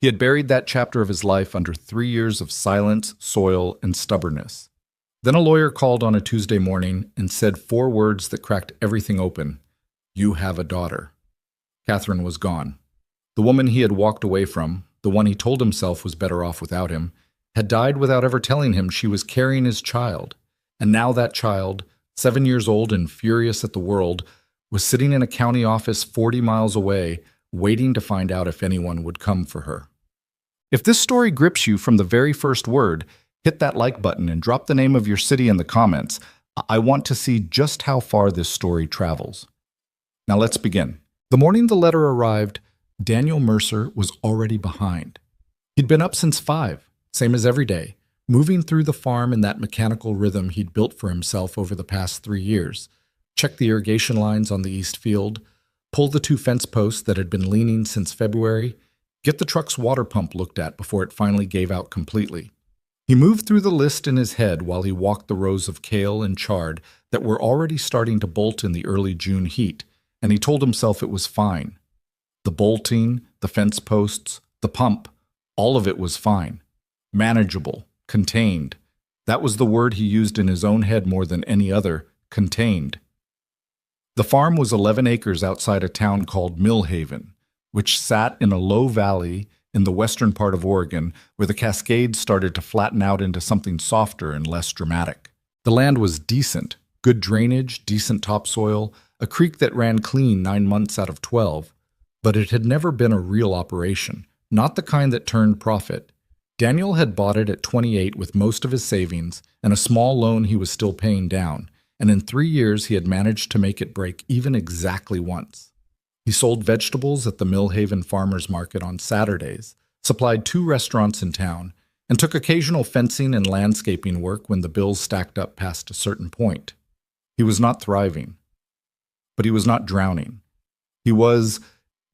He had buried that chapter of his life under 3 years of silence, soil, and stubbornness. Then a lawyer called on a Tuesday morning and said 4 words that cracked everything open. "You have a daughter." Catherine was gone. The woman he had walked away from, the one he told himself was better off without him, had died without ever telling him she was carrying his child. And now that child, 7 years old and furious at the world, was sitting in a county office 40 miles away, waiting to find out if anyone would come for her. If this story grips you from the very first word, hit that like button and drop the name of your city in the comments. I want to see just how far this story travels. Now let's begin. The morning the letter arrived, Daniel Mercer was already behind. He'd been up since 5, same as every day, moving through the farm in that mechanical rhythm he'd built for himself over the past 3 years. Check the irrigation lines on the east field, pull the 2 fence posts that had been leaning since February, get the truck's water pump looked at before it finally gave out completely. He moved through the list in his head while he walked the rows of kale and chard that were already starting to bolt in the early June heat, and he told himself it was fine. The bolting, the fence posts, the pump, all of it was fine. Manageable, contained. That was the word he used in his own head more than any other, contained. The farm was 11 acres outside a town called Millhaven, which sat in a low valley in the western part of Oregon, where the Cascades started to flatten out into something softer and less dramatic. The land was decent, good drainage, decent topsoil, a creek that ran clean 9 months out of 12, but it had never been a real operation, not the kind that turned profit. Daniel had bought it at 28 with most of his savings and a small loan he was still paying down, and in 3 years he had managed to make it break even exactly once. He sold vegetables at the Millhaven Farmers Market on Saturdays, supplied 2 restaurants in town, and took occasional fencing and landscaping work when the bills stacked up past a certain point. He was not thriving, but he was not drowning. He was,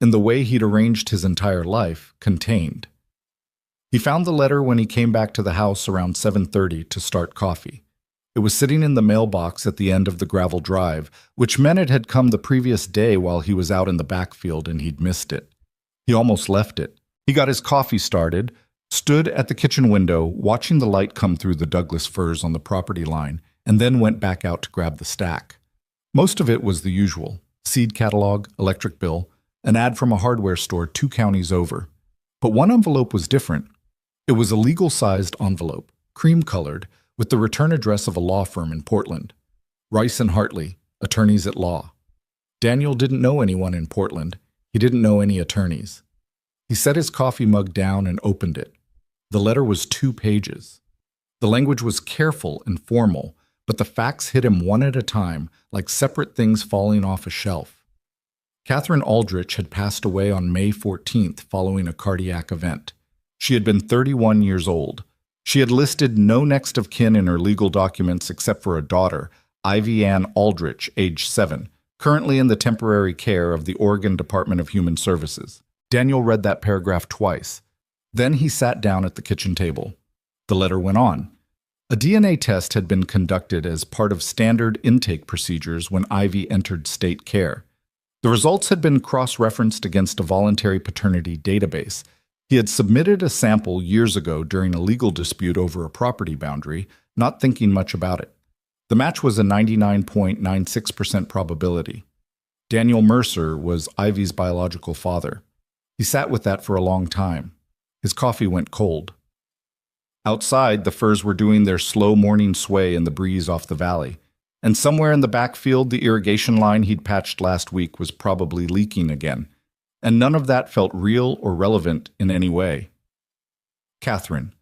in the way he'd arranged his entire life, contained. He found the letter when he came back to the house around 7:30 to start coffee. It was sitting in the mailbox at the end of the gravel drive, which meant it had come the previous day while he was out in the backfield and he'd missed it. He almost left it. He got his coffee started, stood at the kitchen window, watching the light come through the Douglas firs on the property line, and then went back out to grab the stack. Most of it was the usual: seed catalog, electric bill, an ad from a hardware store 2 counties over. But one envelope was different. It was a legal-sized envelope, cream-colored, with the return address of a law firm in Portland. Rice and Hartley, attorneys at law. Daniel didn't know anyone in Portland. He didn't know any attorneys. He set his coffee mug down and opened it. The letter was 2 pages. The language was careful and formal, but the facts hit him one at a time, like separate things falling off a shelf. Catherine Aldrich had passed away on May 14th following a cardiac event. She had been 31 years old. She had listed no next of kin in her legal documents except for a daughter, Ivy Ann Aldrich, age 7, currently in the temporary care of the Oregon Department of Human Services. Daniel read that paragraph twice. Then he sat down at the kitchen table. The letter went on. A DNA test had been conducted as part of standard intake procedures when Ivy entered state care. The results had been cross-referenced against a voluntary paternity database. He had submitted a sample years ago during a legal dispute over a property boundary, not thinking much about it. The match was a 99.96% probability. Daniel Mercer was Ivy's biological father. He sat with that for a long time. His coffee went cold. Outside, the firs were doing their slow morning sway in the breeze off the valley, and somewhere in the backfield the irrigation line he'd patched last week was probably leaking again. And none of that felt real or relevant in any way. Catherine.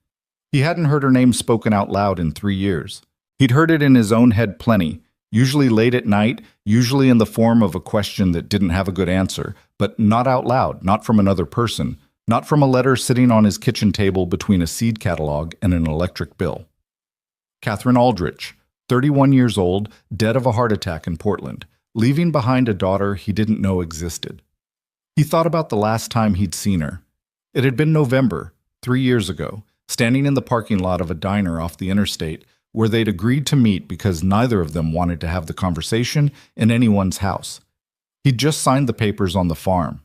He hadn't heard her name spoken out loud in 3 years. He'd heard it in his own head plenty, usually late at night, usually in the form of a question that didn't have a good answer, but not out loud, not from another person, not from a letter sitting on his kitchen table between a seed catalog and an electric bill. Catherine Aldrich, 31 years old, dead of a heart attack in Portland, leaving behind a daughter he didn't know existed. He thought about the last time he'd seen her. It had been November, 3 years ago, standing in the parking lot of a diner off the interstate where they'd agreed to meet because neither of them wanted to have the conversation in anyone's house. He'd just signed the papers on the farm.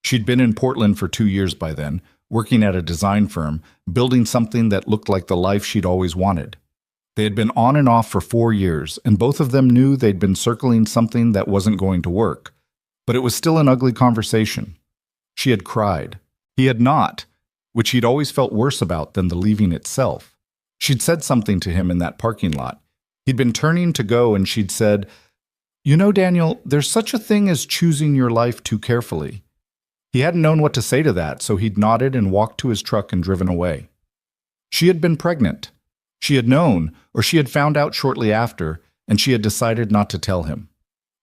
She'd been in Portland for 2 years by then, working at a design firm, building something that looked like the life she'd always wanted. They had been on and off for 4 years, and both of them knew they'd been circling something that wasn't going to work. But it was still an ugly conversation. She had cried. He had not, which he'd always felt worse about than the leaving itself. She'd said something to him in that parking lot. He'd been turning to go, and she'd said, "You know, Daniel, there's such a thing as choosing your life too carefully." He hadn't known what to say to that, so he'd nodded and walked to his truck and driven away. She had been pregnant. She had known, or she had found out shortly after, and she had decided not to tell him.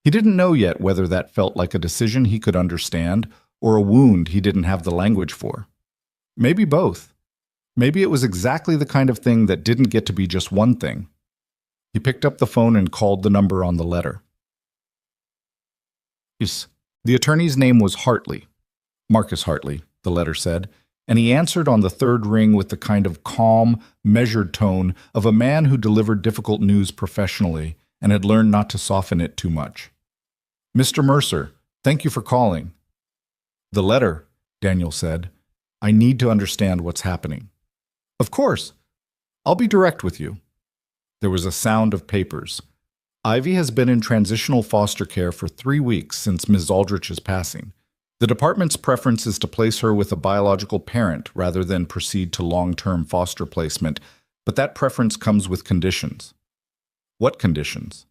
He didn't know yet whether that felt like a decision he could understand or a wound he didn't have the language for. Maybe both. Maybe it was exactly the kind of thing that didn't get to be just one thing. He picked up the phone and called the number on the letter. The attorney's name was Hartley. Marcus Hartley, the letter said, and he answered on the third ring with the kind of calm, measured tone of a man who delivered difficult news professionally and had learned not to soften it too much. "Mr. Mercer, thank you for calling." "The letter," Daniel said. "I need to understand what's happening." "Of course. I'll be direct with you." There was a sound of papers. "Ivy has been in transitional foster care for 3 weeks since Ms. Aldrich's passing. The department's preference is to place her with a biological parent rather than proceed to long-term foster placement, but that preference comes with conditions." "What conditions?"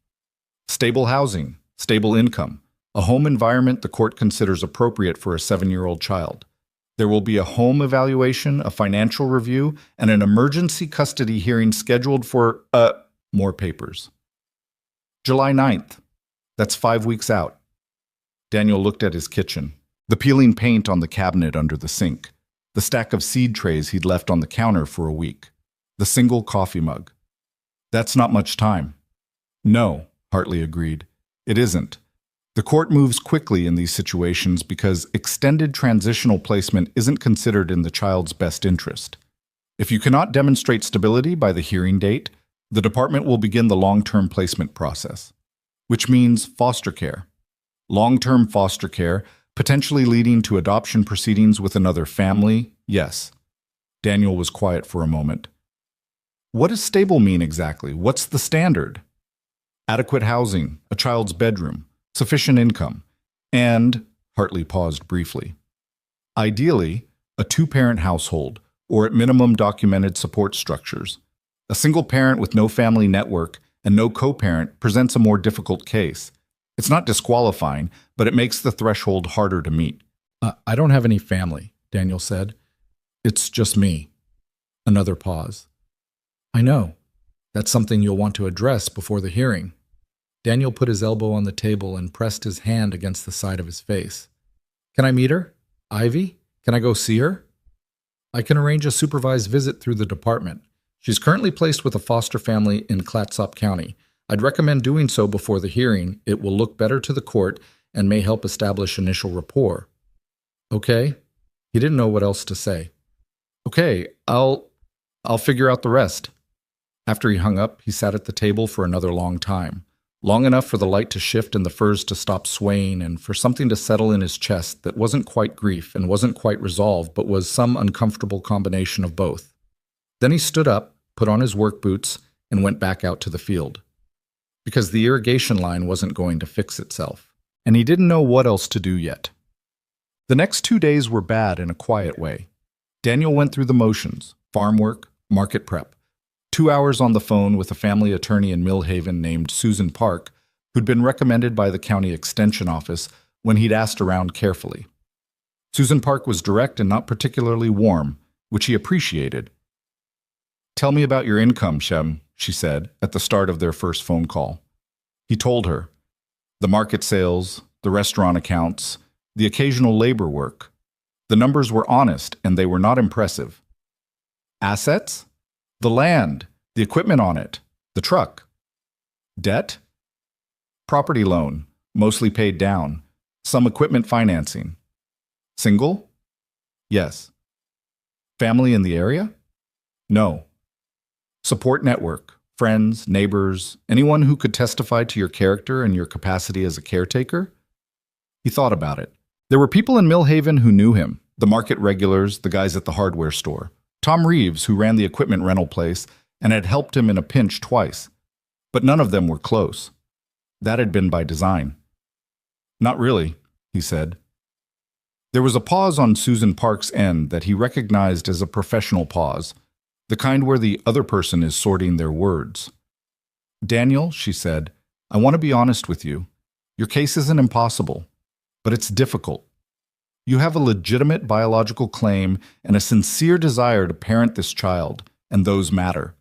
"Stable housing, stable income, a home environment the court considers appropriate for a 7-year-old child. There will be a home evaluation, a financial review, and an emergency custody hearing scheduled for, more papers. July 9th. That's 5 weeks out." Daniel looked at his kitchen. The peeling paint on the cabinet under the sink. The stack of seed trays he'd left on the counter for a week. The single coffee mug. "That's not much time." "No," Hartley agreed. "It isn't. The court moves quickly in these situations because extended transitional placement isn't considered in the child's best interest. If you cannot demonstrate stability by the hearing date, the department will begin the long-term placement process, which means foster care. Long-term foster care, potentially leading to adoption proceedings with another family, yes." Daniel was quiet for a moment. "What does stable mean exactly? What's the standard?" "Adequate housing, a child's bedroom, sufficient income, and," Hartley paused briefly, "ideally, a 2-parent household, or at minimum documented support structures. A single parent with no family network and no co-parent presents a more difficult case. It's not disqualifying, but it makes the threshold harder to meet." I don't have any family," Daniel said. "It's just me." Another pause. "I know. That's something you'll want to address before the hearing." Daniel put his elbow on the table and pressed his hand against the side of his face. "Can I meet her? Ivy? Can I go see her?" "I can arrange a supervised visit through the department. She's currently placed with a foster family in Clatsop County. I'd recommend doing so before the hearing. It will look better to the court and may help establish initial rapport." "Okay." He didn't know what else to say. "Okay, I'll figure out the rest." After he hung up, he sat at the table for another long time. Long enough for the light to shift and the furs to stop swaying and for something to settle in his chest that wasn't quite grief and wasn't quite resolve, but was some uncomfortable combination of both. Then he stood up, put on his work boots, and went back out to the field. Because the irrigation line wasn't going to fix itself, and he didn't know what else to do yet. The next 2 days were bad in a quiet way. Daniel went through the motions: farm work, market prep. 2 hours on the phone with a family attorney in Millhaven named Susan Park, who'd been recommended by the county extension office when he'd asked around carefully. Susan Park was direct and not particularly warm, which he appreciated. "Tell me about your income, Shem," she said at the start of their first phone call. He told her. The market sales, the restaurant accounts, the occasional labor work. The numbers were honest and they were not impressive. Assets? The land, the equipment on it, the truck. Debt? Property loan, mostly paid down, some equipment financing. Single? Yes. Family in the area? No. Support network, friends, neighbors, anyone who could testify to your character and your capacity as a caretaker? He thought about it. There were people in Millhaven who knew him, The market regulars, the guys at the hardware store. Tom Reeves, who ran the equipment rental place and had helped him in a pinch twice. But none of them were close. That had been by design. Not really, he said. There was a pause on Susan Park's end that he recognized as a professional pause, the kind where the other person is sorting their words. Daniel, she said, I want to be honest with you. Your case isn't impossible, but it's difficult. You have a legitimate biological claim and a sincere desire to parent this child, and those matter.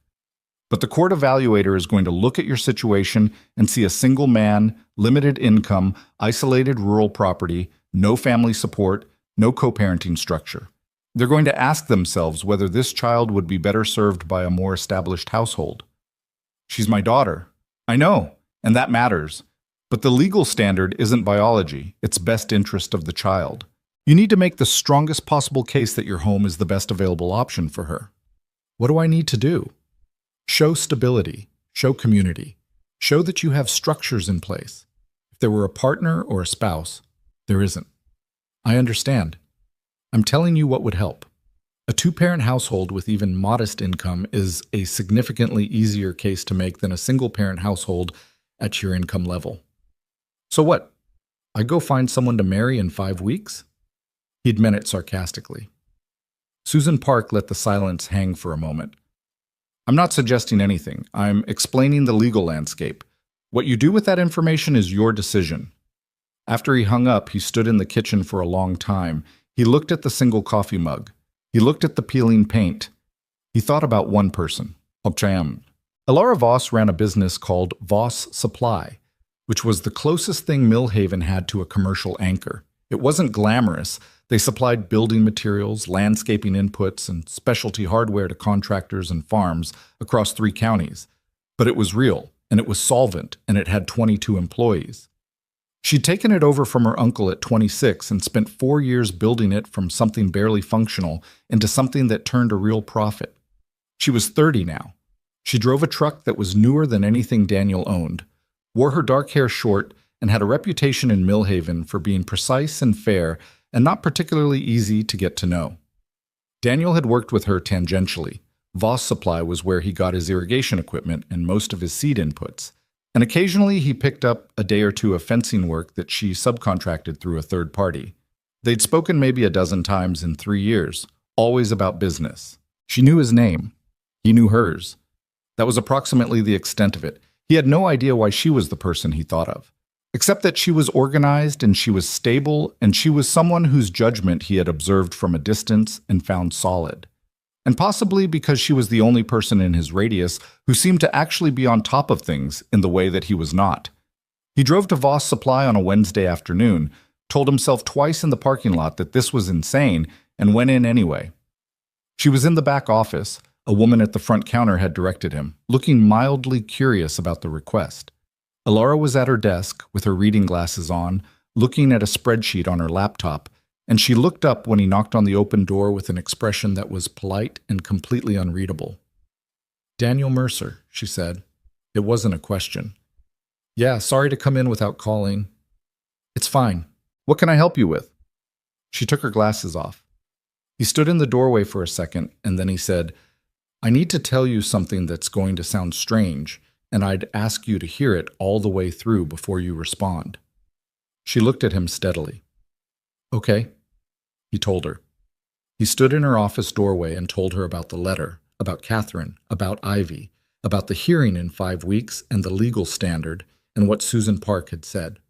But the court evaluator is going to look at your situation and see a single man, limited income, isolated rural property, no family support, no co-parenting structure. They're going to ask themselves whether this child would be better served by a more established household. She's my daughter. I know, and that matters. But the legal standard isn't biology, it's best interest of the child. You need to make the strongest possible case that your home is the best available option for her. What do I need to do? Show stability, show community, show that you have structures in place. If there were a partner or a spouse, there isn't. I understand. I'm telling you what would help. A two-parent household with even modest income is a significantly easier case to make than a single-parent household at your income level. So what? I go find someone to marry in 5 weeks? He'd meant it sarcastically. Susan Park let the silence hang for a moment. I'm not suggesting anything. I'm explaining the legal landscape. What you do with that information is your decision. After he hung up, he stood in the kitchen for a long time. He looked at the single coffee mug. He looked at the peeling paint. He thought about one person, Obchaim. Elara Voss ran a business called Voss Supply, which was the closest thing Millhaven had to a commercial anchor. It wasn't glamorous. They supplied building materials, landscaping inputs, and specialty hardware to contractors and farms across 3 counties. But it was real, and it was solvent, and it had 22 employees. She'd taken it over from her uncle at 26 and spent 4 years building it from something barely functional into something that turned a real profit. She was 30 now. She drove a truck that was newer than anything Daniel owned, wore her dark hair short, and had a reputation in Millhaven for being precise and fair and not particularly easy to get to know. Daniel had worked with her tangentially. Voss Supply was where he got his irrigation equipment and most of his seed inputs, and occasionally he picked up a day or two of fencing work that she subcontracted through a third party. They'd spoken maybe a dozen times in 3 years, always about business. She knew his name. He knew hers. That was approximately the extent of it. He had no idea why she was the person he thought of, except that she was organized and she was stable and she was someone whose judgment he had observed from a distance and found solid. And possibly because she was the only person in his radius who seemed to actually be on top of things in the way that he was not. He drove to Voss Supply on a Wednesday afternoon, told himself twice in the parking lot that this was insane, and went in anyway. She was in the back office. A woman at the front counter had directed him, looking mildly curious about the request. Elara was at her desk, with her reading glasses on, looking at a spreadsheet on her laptop, and she looked up when he knocked on the open door with an expression that was polite and completely unreadable. "Daniel Mercer," she said. It wasn't a question. "Yeah, sorry to come in without calling." "It's fine. What can I help you with?" She took her glasses off. He stood in the doorway for a second, and then he said, "I need to tell you something that's going to sound strange, and I'd ask you to hear it all the way through before you respond." She looked at him steadily. "Okay," he told her. He stood in her office doorway and told her about the letter, about Catherine, about Ivy, about the hearing in 5 weeks and the legal standard, and what Susan Park had said.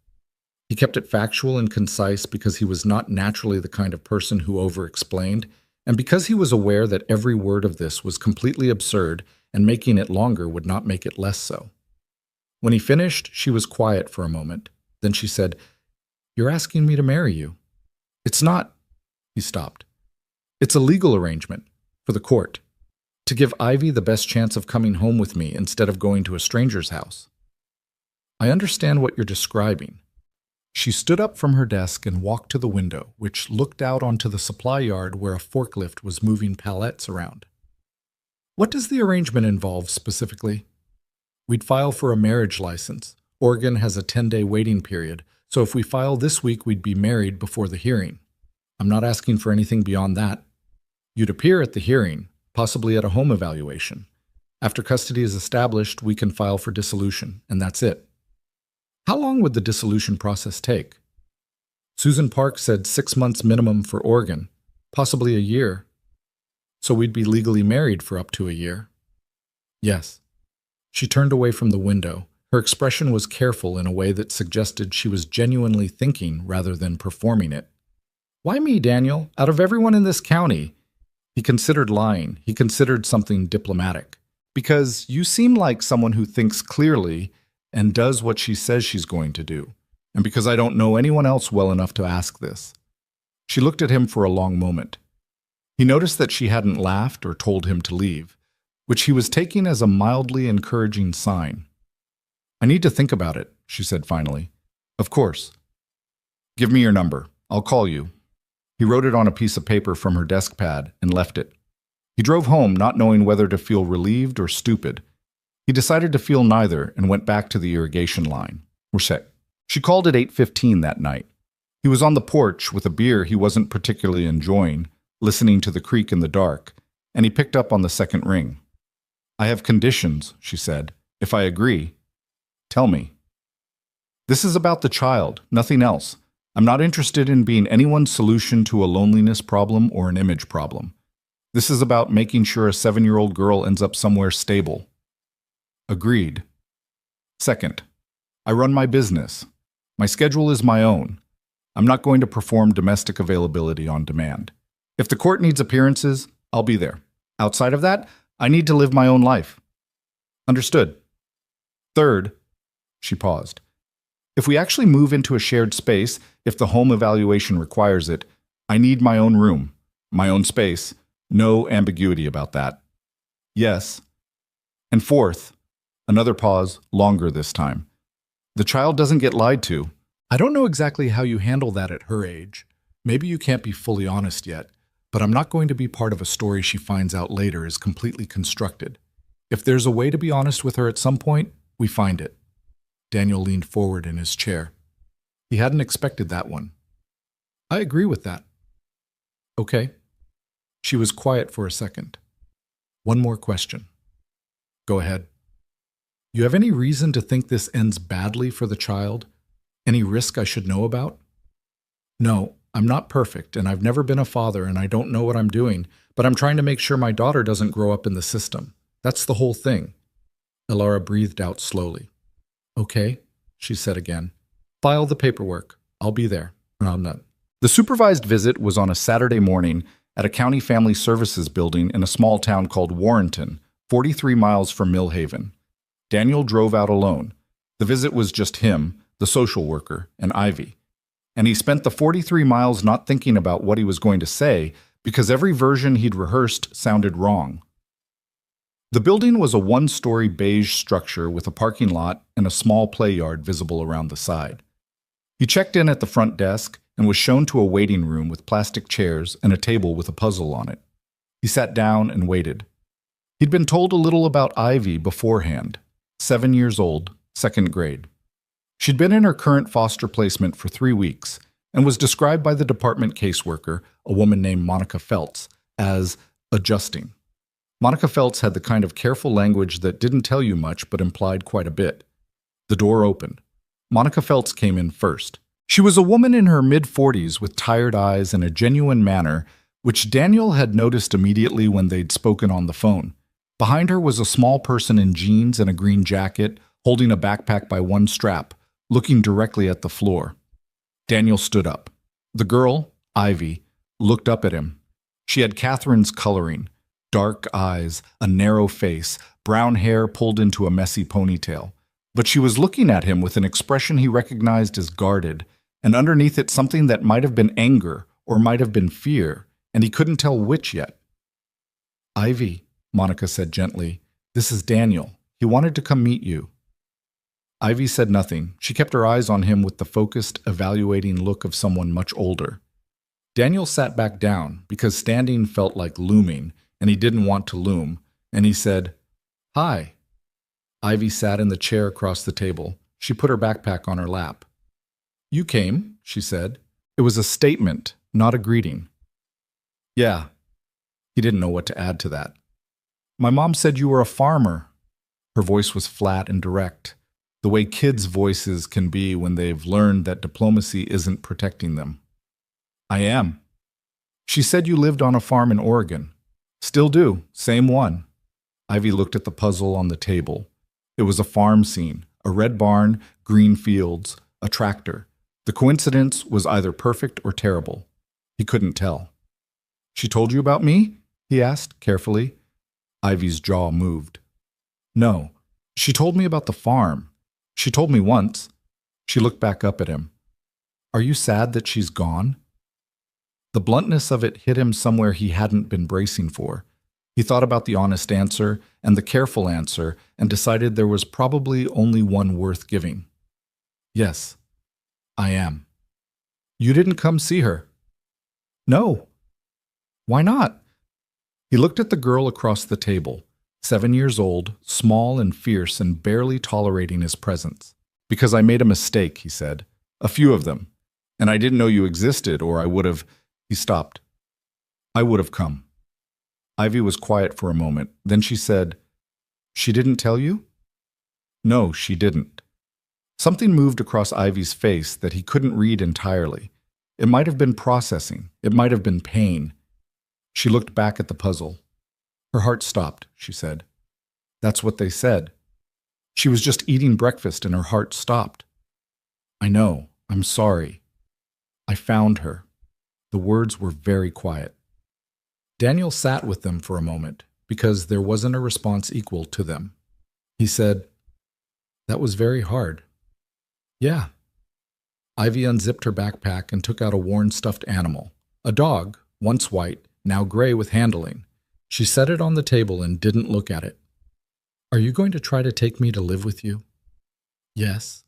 He kept it factual and concise because he was not naturally the kind of person who over-explained, and because he was aware that every word of this was completely absurd and making it longer would not make it less so. When he finished, she was quiet for a moment. Then she said, "You're asking me to marry you." "It's not—" He stopped. "It's a legal arrangement, for the court, to give Ivy the best chance of coming home with me instead of going to a stranger's house." "I understand what you're describing." She stood up from her desk and walked to the window, which looked out onto the supply yard where a forklift was moving pallets around. "What does the arrangement involve specifically?" "We'd file for a marriage license. Oregon has a 10-day waiting period, so if we file this week, we'd be married before the hearing." I'm not asking for anything beyond that. You'd appear at the hearing, possibly at a home evaluation. After custody is established, we can file for dissolution, and that's it. How long would the dissolution process take? Susan Park said 6 months minimum for Oregon, possibly a year. So we'd be legally married for up to a year. Yes. She turned away from the window. Her expression was careful in a way that suggested she was genuinely thinking rather than performing it. Why me, Daniel? Out of everyone in this county? He considered lying. He considered something diplomatic. Because you seem like someone who thinks clearly and does what she says she's going to do. And because I don't know anyone else well enough to ask this. She looked at him for a long moment. He noticed that she hadn't laughed or told him to leave, which he was taking as a mildly encouraging sign. I need to think about it, she said finally. Of course. Give me your number. I'll call you. He wrote it on a piece of paper from her desk pad and left it. He drove home not knowing whether to feel relieved or stupid. He decided to feel neither and went back to the irrigation line. She called at 8:15 that night. He was on the porch with a beer he wasn't particularly enjoying, listening to the creek in the dark, and he picked up on the second ring. I have conditions, she said. If I agree, tell me. This is about the child, nothing else. I'm not interested in being anyone's solution to a loneliness problem or an image problem. This is about making sure a 7-year-old girl ends up somewhere stable. Agreed. Second, I run my business. My schedule is my own. I'm not going to perform domestic availability on demand. If the court needs appearances, I'll be there. Outside of that, I need to live my own life. Understood. Third, she paused. If we actually move into a shared space, if the home evaluation requires it, I need my own room, my own space. No ambiguity about that. Yes. And fourth, another pause, longer this time. The child doesn't get lied to. I don't know exactly how you handle that at her age. Maybe you can't be fully honest yet, but I'm not going to be part of a story she finds out later is completely constructed. If there's a way to be honest with her at some point, we find it. Daniel leaned forward in his chair. He hadn't expected that one. I agree with that. Okay. She was quiet for a second. One more question. Go ahead. You have any reason to think this ends badly for the child? Any risk I should know about? No, I'm not perfect, and I've never been a father, and I don't know what I'm doing, but I'm trying to make sure my daughter doesn't grow up in the system. That's the whole thing. Elara breathed out slowly. Okay, she said again. File the paperwork. I'll be there. No, I'm not. The supervised visit was on a Saturday morning at a county family services building in a small town called Warrenton, 43 miles from Millhaven. Daniel drove out alone. The visit was just him, the social worker, and Ivy. And he spent the 43 miles not thinking about what he was going to say because every version he'd rehearsed sounded wrong. The building was a one-story beige structure with a parking lot and a small play yard visible around the side. He checked in at the front desk and was shown to a waiting room with plastic chairs and a table with a puzzle on it. He sat down and waited. He'd been told a little about Ivy beforehand, 7 years old, 2nd grade. She'd been in her current foster placement for 3 weeks and was described by the department caseworker, a woman named Monica Feltz, as adjusting. Monica Feltz had the kind of careful language that didn't tell you much but implied quite a bit. The door opened. Monica Feltz came in first. She was a woman in her mid-40s with tired eyes and a genuine manner, which Daniel had noticed immediately when they'd spoken on the phone. Behind her was a small person in jeans and a green jacket, holding a backpack by one strap, looking directly at the floor. Daniel stood up. The girl, Ivy, looked up at him. She had Catherine's coloring, dark eyes, a narrow face, brown hair pulled into a messy ponytail. But she was looking at him with an expression he recognized as guarded, and underneath it something that might have been anger or might have been fear, and he couldn't tell which yet. Ivy, Monica said gently, this is Daniel. He wanted to come meet you. Ivy said nothing. She kept her eyes on him with the focused, evaluating look of someone much older. Daniel sat back down because standing felt like looming, and he didn't want to loom, and he said, Hi. Ivy sat in the chair across the table. She put her backpack on her lap. You came, she said. It was a statement, not a greeting. Yeah, he didn't know what to add to that. My mom said you were a farmer. Her voice was flat and direct, the way kids' voices can be when they've learned that diplomacy isn't protecting them. I am. She said you lived on a farm in Oregon. Still do, same one. Ivy looked at the puzzle on the table. It was a farm scene, a red barn, green fields, a tractor. The coincidence was either perfect or terrible. He couldn't tell. She told you about me? He asked, carefully. Ivy's jaw moved. No, she told me about the farm. She told me once. She looked back up at him. Are you sad that she's gone? The bluntness of it hit him somewhere he hadn't been bracing for. He thought about the honest answer and the careful answer and decided there was probably only one worth giving. Yes, I am. You didn't come see her? No. Why not? He looked at the girl across the table, 7 years old, small and fierce and barely tolerating his presence. Because I made a mistake, he said. A few of them. And I didn't know you existed, or I would have... He stopped. I would have come. Ivy was quiet for a moment. Then she said, She didn't tell you? No, she didn't. Something moved across Ivy's face that he couldn't read entirely. It might have been processing. It might have been pain. She looked back at the puzzle. Her heart stopped, she said. That's what they said. She was just eating breakfast and her heart stopped. I know. I'm sorry. I found her. The words were very quiet. Daniel sat with them for a moment because there wasn't a response equal to them. He said, That was very hard. Yeah. Ivy unzipped her backpack and took out a worn stuffed animal, a dog, once white, now gray with handling. She set it on the table and didn't look at it. Are you going to try to take me to live with you? Yes,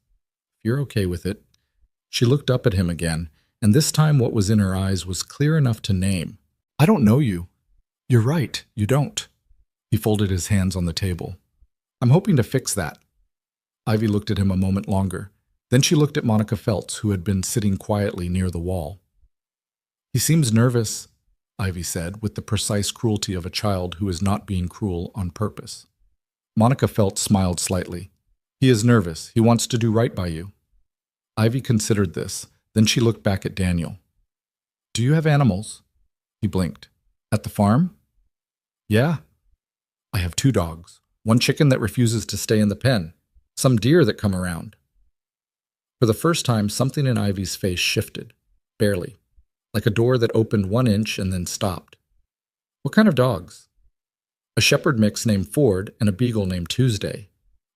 if you're okay with it. She looked up at him again, and this time what was in her eyes was clear enough to name. I don't know you. You're right, you don't. He folded his hands on the table. I'm hoping to fix that. Ivy looked at him a moment longer. Then she looked at Monica Feltz, who had been sitting quietly near the wall. He seems nervous, Ivy said, with the precise cruelty of a child who is not being cruel on purpose. Monica Feltz smiled slightly. He is nervous. He wants to do right by you. Ivy considered this. Then she looked back at Daniel. Do you have animals? He blinked. At the farm? Yeah. I have 2 dogs. 1 chicken that refuses to stay in the pen. Some deer that come around. For the first time, something in Ivy's face shifted. Barely. Like a door that opened 1 inch and then stopped. What kind of dogs? A shepherd mix named Ford and a beagle named Tuesday.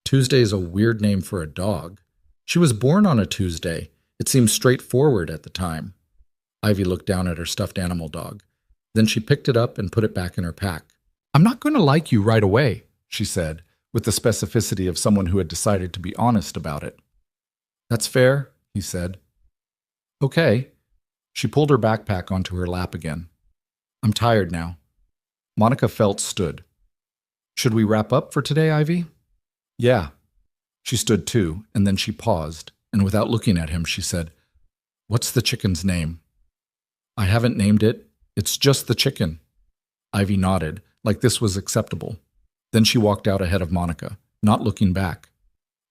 Tuesday is a weird name for a dog. She was born on a Tuesday. It seemed straightforward at the time. Ivy looked down at her stuffed animal dog. Then she picked it up and put it back in her pack. I'm not going to like you right away, she said, with the specificity of someone who had decided to be honest about it. That's fair, he said. Okay. She pulled her backpack onto her lap again. I'm tired now. Monica Feltz stood. Should we wrap up for today, Ivy? Yeah. She stood too, and then she paused, and without looking at him, she said, What's the chicken's name? I haven't named it. It's just the chicken. Ivy nodded, like this was acceptable. Then she walked out ahead of Monica, not looking back.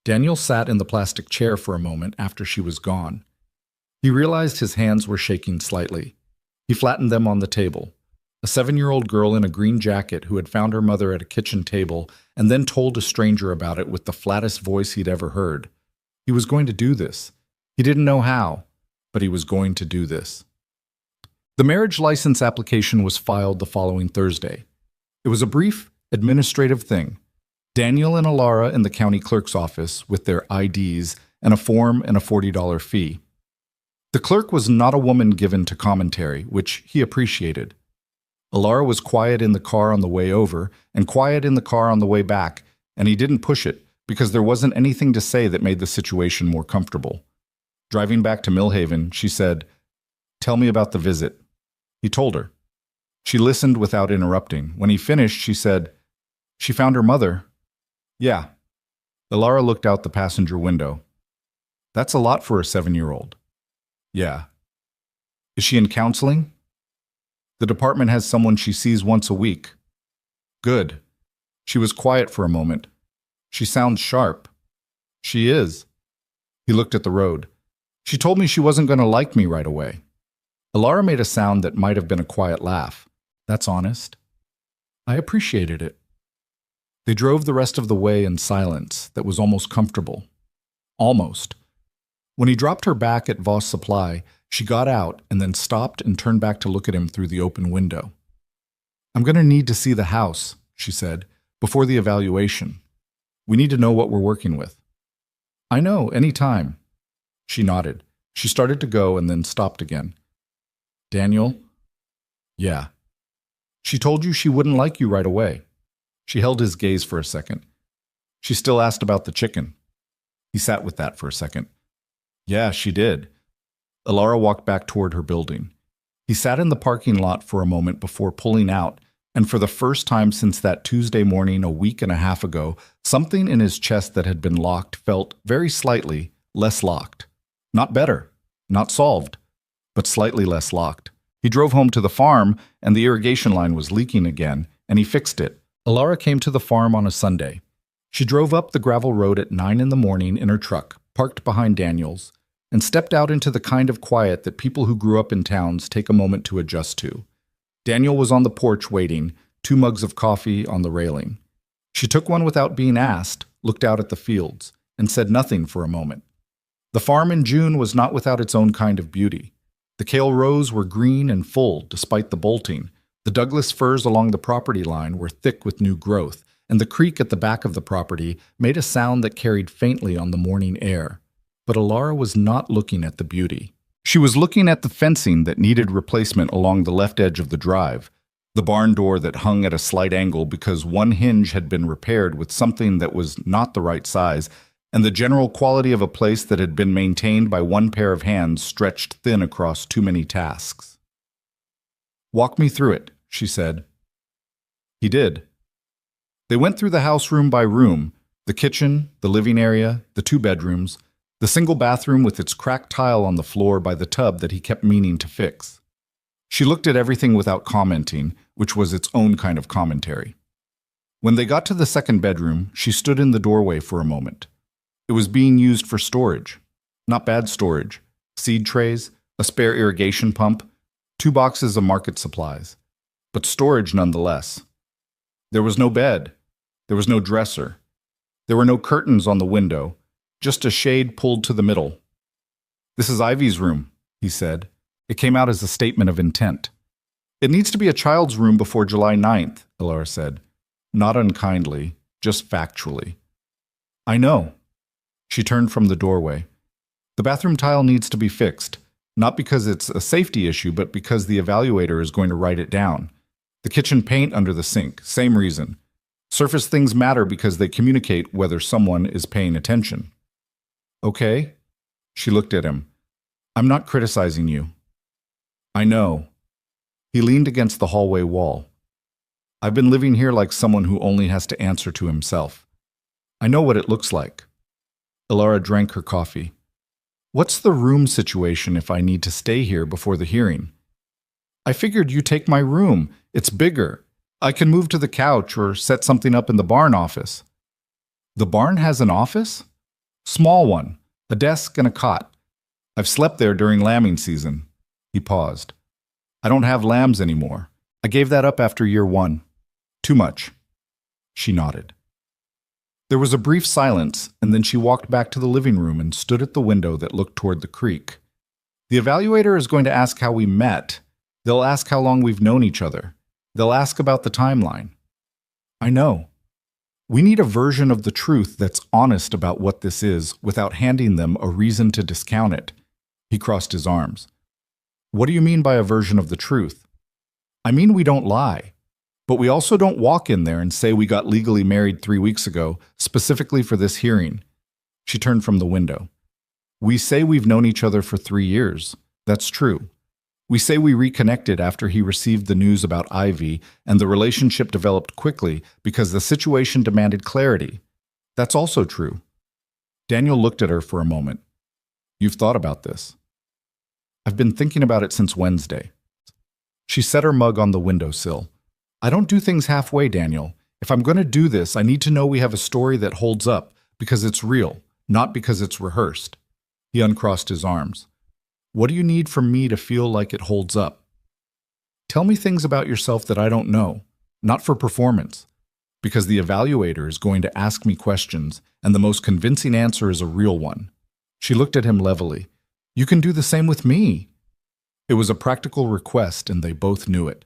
Daniel sat in the plastic chair for a moment after she was gone. He realized his hands were shaking slightly. He flattened them on the table. A 7-year-old girl in a green jacket who had found her mother at a kitchen table and then told a stranger about it with the flattest voice he'd ever heard. He was going to do this. He didn't know how, but he was going to do this. The marriage license application was filed the following Thursday. It was a brief, administrative thing. Daniel and Alara in the county clerk's office with their IDs and a form and a $40 fee. The clerk was not a woman given to commentary, which he appreciated. Alara was quiet in the car on the way over and quiet in the car on the way back, and he didn't push it because there wasn't anything to say that made the situation more comfortable. Driving back to Millhaven, she said, Tell me about the visit. He told her. She listened without interrupting. When he finished, she said, She found her mother. Yeah. Alara looked out the passenger window. That's a lot for a 7-year-old. Yeah. Is she in counseling? The department has someone she sees once a week. Good. She was quiet for a moment. She sounds sharp. She is. He looked at the road. She told me she wasn't going to like me right away. Alara made a sound that might have been a quiet laugh. That's honest. I appreciated it. They drove the rest of the way in silence that was almost comfortable. Almost. When he dropped her back at Voss Supply, she got out and then stopped and turned back to look at him through the open window. I'm going to need to see the house, she said, before the evaluation. We need to know what we're working with. I know, any time. She nodded. She started to go and then stopped again. Daniel? Yeah. She told you she wouldn't like you right away. She held his gaze for a second. She still asked about the chicken. He sat with that for a second. Yeah, she did. Alara walked back toward her building. He sat in the parking lot for a moment before pulling out, and for the first time since that Tuesday morning a week and a half ago, something in his chest that had been locked felt very slightly less locked. Not better, not solved, but slightly less locked. He drove home to the farm, and the irrigation line was leaking again, and he fixed it. Alara came to the farm on a Sunday. She drove up the gravel road at 9 in the morning in her truck, parked behind Daniel's, and stepped out into the kind of quiet that people who grew up in towns take a moment to adjust to. Daniel was on the porch waiting, 2 mugs of coffee on the railing. She took one without being asked, looked out at the fields, and said nothing for a moment. The farm in June was not without its own kind of beauty. The kale rows were green and full despite the bolting. The Douglas firs along the property line were thick with new growth, and the creek at the back of the property made a sound that carried faintly on the morning air. But Alara was not looking at the beauty. She was looking at the fencing that needed replacement along the left edge of the drive, the barn door that hung at a slight angle because one hinge had been repaired with something that was not the right size, and the general quality of a place that had been maintained by one pair of hands stretched thin across too many tasks. Walk me through it, she said. He did. They went through the house room by room, the kitchen, the living area, the 2 bedrooms, the single bathroom with its cracked tile on the floor by the tub that he kept meaning to fix. She looked at everything without commenting, which was its own kind of commentary. When they got to the 2nd bedroom, she stood in the doorway for a moment. It was being used for storage. Not bad storage. Seed trays, a spare irrigation pump, 2 boxes of market supplies. But storage nonetheless. There was no bed. There was no dresser. There were no curtains on the window, just a shade pulled to the middle. This is Ivy's room, he said. It came out as a statement of intent. It needs to be a child's room before July 9th, Alara said. Not unkindly, just factually. I know. She turned from the doorway. The bathroom tile needs to be fixed, not because it's a safety issue, but because the evaluator is going to write it down. The kitchen paint under the sink, same reason. Surface things matter because they communicate whether someone is paying attention. Okay? She looked at him. I'm not criticizing you. I know. He leaned against the hallway wall. I've been living here like someone who only has to answer to himself. I know what it looks like. Alara drank her coffee. What's the room situation if I need to stay here before the hearing? I figured you take my room. It's bigger. I can move to the couch or set something up in the barn office. The barn has an office? Small one, a desk and a cot. I've slept there during lambing season. He paused. I don't have lambs anymore. I gave that up after year 1. Too much. She nodded. There was a brief silence, and then she walked back to the living room and stood at the window that looked toward the creek. The evaluator is going to ask how we met. They'll ask how long we've known each other. They'll ask about the timeline. I know. We need a version of the truth that's honest about what this is without handing them a reason to discount it. He crossed his arms. What do you mean by a version of the truth? I mean we don't lie. But we also don't walk in there and say we got legally married 3 weeks ago, specifically for this hearing. She turned from the window. We say we've known each other for 3 years. That's true. We say we reconnected after he received the news about Ivy, and the relationship developed quickly because the situation demanded clarity. That's also true. Daniel looked at her for a moment. You've thought about this. I've been thinking about it since Wednesday. She set her mug on the windowsill. I don't do things halfway, Daniel. If I'm going to do this, I need to know we have a story that holds up because it's real, not because it's rehearsed. He uncrossed his arms. What do you need from me to feel like it holds up? Tell me things about yourself that I don't know, not for performance, because the evaluator is going to ask me questions, and the most convincing answer is a real one. She looked at him levelly. You can do the same with me. It was a practical request, and they both knew it.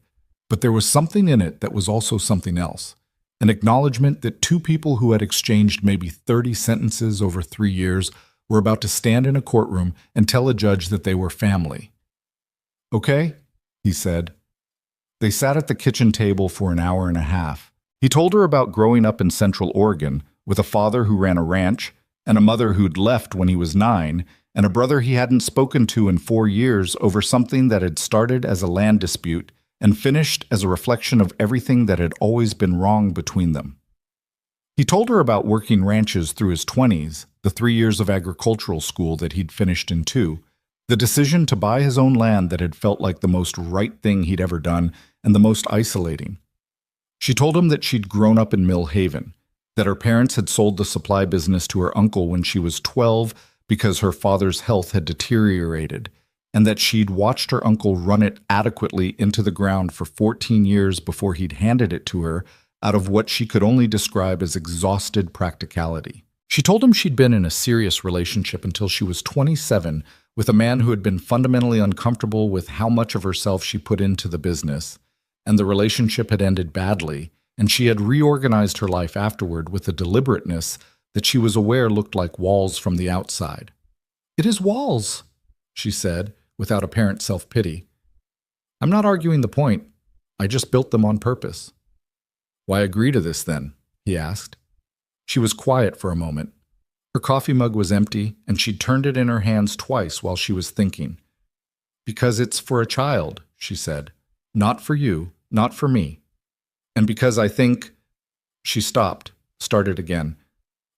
But there was something in it that was also something else. An acknowledgement that two people who had exchanged maybe 30 sentences over 3 years were about to stand in a courtroom and tell a judge that they were family. Okay, he said. They sat at the kitchen table for an hour and a half. He told her about growing up in Central Oregon with a father who ran a ranch and a mother who'd left when he was 9 and a brother he hadn't spoken to in 4 years over something that had started as a land dispute and finished as a reflection of everything that had always been wrong between them. He told her about working ranches through his 20s, the 3 years of agricultural school that he'd finished in 2, the decision to buy his own land that had felt like the most right thing he'd ever done and the most isolating. She told him that she'd grown up in Mill Haven, that her parents had sold the supply business to her uncle when she was 12 because her father's health had deteriorated, and that she'd watched her uncle run it adequately into the ground for 14 years before he'd handed it to her out of what she could only describe as exhausted practicality. She told him she'd been in a serious relationship until she was 27 with a man who had been fundamentally uncomfortable with how much of herself she put into the business, and the relationship had ended badly, and she had reorganized her life afterward with a deliberateness that she was aware looked like walls from the outside. "It is walls," she said, without apparent self-pity. "I'm not arguing the point. I just built them on purpose." "Why agree to this, then?" he asked. She was quiet for a moment. Her coffee mug was empty, and she'd turned it in her hands twice while she was thinking. "Because it's for a child," she said. "Not for you, not for me. And because I think—" She stopped, started again.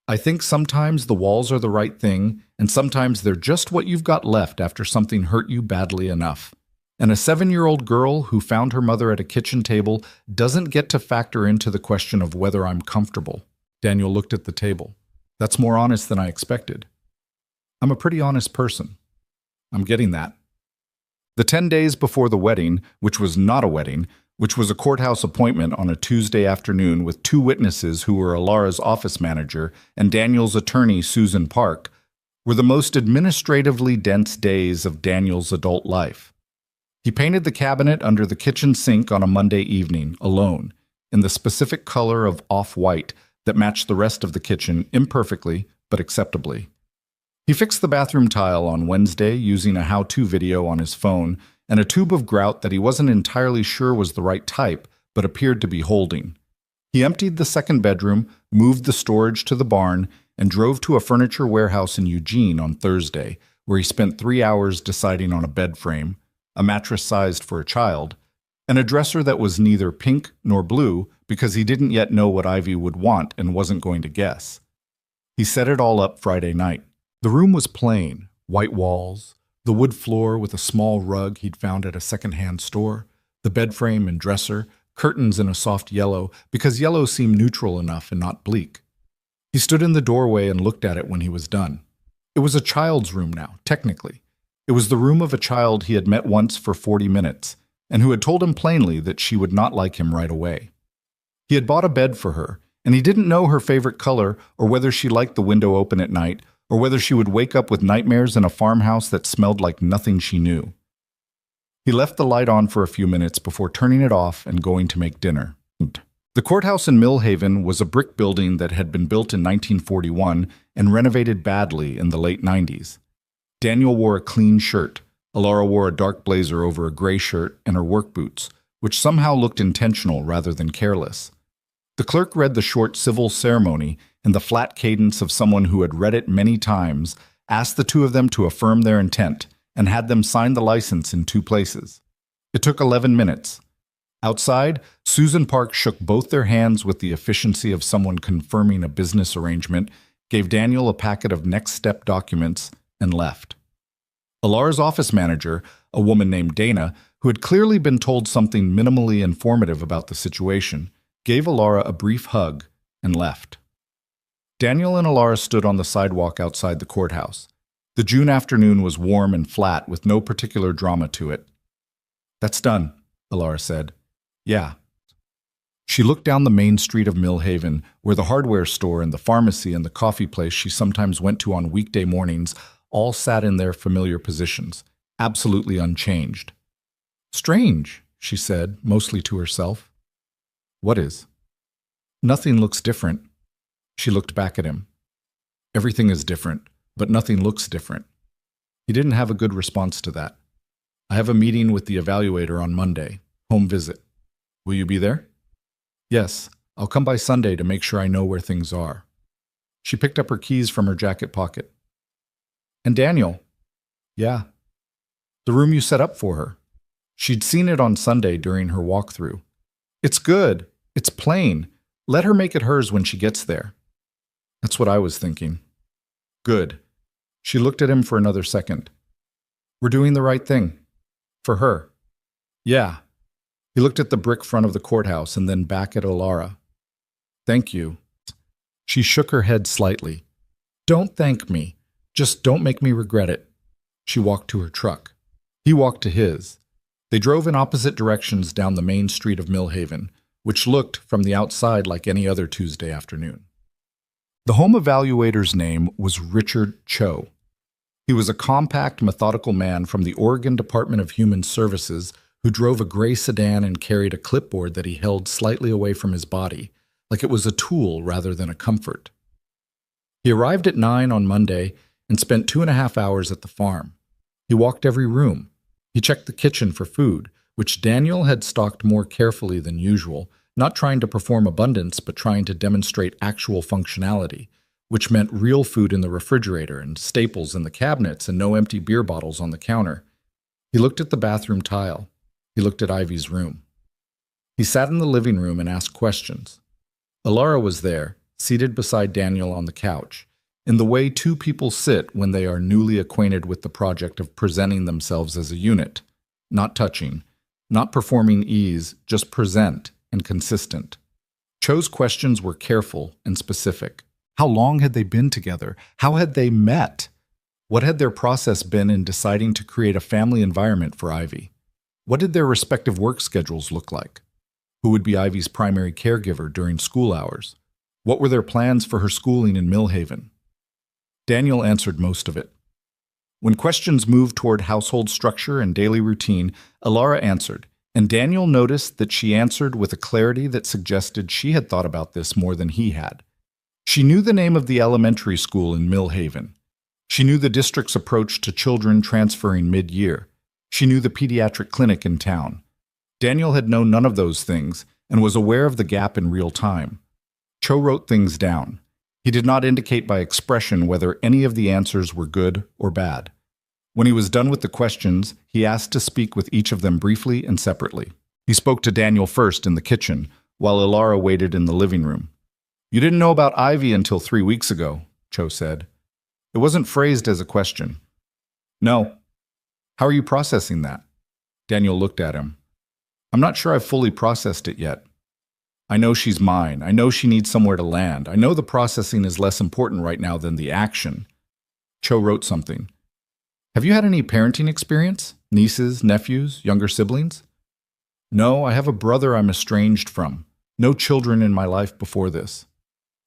"I think sometimes the walls are the right thing, and sometimes they're just what you've got left after something hurt you badly enough. And a 7-year-old girl who found her mother at a kitchen table doesn't get to factor into the question of whether I'm comfortable." Daniel looked at the table. "That's more honest than I expected." "I'm a pretty honest person." "I'm getting that." The 10 days before the wedding, which was not a wedding, which was a courthouse appointment on a Tuesday afternoon with 2 witnesses who were Alara's office manager and Daniel's attorney, Susan Park, were the most administratively dense days of Daniel's adult life. He painted the cabinet under the kitchen sink on a Monday evening, alone, in the specific color of off-white that matched the rest of the kitchen imperfectly but acceptably. He fixed the bathroom tile on Wednesday using a how-to video on his phone and a tube of grout that he wasn't entirely sure was the right type but appeared to be holding. He emptied the second bedroom, moved the storage to the barn, and drove to a furniture warehouse in Eugene on Thursday, where he spent 3 hours deciding on a bed frame, a mattress sized for a child, and a dresser that was neither pink nor blue because he didn't yet know what Ivy would want and wasn't going to guess. He set it all up Friday night. The room was plain, white walls, the wood floor with a small rug he'd found at a second-hand store, the bed frame and dresser, curtains in a soft yellow because yellow seemed neutral enough and not bleak. He stood in the doorway and looked at it when he was done. It was a child's room now, technically. It was the room of a child he had met once for 40 minutes, and who had told him plainly that she would not like him right away. He had bought a bed for her, and he didn't know her favorite color or whether she liked the window open at night or whether she would wake up with nightmares in a farmhouse that smelled like nothing she knew. He left the light on for a few minutes before turning it off and going to make dinner. The courthouse in Mill Haven was a brick building that had been built in 1941 and renovated badly in the late 90s. Daniel wore a clean shirt. Alara wore a dark blazer over a gray shirt and her work boots, which somehow looked intentional rather than careless. The clerk read the short civil ceremony in the flat cadence of someone who had read it many times, asked the two of them to affirm their intent, and had them sign the license in 2 places. It took 11 minutes. Outside, Susan Park shook both their hands with the efficiency of someone confirming a business arrangement, gave Daniel a packet of next step documents, and left. Alara's office manager, a woman named Dana, who had clearly been told something minimally informative about the situation, gave Alara a brief hug and left. Daniel and Alara stood on the sidewalk outside the courthouse. The June afternoon was warm and flat with no particular drama to it. "That's done," Alara said. "Yeah." She looked down the main street of Millhaven, where the hardware store and the pharmacy and the coffee place she sometimes went to on weekday mornings all sat in their familiar positions, absolutely unchanged. "Strange," she said, mostly to herself. "What is?" "Nothing looks different." She looked back at him. "Everything is different, but nothing looks different." He didn't have a good response to that. "I have a meeting with the evaluator on Monday, home visit. Will you be there?" "Yes, I'll come by Sunday to make sure I know where things are." She picked up her keys from her jacket pocket. "And Daniel?" "Yeah." "The room you set up for her." She'd seen it on Sunday during her walkthrough. "It's good. It's plain. Let her make it hers when she gets there." "That's what I was thinking." "Good." She looked at him for another second. "We're doing the right thing. For her." "Yeah." He looked at the brick front of the courthouse and then back at Alara. "Thank you." She shook her head slightly. "Don't thank me. Just don't make me regret it." She walked to her truck. He walked to his. They drove in opposite directions down the main street of Millhaven, which looked from the outside like any other Tuesday afternoon. The home evaluator's name was Richard Cho. He was a compact, methodical man from the Oregon Department of Human Services who drove a gray sedan and carried a clipboard that he held slightly away from his body, like it was a tool rather than a comfort. He arrived at 9 on Monday and spent 2.5 hours at the farm. He walked every room. He checked the kitchen for food, which Daniel had stocked more carefully than usual, not trying to perform abundance but trying to demonstrate actual functionality, which meant real food in the refrigerator and staples in the cabinets and no empty beer bottles on the counter. He looked at the bathroom tile. He looked at Ivy's room. He sat in the living room and asked questions. Alara was there, seated beside Daniel on the couch, in the way two people sit when they are newly acquainted with the project of presenting themselves as a unit, not touching, not performing ease, just present and consistent. Cho's questions were careful and specific. How long had they been together? How had they met? What had their process been in deciding to create a family environment for Ivy? What did their respective work schedules look like? Who would be Ivy's primary caregiver during school hours? What were their plans for her schooling in Millhaven? Daniel answered most of it. When questions moved toward household structure and daily routine, Alara answered, and Daniel noticed that she answered with a clarity that suggested she had thought about this more than he had. She knew the name of the elementary school in Millhaven. She knew the district's approach to children transferring mid-year. She knew the pediatric clinic in town. Daniel had known none of those things and was aware of the gap in real time. Cho wrote things down. He did not indicate by expression whether any of the answers were good or bad. When he was done with the questions, he asked to speak with each of them briefly and separately. He spoke to Daniel first in the kitchen, while Alara waited in the living room. "You didn't know about Ivy until 3 weeks ago," Cho said. It wasn't phrased as a question. "No." "How are you processing that?" Daniel looked at him. "I'm not sure I've fully processed it yet. I know she's mine. I know she needs somewhere to land. I know the processing is less important right now than the action." Cho wrote something. "Have you had any parenting experience? Nieces, nephews, younger siblings?" "No, I have a brother I'm estranged from. No children in my life before this."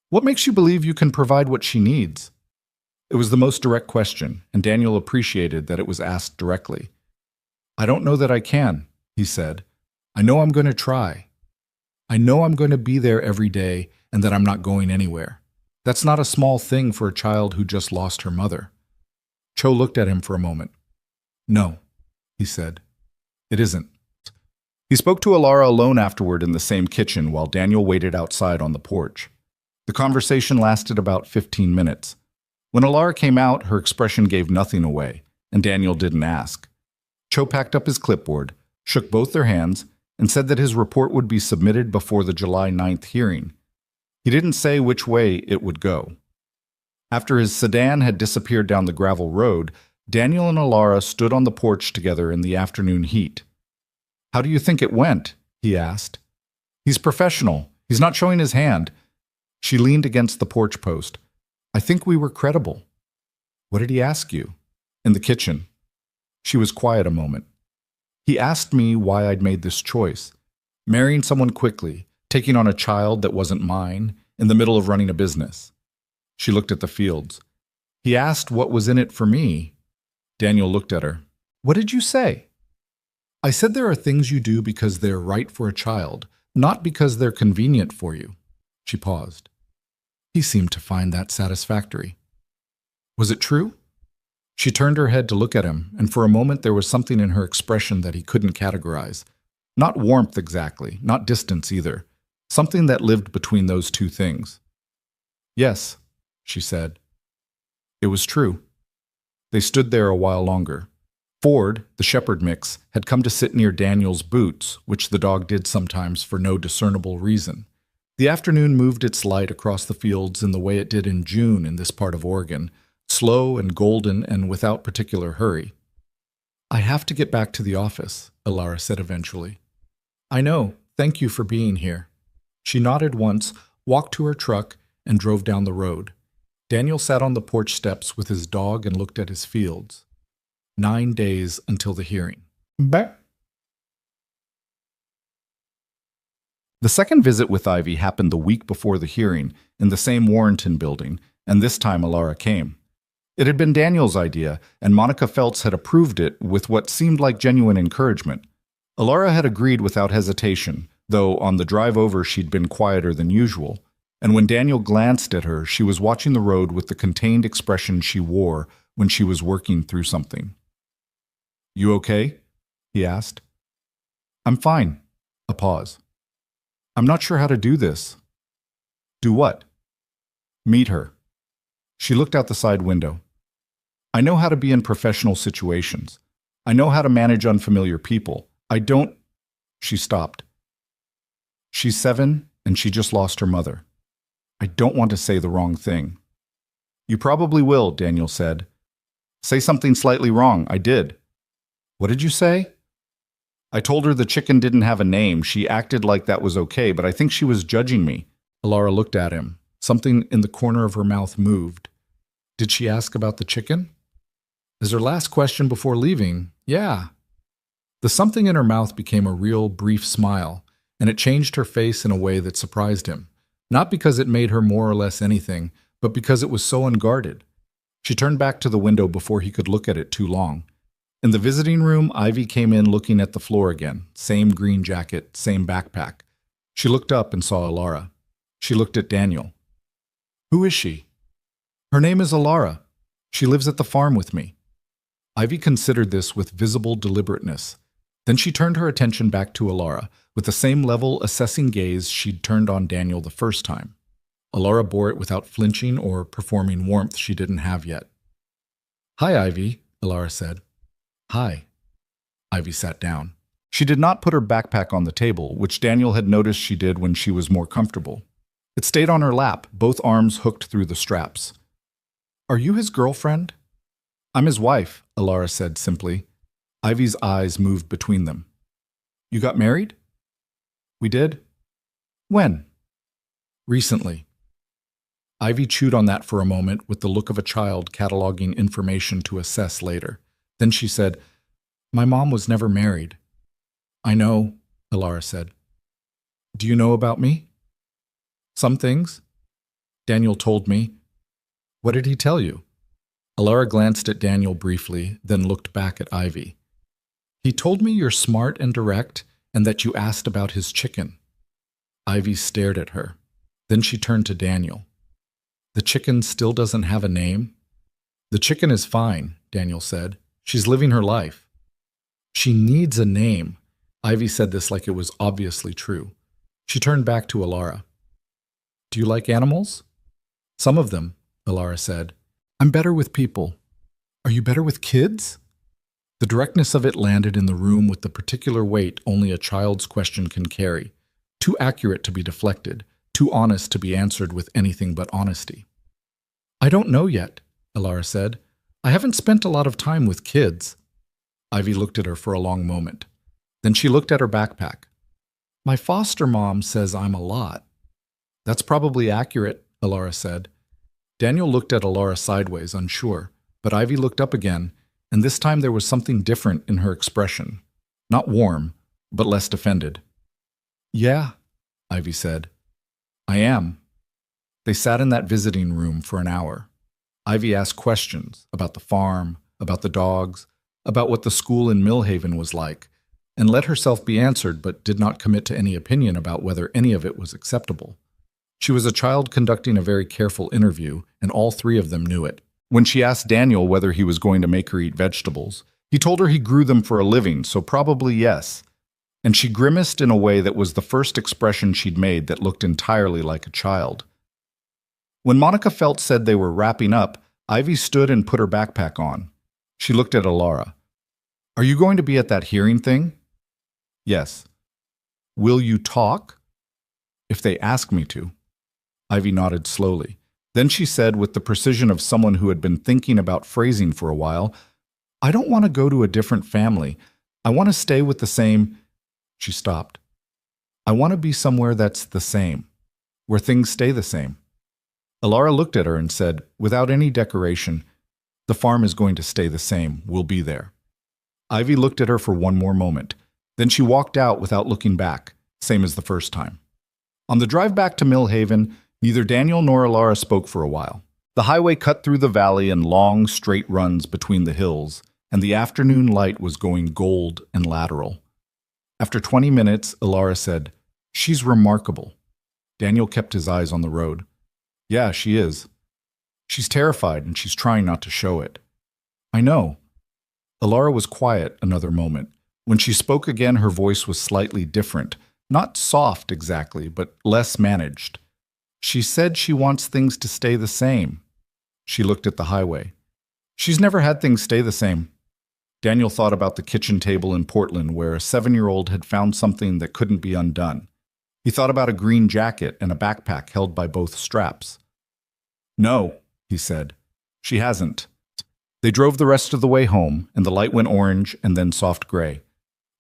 "What makes you believe you can provide what she needs?" It was the most direct question, and Daniel appreciated that it was asked directly. "I don't know that I can," he said. "I know I'm going to try. I know I'm going to be there every day and that I'm not going anywhere. That's not a small thing for a child who just lost her mother." Cho looked at him for a moment. "No," he said. "It isn't." He spoke to Alara alone afterward in the same kitchen while Daniel waited outside on the porch. The conversation lasted about 15 minutes. When Alara came out, her expression gave nothing away, and Daniel didn't ask. Cho packed up his clipboard, shook both their hands, and said that his report would be submitted before the July 9th hearing. He didn't say which way it would go. After his sedan had disappeared down the gravel road, Daniel and Alara stood on the porch together in the afternoon heat. "How do you think it went?" he asked. "He's professional. He's not showing his hand." She leaned against the porch post. "I think we were credible." "What did he ask you?" "In the kitchen." She was quiet a moment. "He asked me why I'd made this choice. Marrying someone quickly, taking on a child that wasn't mine, in the middle of running a business." She looked at the fields. "He asked what was in it for me." Daniel looked at her. "What did you say?" "I said there are things you do because they're right for a child, not because they're convenient for you." She paused. He seemed to find that satisfactory. "Was it true?" She turned her head to look at him, and for a moment there was something in her expression that he couldn't categorize. Not warmth exactly, not distance either. Something that lived between those two things. "Yes," she said. It was true. They stood there a while longer. Ford, the shepherd mix, had come to sit near Daniel's boots, which the dog did sometimes for no discernible reason. The afternoon moved its light across the fields in the way it did in June in this part of Oregon, slow and golden and without particular hurry. "I have to get back to the office," Alara said eventually. "I know. Thank you for being here." She nodded once, walked to her truck, and drove down the road. Daniel sat on the porch steps with his dog and looked at his fields. 9 days until the hearing. Bah. The second visit with Ivy happened the week before the hearing in the same Warrenton building, and this time Alara came. It had been Daniel's idea, and Monica Feltz had approved it with what seemed like genuine encouragement. Alara had agreed without hesitation, though on the drive over she'd been quieter than usual, and when Daniel glanced at her, she was watching the road with the contained expression she wore when she was working through something. "You okay?" he asked. "I'm fine." A pause. "I'm not sure how to do this." "Do what?" "Meet her." She looked out the side window. "I know how to be in professional situations. I know how to manage unfamiliar people. I don't—" She stopped. "She's 7, and she just lost her mother. I don't want to say the wrong thing." "You probably will," Daniel said. "Say something slightly wrong. I did." "What did you say?" "I told her the chicken didn't have a name. She acted like that was okay, but I think she was judging me." Alara looked at him. Something in the corner of her mouth moved. "Did she ask about the chicken?" As her last question before leaving, "Yeah." The something in her mouth became a real, brief smile, and it changed her face in a way that surprised him. Not because it made her more or less anything, but because it was so unguarded. She turned back to the window before he could look at it too long. In the visiting room, Ivy came in looking at the floor again. Same green jacket, same backpack. She looked up and saw Alara. She looked at Daniel. "Who is she?" "Her name is Alara. She lives at the farm with me." Ivy considered this with visible deliberateness. Then she turned her attention back to Alara, with the same level, assessing gaze she'd turned on Daniel the first time. Alara bore it without flinching or performing warmth she didn't have yet. "Hi, Ivy," Alara said. "Hi." Ivy sat down. She did not put her backpack on the table, which Daniel had noticed she did when she was more comfortable. It stayed on her lap, both arms hooked through the straps. "Are you his girlfriend?" "I'm his wife," Alara said simply. Ivy's eyes moved between them. "You got married?" "We did." "When?" "Recently." Ivy chewed on that for a moment with the look of a child cataloging information to assess later. Then she said, "My mom was never married." "I know," Alara said. "Do you know about me?" "Some things." "Daniel told me." "What did he tell you?" Alara glanced at Daniel briefly, then looked back at Ivy. "He told me you're smart and direct, and that you asked about his chicken." Ivy stared at her. Then she turned to Daniel. "The chicken still doesn't have a name?" "The chicken is fine," Daniel said. "She's living her life." "She needs a name." Ivy said this like it was obviously true. She turned back to Alara. "Do you like animals?" "Some of them," Alara said. "I'm better with people." "Are you better with kids?" The directness of it landed in the room with the particular weight only a child's question can carry. Too accurate to be deflected, too honest to be answered with anything but honesty. "I don't know yet," Alara said. I haven't spent a lot of time with kids. Ivy looked at her for a long moment. Then she looked at her backpack. My foster mom says I'm a lot. That's probably accurate, Alara said. Daniel looked at Alara sideways, unsure, but Ivy looked up again, and this time there was something different in her expression. Not warm, but less defended. Yeah, Ivy said. I am. They sat in that visiting room for an hour. Ivy asked questions about the farm, about the dogs, about what the school in Millhaven was like, and let herself be answered but did not commit to any opinion about whether any of it was acceptable. She was a child conducting a very careful interview, and all three of them knew it. When she asked Daniel whether he was going to make her eat vegetables, he told her he grew them for a living, so probably yes. And she grimaced in a way that was the first expression she'd made that looked entirely like a child. When Monica Felt said they were wrapping up, Ivy stood and put her backpack on. She looked at Alara. Are you going to be at that hearing thing? Yes. Will you talk? If they ask me to. Ivy nodded slowly. Then she said, with the precision of someone who had been thinking about phrasing for a while, I don't want to go to a different family. I want to stay with the same... She stopped. I want to be somewhere that's the same, where things stay the same. Alara looked at her and said, without any decoration, the farm is going to stay the same. We'll be there. Ivy looked at her for one more moment. Then she walked out without looking back, same as the first time. On the drive back to Millhaven, neither Daniel nor Alara spoke for a while. The highway cut through the valley in long, straight runs between the hills, and the afternoon light was going gold and lateral. After 20 minutes, Alara said, She's remarkable. Daniel kept his eyes on the road. Yeah, she is. She's terrified and she's trying not to show it. I know. Alara was quiet another moment. When she spoke again, her voice was slightly different. Not soft exactly, but less managed. She said she wants things to stay the same. She looked at the highway. She's never had things stay the same. Daniel thought about the kitchen table in Portland where a 7-year-old had found something that couldn't be undone. He thought about a green jacket and a backpack held by both straps. No, he said. She hasn't. They drove the rest of the way home, and the light went orange and then soft gray.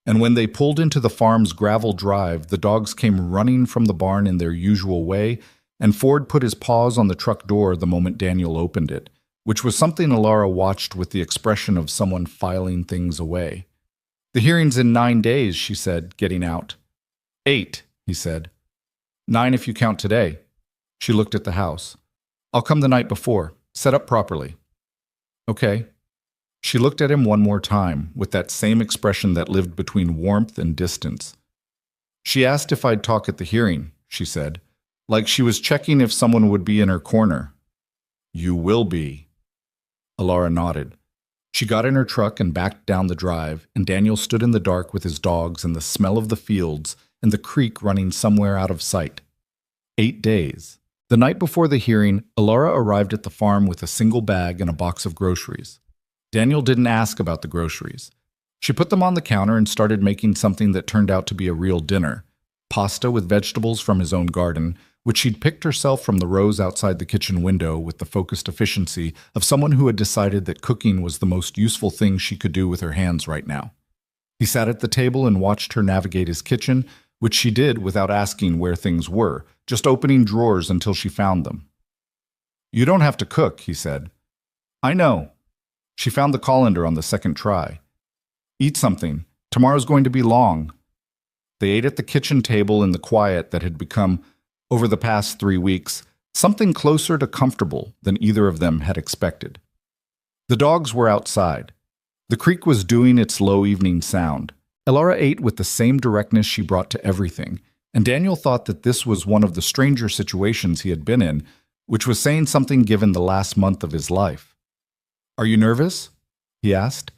And when they pulled into the farm's gravel drive, the dogs came running from the barn in their usual way, and Ford put his paws on the truck door the moment Daniel opened it, which was something Alara watched with the expression of someone filing things away. The hearing's in 9 days, she said, getting out. 8, he said. 9 if you count today. She looked at the house. I'll come the night before. Set up properly. Okay. She looked at him one more time, with that same expression that lived between warmth and distance. She asked if I'd talk at the hearing, she said, like she was checking if someone would be in her corner. You will be. Alara nodded. She got in her truck and backed down the drive, and Daniel stood in the dark with his dogs and the smell of the fields and the creek running somewhere out of sight. 8 days. The night before the hearing, Alara arrived at the farm with a single bag and a box of groceries. Daniel didn't ask about the groceries. She put them on the counter and started making something that turned out to be a real dinner. Pasta with vegetables from his own garden, which she'd picked herself from the rows outside the kitchen window with the focused efficiency of someone who had decided that cooking was the most useful thing she could do with her hands right now. He sat at the table and watched her navigate his kitchen, which she did without asking where things were, just opening drawers until she found them. You don't have to cook, he said. I know. She found the colander on the second try. Eat something. Tomorrow's going to be long. They ate at the kitchen table in the quiet that had become, over the past 3 weeks, something closer to comfortable than either of them had expected. The dogs were outside. The creek was doing its low evening sound. Alara ate with the same directness she brought to everything, and Daniel thought that this was one of the stranger situations he had been in, which was saying something given the last month of his life. Are you nervous? He asked.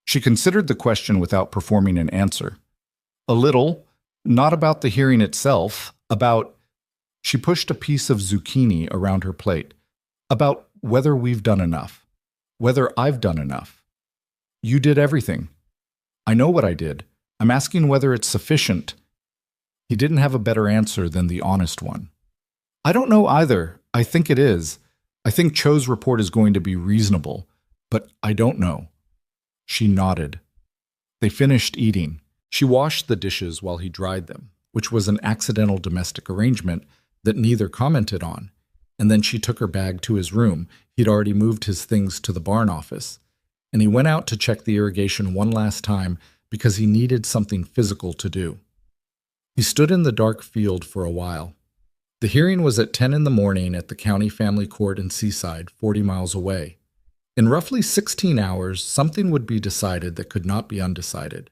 She considered the question without performing an answer. A little, not about the hearing itself, about... She pushed a piece of zucchini around her plate. About whether we've done enough. Whether I've done enough. You did everything. I know what I did. I'm asking whether it's sufficient. He didn't have a better answer than the honest one. I don't know either. I think it is. I think Cho's report is going to be reasonable. But I don't know. She nodded. They finished eating. She washed the dishes while he dried them, which was an accidental domestic arrangement that neither commented on, and then she took her bag to his room. He'd already moved his things to the barn office, and he went out to check the irrigation one last time because he needed something physical to do. He stood in the dark field for a while. The hearing was at 10 in the morning at the county family court in Seaside, 40 miles away. In roughly 16 hours, something would be decided that could not be undecided.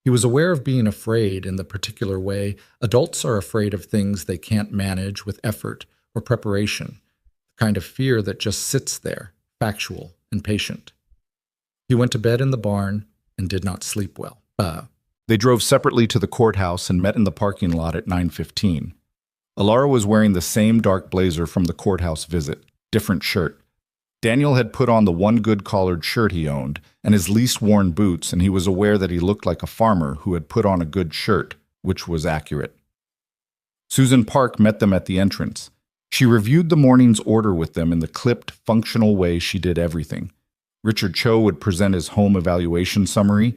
He was aware of being afraid in the particular way adults are afraid of things they can't manage with effort or preparation, the kind of fear that just sits there, factual and patient. He went to bed in the barn and did not sleep well. They drove separately to the courthouse and met in the parking lot at 9:15. Alara was wearing the same dark blazer from the courthouse visit, different shirt. Daniel had put on the one good collared shirt he owned and his least worn boots, and he was aware that he looked like a farmer who had put on a good shirt, which was accurate. Susan Park met them at the entrance. She reviewed the morning's order with them in the clipped, functional way she did everything. Richard Cho would present his home evaluation summary.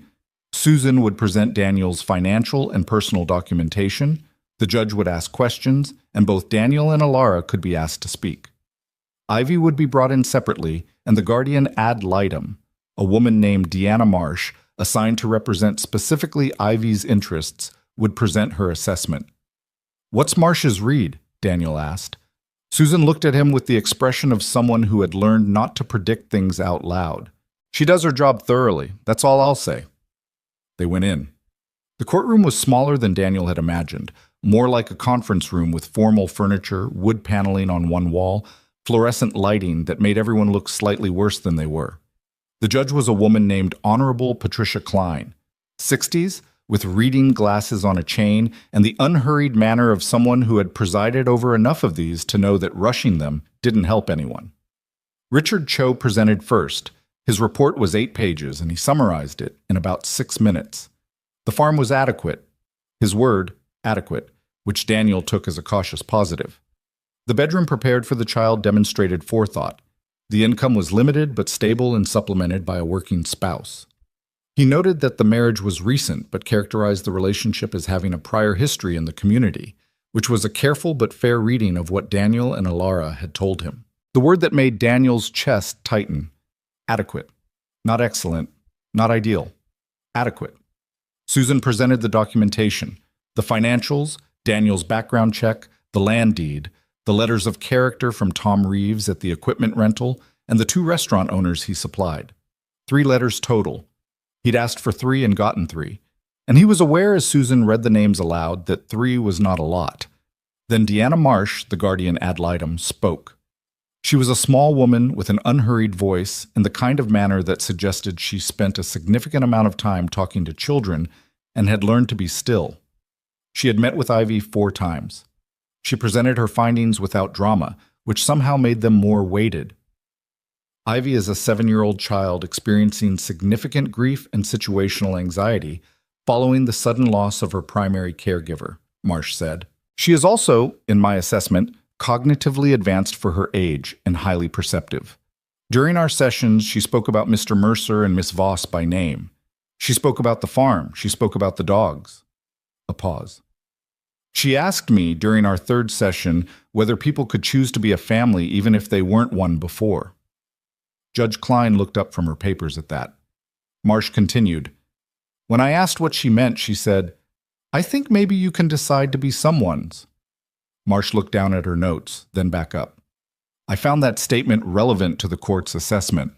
Susan would present Daniel's financial and personal documentation. The judge would ask questions, and both Daniel and Alara could be asked to speak. Ivy would be brought in separately, and the guardian ad litem, a woman named Deanna Marsh, assigned to represent specifically Ivy's interests, would present her assessment. "What's Marsh's read?" Daniel asked. Susan looked at him with the expression of someone who had learned not to predict things out loud. "She does her job thoroughly, that's all I'll say." They went in. The courtroom was smaller than Daniel had imagined, more like a conference room with formal furniture, wood paneling on one wall, fluorescent lighting that made everyone look slightly worse than they were. The judge was a woman named Honorable Patricia Klein, 60s, with reading glasses on a chain and the unhurried manner of someone who had presided over enough of these to know that rushing them didn't help anyone. Richard Cho presented first. His report was 8 pages, and he summarized it in about 6 minutes. The farm was adequate. His word, adequate, which Daniel took as a cautious positive. The bedroom prepared for the child demonstrated forethought. The income was limited but stable and supplemented by a working spouse. He noted that the marriage was recent but characterized the relationship as having a prior history in the community, which was a careful but fair reading of what Daniel and Alara had told him. The word that made Daniel's chest tighten: adequate. Not excellent, not ideal. Adequate. Susan presented the documentation, the financials, Daniel's background check, the land deed, the letters of character from Tom Reeves at the equipment rental, and the 2 restaurant owners he supplied. 3 letters total. He'd asked for 3 and gotten 3. And he was aware as Susan read the names aloud that 3 was not a lot. Then Deanna Marsh, the guardian ad litem, spoke. She was a small woman with an unhurried voice and the kind of manner that suggested she spent a significant amount of time talking to children and had learned to be still. She had met with Ivy 4 times. She presented her findings without drama, which somehow made them more weighted. Ivy is a 7-year-old child experiencing significant grief and situational anxiety following the sudden loss of her primary caregiver, Marsh said. She is also, in my assessment, cognitively advanced for her age and highly perceptive. During our sessions, she spoke about Mr. Mercer and Miss Voss by name. She spoke about the farm. She spoke about the dogs. A pause. She asked me during our 3rd session whether people could choose to be a family even if they weren't one before. Judge Klein looked up from her papers at that. Marsh continued. When I asked what she meant, she said, "I think maybe you can decide to be someone's." Marsh looked down at her notes, then back up. I found that statement relevant to the court's assessment.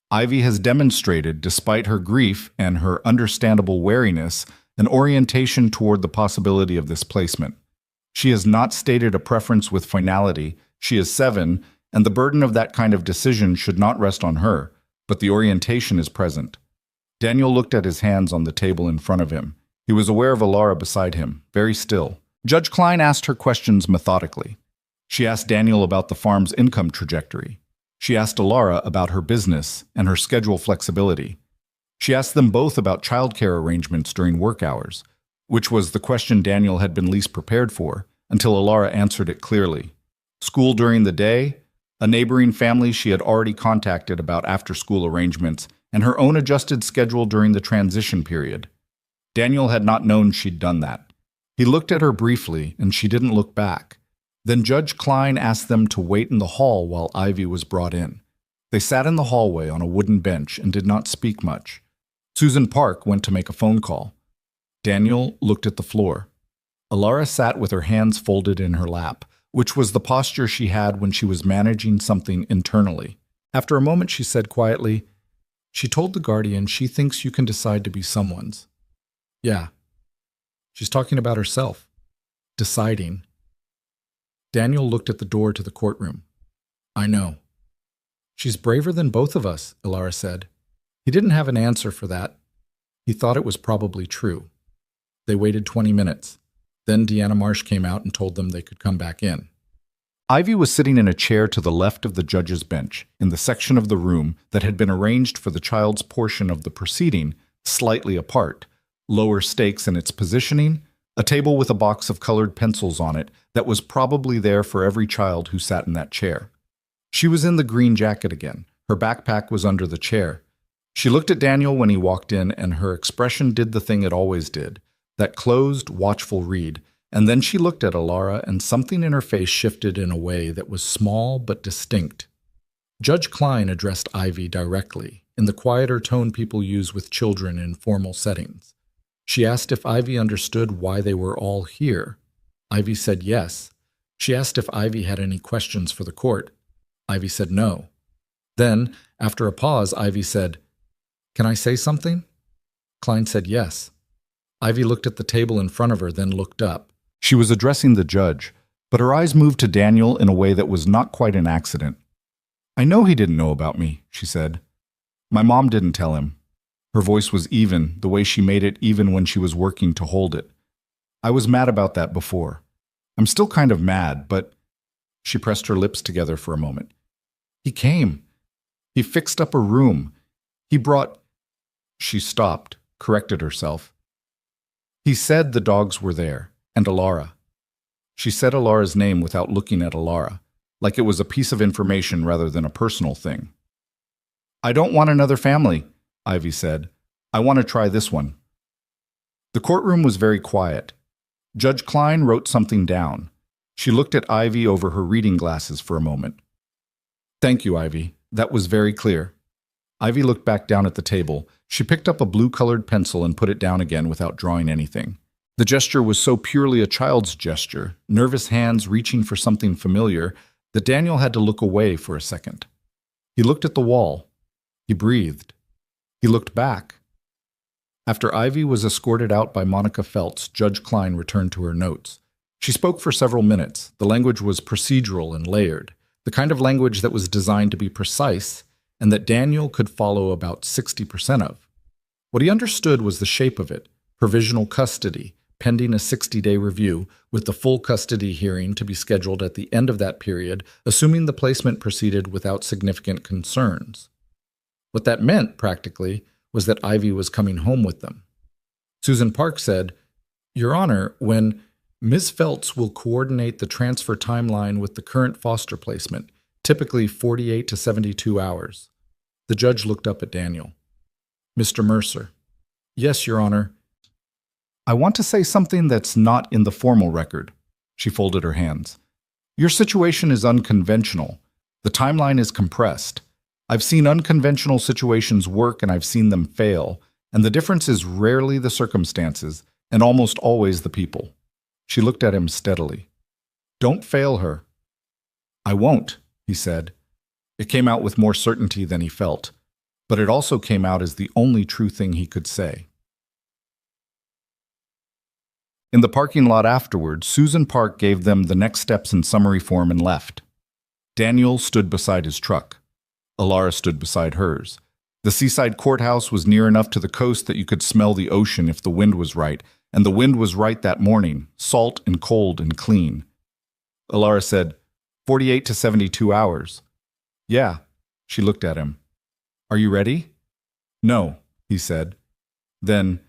Ivy has demonstrated, despite her grief and her understandable wariness, an orientation toward the possibility of this placement. She has not stated a preference with finality. She is 7, and the burden of that kind of decision should not rest on her, but the orientation is present. Daniel looked at his hands on the table in front of him. He was aware of Alara beside him, very still. Judge Klein asked her questions methodically. She asked Daniel about the farm's income trajectory. She asked Alara about her business and her schedule flexibility. She asked them both about childcare arrangements during work hours, which was the question Daniel had been least prepared for, until Alara answered it clearly. School during the day, a neighboring family she had already contacted about after-school arrangements, and her own adjusted schedule during the transition period. Daniel had not known she'd done that. He looked at her briefly, and she didn't look back. Then Judge Klein asked them to wait in the hall while Ivy was brought in. They sat in the hallway on a wooden bench and did not speak much. Susan Park went to make a phone call. Daniel looked at the floor. Alara sat with her hands folded in her lap, which was the posture she had when she was managing something internally. After a moment, she said quietly, "She told the guardian she thinks you can decide to be someone's." "Yeah." She's talking about herself. Deciding. Daniel looked at the door to the courtroom. "I know." "She's braver than both of us," Alara said. He didn't have an answer for that. He thought it was probably true. They waited 20 minutes. Then Deanna Marsh came out and told them they could come back in. Ivy was sitting in a chair to the left of the judge's bench, in the section of the room that had been arranged for the child's portion of the proceeding, slightly apart, lower stakes in its positioning, a table with a box of colored pencils on it that was probably there for every child who sat in that chair. She was in the green jacket again. Her backpack was under the chair. She looked at Daniel when he walked in, and her expression did the thing it always did, that closed, watchful read, and then she looked at Alara, and something in her face shifted in a way that was small but distinct. Judge Klein addressed Ivy directly, in the quieter tone people use with children in formal settings. She asked if Ivy understood why they were all here. Ivy said yes. She asked if Ivy had any questions for the court. Ivy said no. Then, after a pause, Ivy said, "Can I say something?" Klein said yes. Ivy looked at the table in front of her, then looked up. She was addressing the judge, but her eyes moved to Daniel in a way that was not quite an accident. "I know he didn't know about me," she said. "My mom didn't tell him." Her voice was even, the way she made it even when she was working to hold it. "I was mad about that before. I'm still kind of mad, but—" She pressed her lips together for a moment. "He came. He fixed up a room. He brought—" She stopped, corrected herself. "He said the dogs were there, and Alara." She said Alara's name without looking at Alara, like it was a piece of information rather than a personal thing. "I don't want another family," Ivy said. "I want to try this one." The courtroom was very quiet. Judge Klein wrote something down. She looked at Ivy over her reading glasses for a moment. "Thank you, Ivy. That was very clear." Ivy looked back down at the table. She picked up a blue-colored pencil and put it down again without drawing anything. The gesture was so purely a child's gesture, nervous hands reaching for something familiar, that Daniel had to look away for a second. He looked at the wall. He breathed. He looked back. After Ivy was escorted out by Monica Feltz, Judge Klein returned to her notes. She spoke for several minutes. The language was procedural and layered, the kind of language that was designed to be precise and that Daniel could follow about 60% of. What he understood was the shape of it: provisional custody, pending a 60-day review, with the full custody hearing to be scheduled at the end of that period, assuming the placement proceeded without significant concerns. What that meant, practically, was that Ivy was coming home with them. Susan Park said, "Your Honor, when Ms. Feltz will coordinate the transfer timeline with the current foster placement, typically 48 to 72 hours. The judge looked up at Daniel. "Mr. Mercer." "Yes, Your Honor." "I want to say something that's not in the formal record." She folded her hands. "Your situation is unconventional. The timeline is compressed. I've seen unconventional situations work and I've seen them fail, and the difference is rarely the circumstances and almost always the people." She looked at him steadily. "Don't fail her." "I won't," he said. It came out with more certainty than he felt, but it also came out as the only true thing he could say. In the parking lot afterwards, Susan Park gave them the next steps in summary form and left. Daniel stood beside his truck. Alara stood beside hers. The seaside courthouse was near enough to the coast that you could smell the ocean if the wind was right, and the wind was right that morning, salt and cold and clean. Alara said, 48 to 72 hours. "Yeah." She looked at him. "Are you ready?" "No," he said. Then,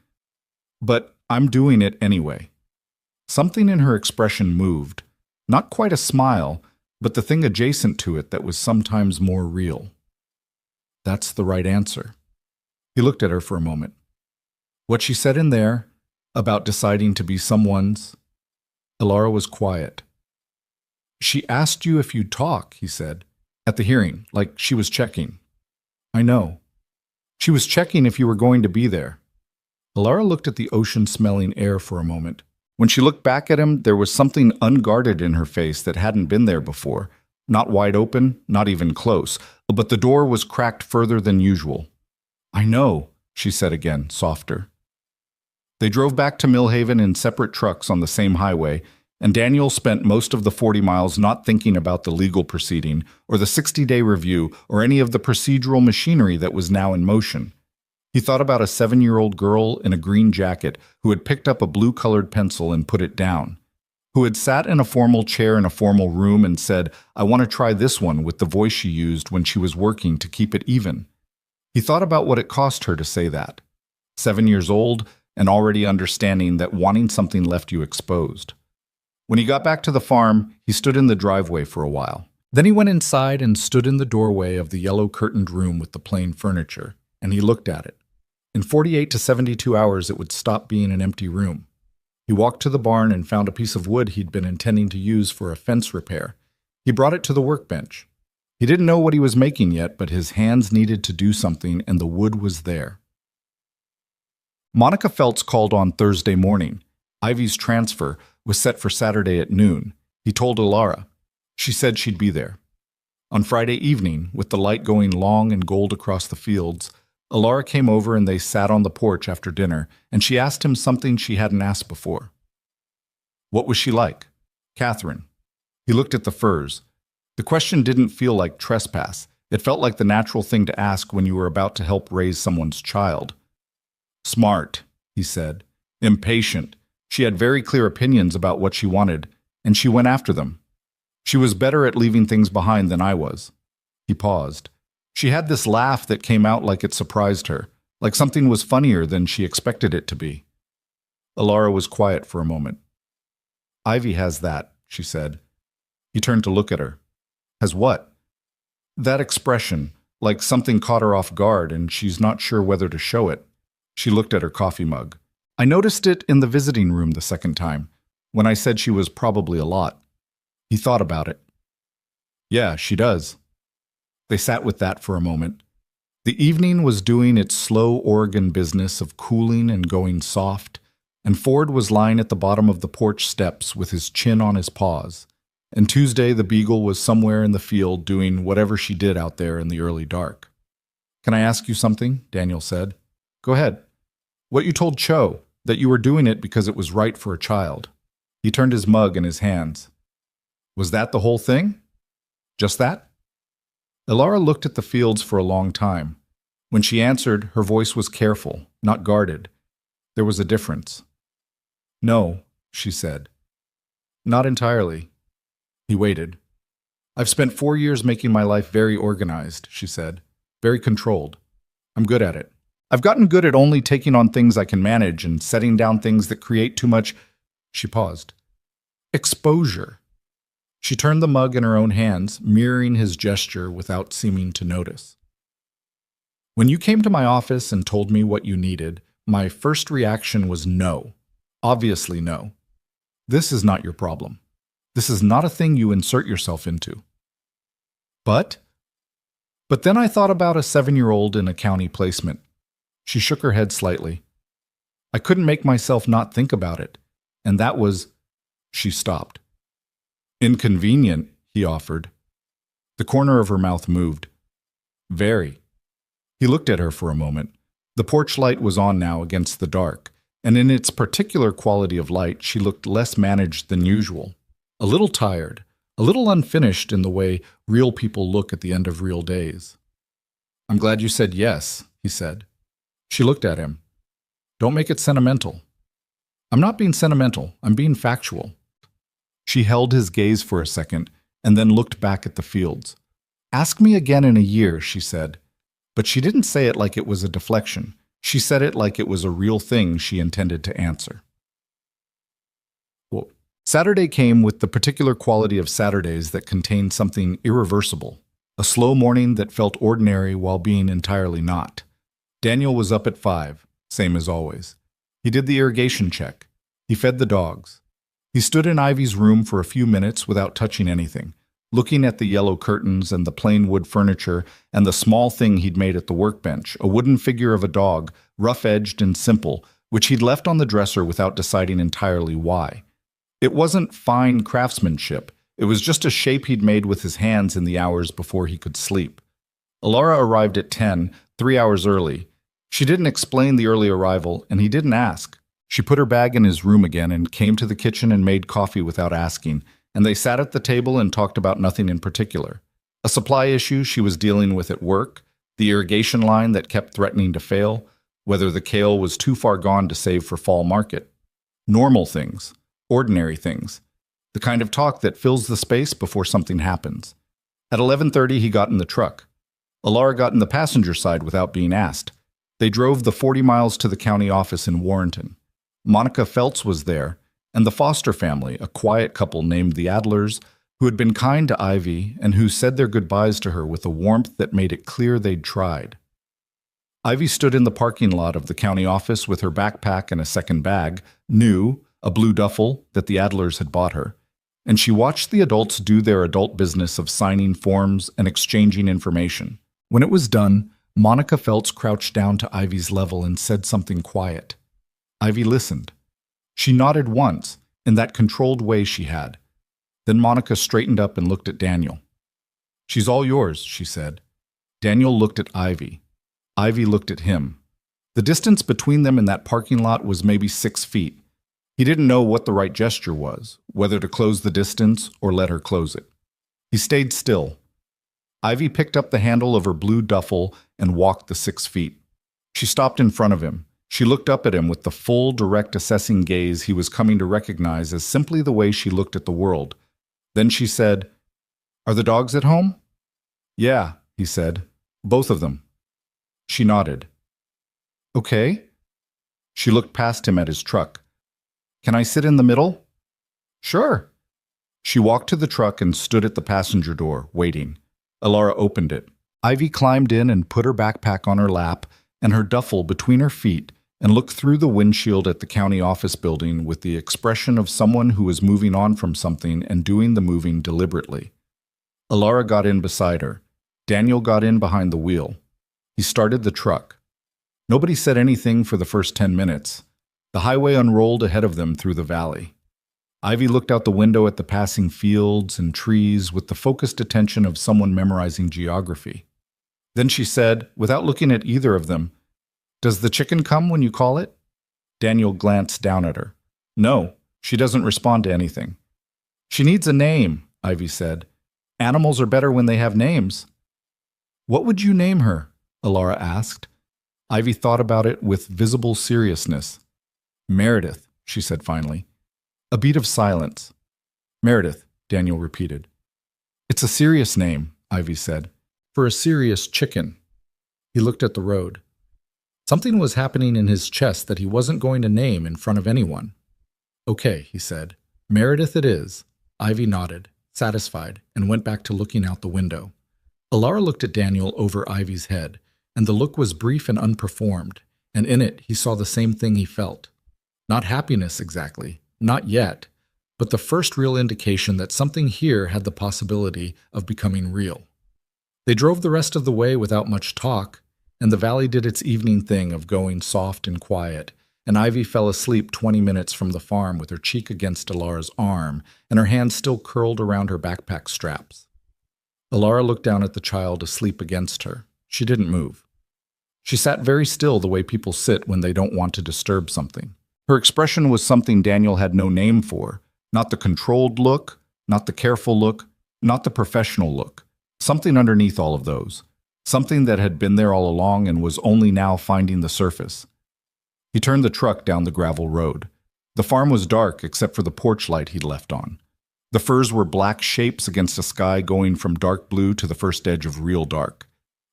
"But I'm doing it anyway." Something in her expression moved. Not quite a smile, but the thing adjacent to it that was sometimes more real. That's the right answer. He looked at her for a moment. What she said in there, about deciding to be someone's, Ilara was quiet. She asked you if you'd talk, he said, at the hearing, like she was checking. I know. She was checking if you were going to be there. Ilara looked at the ocean-smelling air for a moment. When she looked back at him, there was something unguarded in her face that hadn't been there before. Not wide open, not even close, but the door was cracked further than usual. I know, she said again, softer. They drove back to Millhaven in separate trucks on the same highway, and Daniel spent most of the 40 miles not thinking about the legal proceeding or the 60-day review or any of the procedural machinery that was now in motion. He thought about a 7-year-old girl in a green jacket who had picked up a blue-colored pencil and put it down, who had sat in a formal chair in a formal room and said, I want to try this one, with the voice she used when she was working to keep it even. He thought about what it cost her to say that. 7 years old and already understanding that wanting something left you exposed. When he got back to the farm, he stood in the driveway for a while. Then he went inside and stood in the doorway of the yellow-curtained room with the plain furniture, and he looked at it. In 48 to 72 hours, it would stop being an empty room. He walked to the barn and found a piece of wood he'd been intending to use for a fence repair. He brought it to the workbench. He didn't know what he was making yet, but his hands needed to do something, and the wood was there. Monica Feltz called on Thursday morning. Ivy's transfer was set for Saturday at noon. He told Ilara. She said she'd be there. On Friday evening, with the light going long and gold across the fields, Ilara came over and they sat on the porch after dinner, and she asked him something she hadn't asked before. What was she like? Catherine. He looked at the furs. The question didn't feel like trespass. It felt like the natural thing to ask when you were about to help raise someone's child. Smart, he said. Impatient. She had very clear opinions about what she wanted, and she went after them. She was better at leaving things behind than I was. He paused. She had this laugh that came out like it surprised her, like something was funnier than she expected it to be. Ilara was quiet for a moment. Ivy has that, she said. He turned to look at her. Has what? That expression, like something caught her off guard and she's not sure whether to show it. She looked at her coffee mug. I noticed it in the visiting room the second time, when I said she was probably a lot. He thought about it. Yeah, she does. They sat with that for a moment. The evening was doing its slow Oregon business of cooling and going soft, and Ford was lying at the bottom of the porch steps with his chin on his paws, and Tuesday the beagle was somewhere in the field doing whatever she did out there in the early dark. Can I ask you something? Daniel said. Go ahead. What you told Cho, that you were doing it because it was right for a child. He turned his mug in his hands. Was that the whole thing? Just that? Ilara looked at the fields for a long time. When she answered, her voice was careful, not guarded. There was a difference. No, she said. Not entirely. He waited. I've spent 4 years making my life very organized, she said. Very controlled. I'm good at it. I've gotten good at only taking on things I can manage and setting down things that create too much. She paused. Exposure. She turned the mug in her own hands, mirroring his gesture without seeming to notice. When you came to my office and told me what you needed, my first reaction was no. Obviously no. This is not your problem. This is not a thing you insert yourself into. But then I thought about a 7-year-old in a county placement. She shook her head slightly. I couldn't make myself not think about it, and that was... She stopped. Inconvenient, he offered. The corner of her mouth moved. Very. He looked at her for a moment. The porch light was on now against the dark, and in its particular quality of light, she looked less managed than usual. A little tired, a little unfinished in the way real people look at the end of real days. I'm glad you said yes, he said. She looked at him. Don't make it sentimental. I'm not being sentimental. I'm being factual. She held his gaze for a second and then looked back at the fields. Ask me again in a year, she said. But she didn't say it like it was a deflection. She said it like it was a real thing she intended to answer. Saturday came with the particular quality of Saturdays that contained something irreversible, a slow morning that felt ordinary while being entirely not. Daniel was up at 5, same as always. He did the irrigation check. He fed the dogs. He stood in Ivy's room for a few minutes without touching anything, looking at the yellow curtains and the plain wood furniture and the small thing he'd made at the workbench, a wooden figure of a dog, rough-edged and simple, which he'd left on the dresser without deciding entirely why. It wasn't fine craftsmanship. It was just a shape he'd made with his hands in the hours before he could sleep. Alara arrived at 10, 3 hours early. She didn't explain the early arrival, and he didn't ask. She put her bag in his room again and came to the kitchen and made coffee without asking, and they sat at the table and talked about nothing in particular. A supply issue she was dealing with at work, the irrigation line that kept threatening to fail, whether the kale was too far gone to save for fall market. Normal things, ordinary things, the kind of talk that fills the space before something happens. At 11:30 he got in the truck. Alara got in the passenger side without being asked. They drove the 40 miles to the county office in Warrenton. Monica Feltz was there, and the Foster family, a quiet couple named the Adlers, who had been kind to Ivy and who said their goodbyes to her with a warmth that made it clear they'd tried. Ivy stood in the parking lot of the county office with her backpack and a second bag, new, a blue duffel that the Adlers had bought her, and she watched the adults do their adult business of signing forms and exchanging information. When it was done, Monica Feltz crouched down to Ivy's level and said something quiet. Ivy listened. She nodded once, in that controlled way she had. Then Monica straightened up and looked at Daniel. "She's all yours," she said. Daniel looked at Ivy. Ivy looked at him. The distance between them in that parking lot was maybe 6 feet. He didn't know what the right gesture was, whether to close the distance or let her close it. He stayed still. Ivy picked up the handle of her blue duffel and walked the 6 feet. She stopped in front of him. She looked up at him with the full, direct, assessing gaze he was coming to recognize as simply the way she looked at the world. Then she said, "Are the dogs at home?" "Yeah," he said. "Both of them." She nodded. "Okay." She looked past him at his truck. "Can I sit in the middle?" "Sure." She walked to the truck and stood at the passenger door, waiting. Alara opened it. Ivy climbed in and put her backpack on her lap and her duffel between her feet and looked through the windshield at the county office building with the expression of someone who was moving on from something and doing the moving deliberately. Alara got in beside her. Daniel got in behind the wheel. He started the truck. Nobody said anything for the first 10 minutes. The highway unrolled ahead of them through the valley. Ivy looked out the window at the passing fields and trees with the focused attention of someone memorizing geography. Then she said, without looking at either of them, "Does the chicken come when you call it?" Daniel glanced down at her. "No, she doesn't respond to anything." "She needs a name," Ivy said. "Animals are better when they have names." "What would you name her?" Alara asked. Ivy thought about it with visible seriousness. "Meredith," she said finally. A beat of silence. "Meredith," Daniel repeated. "It's a serious name," Ivy said, "for a serious chicken." He looked at the road. Something was happening in his chest that he wasn't going to name in front of anyone. "Okay," he said. "Meredith it is." Ivy nodded, satisfied, and went back to looking out the window. Alara looked at Daniel over Ivy's head, and the look was brief and unperformed, and in it he saw the same thing he felt. Not happiness exactly, not yet, but the first real indication that something here had the possibility of becoming real. They drove the rest of the way without much talk, and the valley did its evening thing of going soft and quiet, and Ivy fell asleep 20 minutes from the farm with her cheek against Alara's arm and her hand still curled around her backpack straps. Alara looked down at the child asleep against her. She didn't move. She sat very still the way people sit when they don't want to disturb something. Her expression was something Daniel had no name for, not the controlled look, not the careful look, not the professional look. Something underneath all of those. Something that had been there all along and was only now finding the surface. He turned the truck down the gravel road. The farm was dark except for the porch light he'd left on. The firs were black shapes against a sky going from dark blue to the first edge of real dark.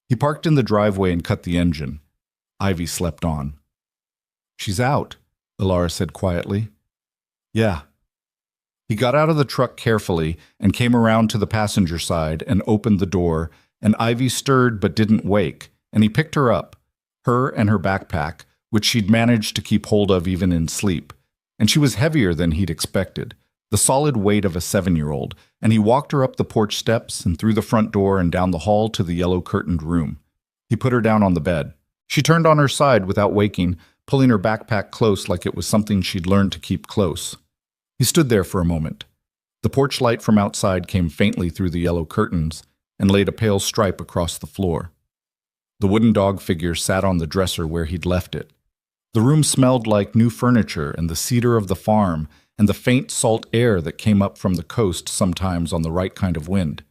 He parked in the driveway and cut the engine. Ivy slept on. "She's out," Alara said quietly. "Yeah." He got out of the truck carefully and came around to the passenger side and opened the door, and Ivy stirred but didn't wake, and he picked her up, her and her backpack, which she'd managed to keep hold of even in sleep. And she was heavier than he'd expected, the solid weight of a 7-year-old, and he walked her up the porch steps and through the front door and down the hall to the yellow-curtained room. He put her down on the bed. She turned on her side without waking, pulling her backpack close like it was something she'd learned to keep close. He stood there for a moment. The porch light from outside came faintly through the yellow curtains and laid a pale stripe across the floor. The wooden dog figure sat on the dresser where he'd left it. The room smelled like new furniture and the cedar of the farm and the faint salt air that came up from the coast sometimes on the right kind of wind.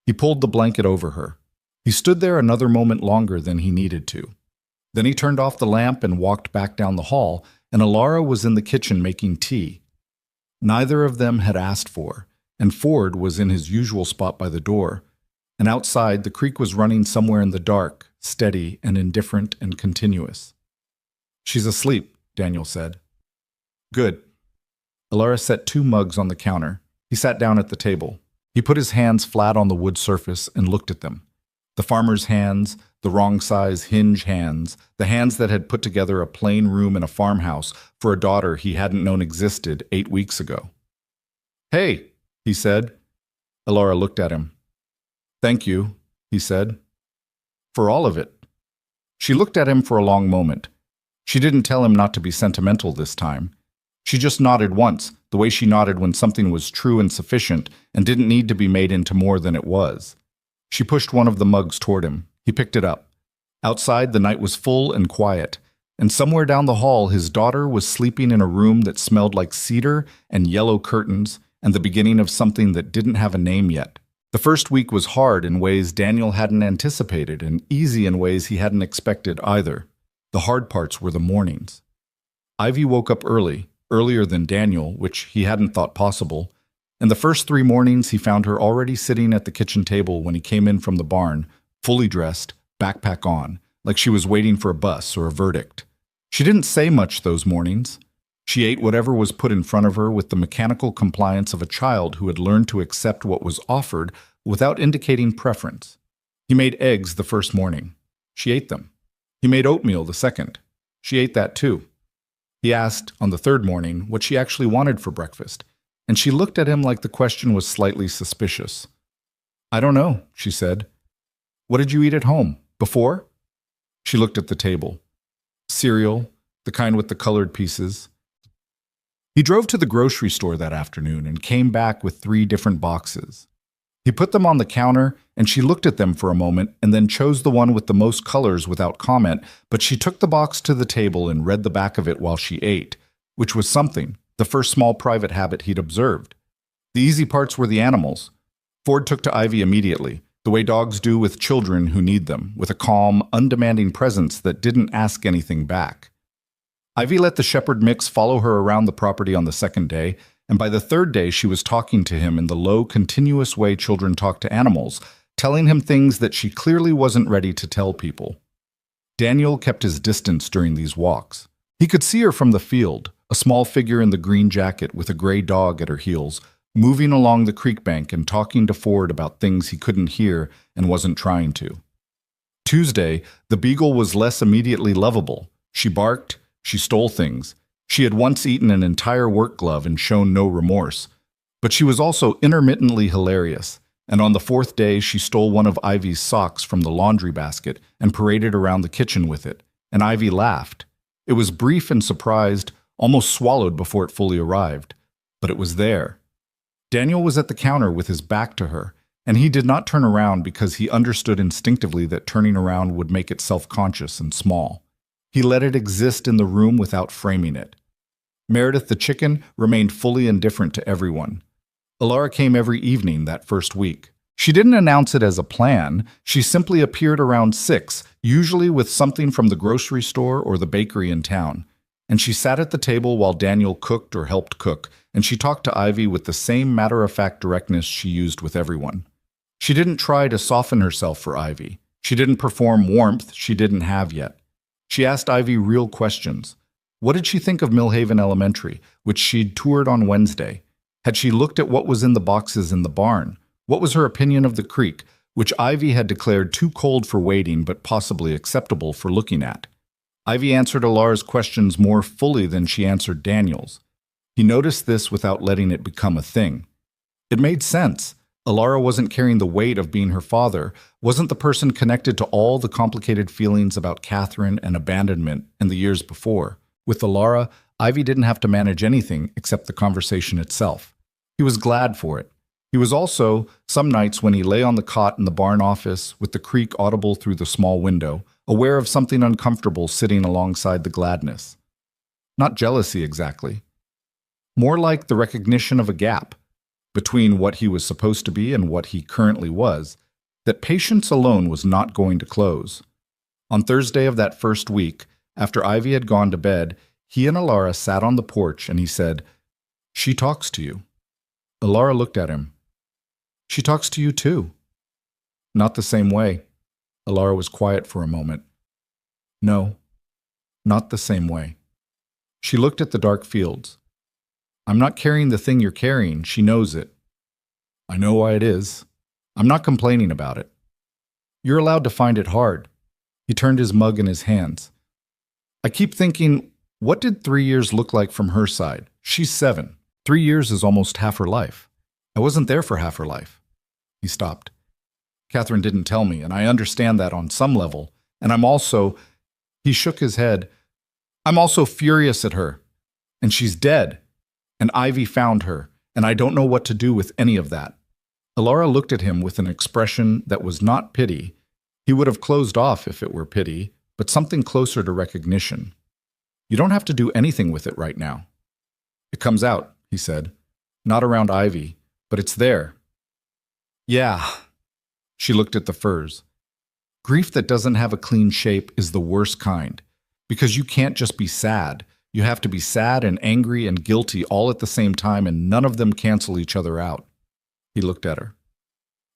He pulled the blanket over her. He stood there another moment longer than he needed to. Then he turned off the lamp and walked back down the hall, and Alara was in the kitchen making tea. Neither of them had asked for, and Ford was in his usual spot by the door, and outside the creek was running somewhere in the dark, steady and indifferent and continuous. "She's asleep," Daniel said. "Good." Alara set 2 mugs on the counter. He sat down at the table. He put his hands flat on the wood surface and looked at them. The farmer's hands, the wrong-size hinge hands, the hands that had put together a plain room in a farmhouse for a daughter he hadn't known existed 8 weeks ago. "Hey," he said. Alara looked at him. "Thank you," he said. "For all of it." She looked at him for a long moment. She didn't tell him not to be sentimental this time. She just nodded once, the way she nodded when something was true and sufficient and didn't need to be made into more than it was. She pushed one of the mugs toward him. He picked it up. Outside, the night was full and quiet, and somewhere down the hall his daughter was sleeping in a room that smelled like cedar and yellow curtains and the beginning of something that didn't have a name yet. The first week was hard in ways Daniel hadn't anticipated and easy in ways he hadn't expected either. The hard parts were the mornings. Ivy woke up early, earlier than Daniel, which he hadn't thought possible, and the first 3 mornings he found her already sitting at the kitchen table when he came in from the barn, fully dressed, backpack on, like she was waiting for a bus or a verdict. She didn't say much those mornings. She ate whatever was put in front of her with the mechanical compliance of a child who had learned to accept what was offered without indicating preference. He made eggs the first morning. She ate them. He made oatmeal the second. She ate that too. He asked, on the 3rd morning, what she actually wanted for breakfast, and she looked at him like the question was slightly suspicious. "I don't know," she said. "What did you eat at home? Before?" She looked at the table. Cereal, the kind with the colored pieces. He drove to the grocery store that afternoon and came back with 3 different boxes. He put them on the counter, and she looked at them for a moment and then chose the one with the most colors without comment, but she took the box to the table and read the back of it while she ate, which was something, the first small private habit he'd observed. The easy parts were the animals. Ford took to Ivy immediately, the way dogs do with children who need them, with a calm, undemanding presence that didn't ask anything back. Ivy let the shepherd mix follow her around the property on the 2nd day, and by the 3rd day she was talking to him in the low, continuous way children talk to animals, telling him things that she clearly wasn't ready to tell people. Daniel kept his distance during these walks. He could see her from the field, a small figure in the green jacket with a gray dog at her heels, moving along the creek bank and talking to Ford about things he couldn't hear and wasn't trying to. Tuesday, the beagle was less immediately lovable. She barked, she stole things. She had once eaten an entire work glove and shown no remorse. But she was also intermittently hilarious, and on the 4th day she stole one of Ivy's socks from the laundry basket and paraded around the kitchen with it, and Ivy laughed. It was brief and surprised, almost swallowed before it fully arrived. But it was there. Daniel was at the counter with his back to her, and he did not turn around because he understood instinctively that turning around would make it self-conscious and small. He let it exist in the room without framing it. Meredith the chicken remained fully indifferent to everyone. Alara came every evening that first week. She didn't announce it as a plan. She simply appeared around 6, usually with something from the grocery store or the bakery in town. And she sat at the table while Daniel cooked or helped cook, and she talked to Ivy with the same matter-of-fact directness she used with everyone. She didn't try to soften herself for Ivy. She didn't perform warmth she didn't have yet. She asked Ivy real questions. What did she think of Millhaven Elementary, which she'd toured on Wednesday? Had she looked at what was in the boxes in the barn? What was her opinion of the creek, which Ivy had declared too cold for wading but possibly acceptable for looking at? Ivy answered Alara's questions more fully than she answered Daniel's. He noticed this without letting it become a thing. It made sense. Alara wasn't carrying the weight of being her father, wasn't the person connected to all the complicated feelings about Catherine and abandonment in the years before. With Alara, Ivy didn't have to manage anything except the conversation itself. He was glad for it. He was also, some nights when he lay on the cot in the barn office with the creek audible through the small window, aware of something uncomfortable sitting alongside the gladness. Not jealousy exactly. More like the recognition of a gap between what he was supposed to be and what he currently was, that patience alone was not going to close. On Thursday of that first week, after Ivy had gone to bed, he and Alara sat on the porch and he said, "She talks to you." Alara looked at him. "She talks to you too." "Not the same way." Alara was quiet for a moment. "No, not the same way." She looked at the dark fields. "I'm not carrying the thing you're carrying. She knows it." "I know why it is. I'm not complaining about it." "You're allowed to find it hard." He turned his mug in his hands. "I keep thinking, what did 3 years look like from her side? She's 7. 3 years is almost half her life. I wasn't there for half her life." He stopped. "Catherine didn't tell me, and I understand that on some level. And I'm also," he shook his head, "I'm also furious at her. And she's dead. And Ivy found her, and I don't know what to do with any of that." Alara looked at him with an expression that was not pity. He would have closed off if it were pity, but something closer to recognition. "You don't have to do anything with it right now." "It comes out," he said. "Not around Ivy, but it's there." "Yeah." She looked at the furs. "Grief that doesn't have a clean shape is the worst kind, because you can't just be sad. You have to be sad and angry and guilty all at the same time, and none of them cancel each other out." He looked at her.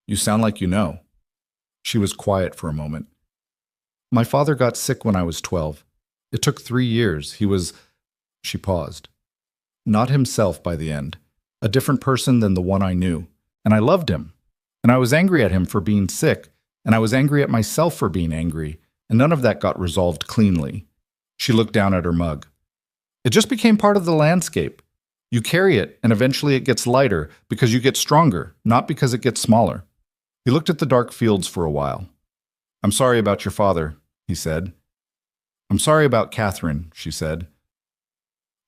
"You sound like you know." She was quiet for a moment. "My father got sick when I was 12. It took 3 years. He was—" She paused. "Not himself by the end. A different person than the one I knew. And I loved him. And I was angry at him for being sick. And I was angry at myself for being angry. And none of that got resolved cleanly." She looked down at her mug. "It just became part of the landscape. You carry it, and eventually it gets lighter because you get stronger, not because it gets smaller." He looked at the dark fields for a while. "I'm sorry about your father," he said. "I'm sorry about Catherine," she said.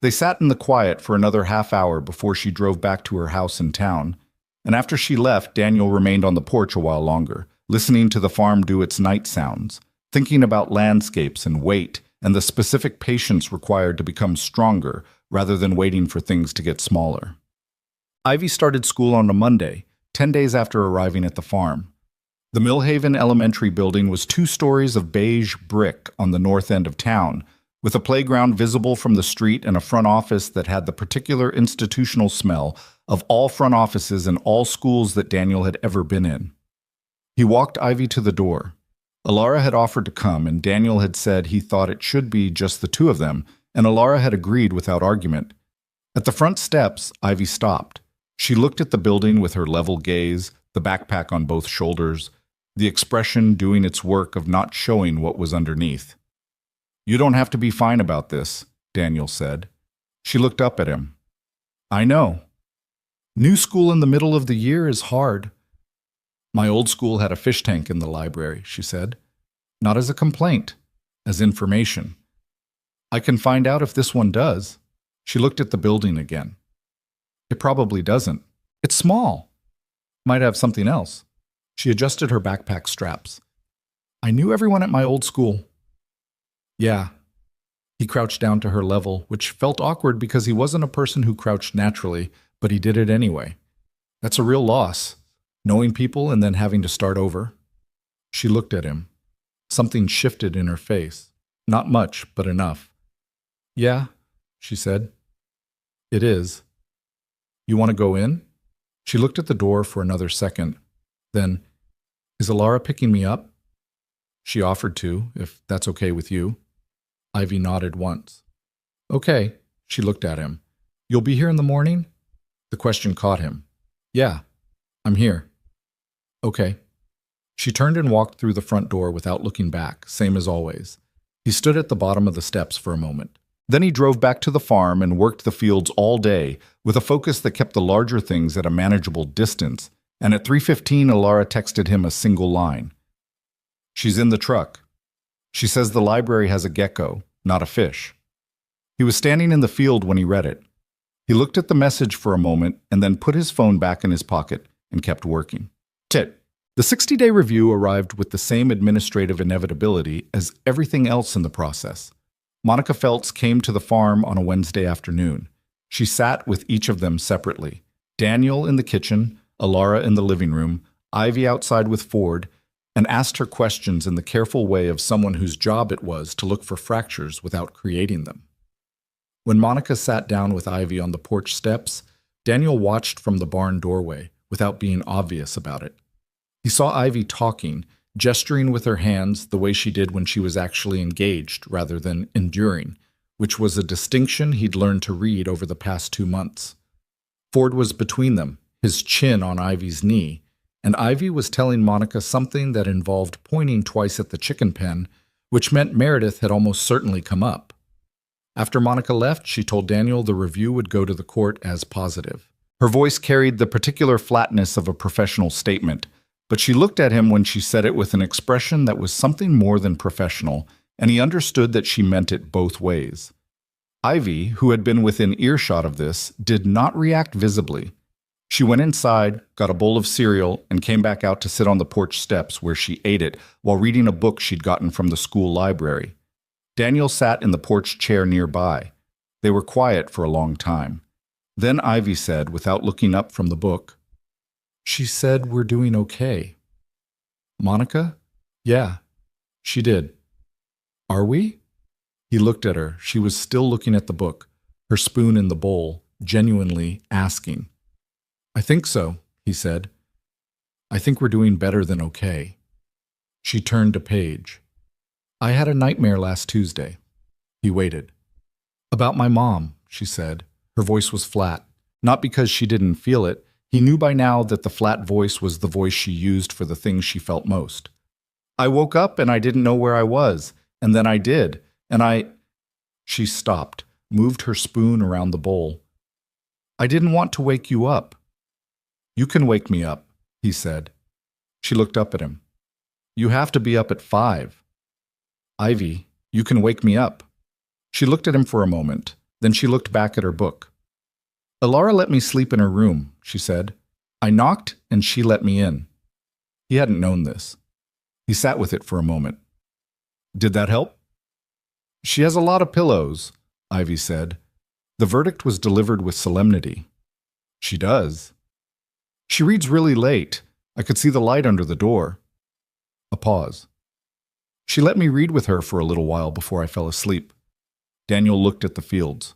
They sat in the quiet for another half hour before she drove back to her house in town, and after she left, Daniel remained on the porch a while longer, listening to the farm do its night sounds, thinking about landscapes and weight and the specific patience required to become stronger rather than waiting for things to get smaller. Ivy started school on a Monday, 10 days after arriving at the farm. The Millhaven Elementary building was 2 stories of beige brick on the north end of town, with a playground visible from the street and a front office that had the particular institutional smell of all front offices in all schools that Daniel had ever been in. He walked Ivy to the door. Alara had offered to come, and Daniel had said he thought it should be just the 2 of them, and Alara had agreed without argument. At the front steps, Ivy stopped. She looked at the building with her level gaze, the backpack on both shoulders, the expression doing its work of not showing what was underneath. "You don't have to be fine about this," Daniel said. She looked up at him. "I know. New school in the middle of the year is hard." "My old school had a fish tank in the library," she said. "Not as a complaint, as information. I can find out if this one does." She looked at the building again. "It probably doesn't. It's small. Might have something else." She adjusted her backpack straps. "I knew everyone at my old school." "Yeah." He crouched down to her level, which felt awkward because he wasn't a person who crouched naturally, but he did it anyway. "That's a real loss, knowing people and then having to start over." She looked at him. Something shifted in her face. Not much, but enough. "Yeah," she said. "It is. You want to go in?" She looked at the door for another second. Then, "Is Alara picking me up?" She offered to, if that's okay with you. Ivy nodded once. "Okay." She looked at him. "You'll be here in the morning?" The question caught him. Yeah, I'm here. Okay. She turned and walked through the front door without looking back, same as always. He stood at the bottom of the steps for a moment. Then he drove back to the farm and worked the fields all day with a focus that kept the larger things at a manageable distance, and at 3:15 Alara texted him a single line. She's in the truck. She says the library has a gecko, not a fish. He was standing in the field when he read it. He looked at the message for a moment and then put his phone back in his pocket and kept working. Tit. The 60-day review arrived with the same administrative inevitability as everything else in the process. Monica Feltz came to the farm on a Wednesday afternoon. She sat with each of them separately. Daniel in the kitchen, Alara in the living room, Ivy outside with Ford, and asked her questions in the careful way of someone whose job it was to look for fractures without creating them. When Monica sat down with Ivy on the porch steps, Daniel watched from the barn doorway without being obvious about it. He saw Ivy talking, gesturing with her hands the way she did when she was actually engaged rather than enduring, which was a distinction he'd learned to read over the past 2 months. Ford was between them, his chin on Ivy's knee, and Ivy was telling Monica something that involved pointing twice at the chicken pen, which meant Meredith had almost certainly come up. After Monica left, she told Daniel the review would go to the court as positive. Her voice carried the particular flatness of a professional statement, but she looked at him when she said it with an expression that was something more than professional, and he understood that she meant it both ways. Ivy, who had been within earshot of this, did not react visibly. She went inside, got a bowl of cereal, and came back out to sit on the porch steps where she ate it while reading a book she'd gotten from the school library. Daniel sat in the porch chair nearby. They were quiet for a long time. Then Ivy said, without looking up from the book, "She said we're doing okay." "Monica?" "Yeah, she did." "Are we?" He looked at her. She was still looking at the book, her spoon in the bowl, genuinely asking. "I think so," he said. "I think we're doing better than okay." She turned a page. "I had a nightmare last Tuesday." He waited. "About my mom," she said. Her voice was flat. Not because she didn't feel it. He knew by now that the flat voice was the voice she used for the things she felt most. "I woke up and I didn't know where I was, and then I did, and I—" She stopped, moved her spoon around the bowl. "I didn't want to wake you up." "You can wake me up," he said. She looked up at him. "You have to be up at 5. "Ivy, you can wake me up." She looked at him for a moment, then she looked back at her book. "Alara let me sleep in her room," she said. "I knocked and she let me in." He hadn't known this. He sat with it for a moment. "Did that help?" "She has a lot of pillows," Ivy said. The verdict was delivered with solemnity. "She does." "She reads really late. I could see the light under the door." A pause. "She let me read with her for a little while before I fell asleep." Daniel looked at the fields.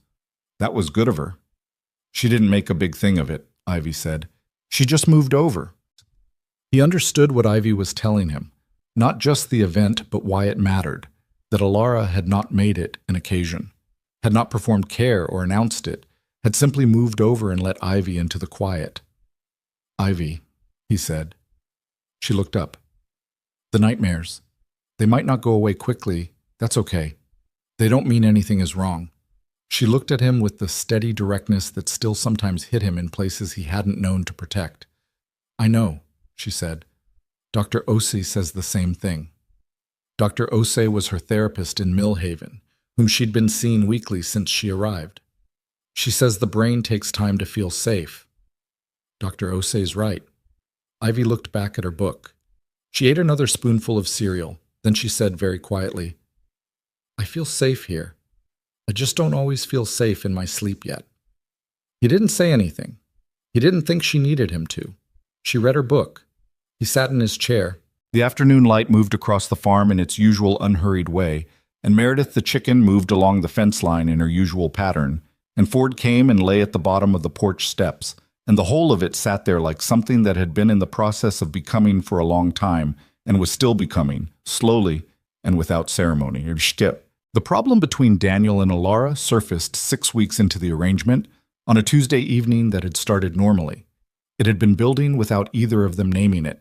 "That was good of her." "She didn't make a big thing of it," Ivy said. "She just moved over." He understood what Ivy was telling him, not just the event, but why it mattered, that Alara had not made it an occasion, had not performed care or announced it, had simply moved over and let Ivy into the quiet. "Ivy," he said. She looked up. "The nightmares. They might not go away quickly. That's okay. They don't mean anything is wrong." She looked at him with the steady directness that still sometimes hit him in places he hadn't known to protect. "I know," she said. "Dr. Osei says the same thing." Dr. Osei was her therapist in Millhaven, whom she'd been seeing weekly since she arrived. "She says the brain takes time to feel safe." Dr. Osei's right. Ivy looked back at her book. She ate another spoonful of cereal. Then she said very quietly, "I feel safe here. I just don't always feel safe in my sleep yet." He didn't say anything. He didn't think she needed him to. She read her book. He sat in his chair. The afternoon light moved across the farm in its usual unhurried way, and Meredith the chicken moved along the fence line in her usual pattern, and Ford came and lay at the bottom of the porch steps, and the whole of it sat there like something that had been in the process of becoming for a long time, and was still becoming, slowly and without ceremony. The problem between Daniel and Alara surfaced 6 weeks into the arrangement, on a Tuesday evening that had started normally. It had been building without either of them naming it.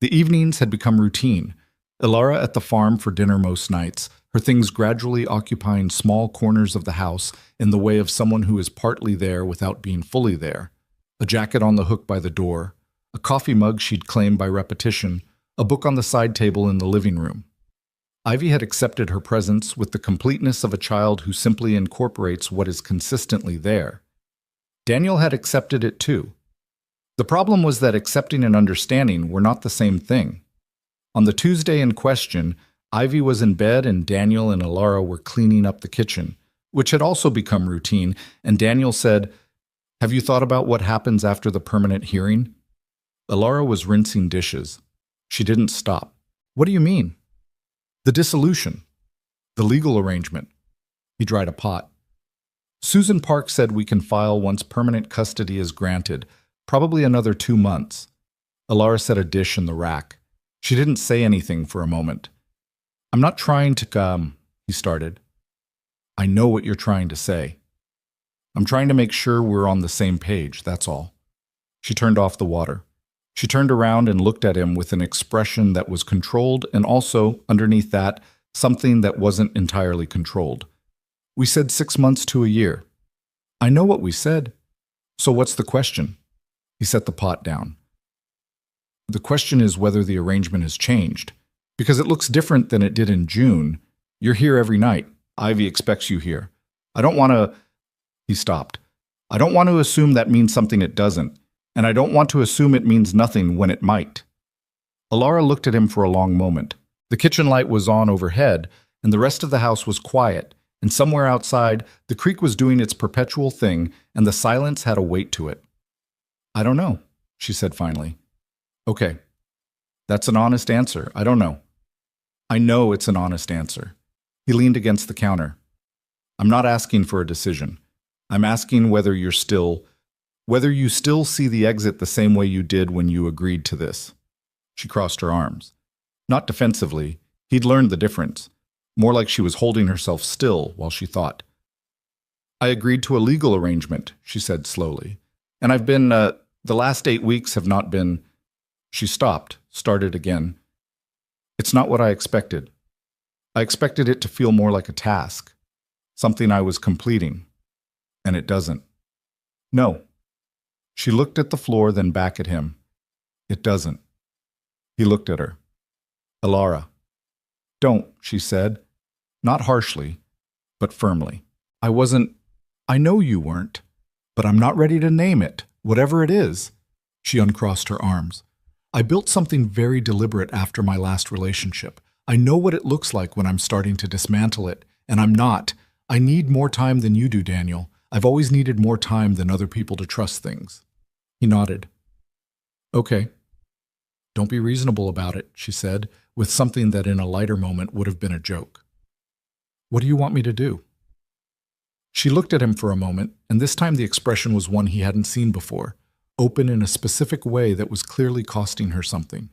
The evenings had become routine. Ilara at the farm for dinner most nights, her things gradually occupying small corners of the house in the way of someone who is partly there without being fully there. A jacket on the hook by the door, a coffee mug she'd claimed by repetition, a book on the side table in the living room. Ivy had accepted her presence with the completeness of a child who simply incorporates what is consistently there. Daniel had accepted it too. The problem was that accepting and understanding were not the same thing. On the Tuesday in question, Ivy was in bed and Daniel and Ilara were cleaning up the kitchen, which had also become routine, and Daniel said, "Have you thought about what happens after the permanent hearing?" Ilara was rinsing dishes. She didn't stop. "What do you mean?" "The dissolution. The legal arrangement." He dried a pot. "Susan Park said we can file once permanent custody is granted, probably another 2 months." Ilara set a dish in the rack. She didn't say anything for a moment. "I'm not trying to, he started. "I know what you're trying to say. I'm trying to make sure we're on the same page, that's all." She turned off the water. She turned around and looked at him with an expression that was controlled and also, underneath that, something that wasn't entirely controlled. "We said 6 months to a year." "I know what we said. So what's the question?" He set the pot down. "The question is whether the arrangement has changed. Because it looks different than it did in June. You're here every night. Ivy expects you here. I don't want to—" He stopped. "I don't want to assume that means something it doesn't. And I don't want to assume it means nothing when it might." Ilara looked at him for a long moment. The kitchen light was on overhead, and the rest of the house was quiet, and somewhere outside, the creek was doing its perpetual thing, and the silence had a weight to it. "I don't know," she said finally. "Okay. That's an honest answer. I don't know." "I know it's an honest answer." He leaned against the counter. "I'm not asking for a decision. I'm asking whether you still see the exit the same way you did when you agreed to this." She crossed her arms. Not defensively. He'd learned the difference. More like she was holding herself still while she thought. "I agreed to a legal arrangement," she said slowly. "And I've been, the last 8 weeks have not been—" She stopped, started again. "It's not what I expected. I expected it to feel more like a task, something I was completing. And it doesn't." "No." She looked at the floor, then back at him. "It doesn't." He looked at her. "Ilara." "Don't," she said, not harshly, but firmly. I know you weren't, but I'm not ready to name it, whatever it is." She uncrossed her arms. "I built something very deliberate after my last relationship. I know what it looks like when I'm starting to dismantle it, and I'm not. I need more time than you do, Daniel. I've always needed more time than other people to trust things." He nodded. "Okay. Don't be reasonable about it," she said, with something that in a lighter moment would have been a joke. "What do you want me to do?" She looked at him for a moment, and this time the expression was one he hadn't seen before, open in a specific way that was clearly costing her something.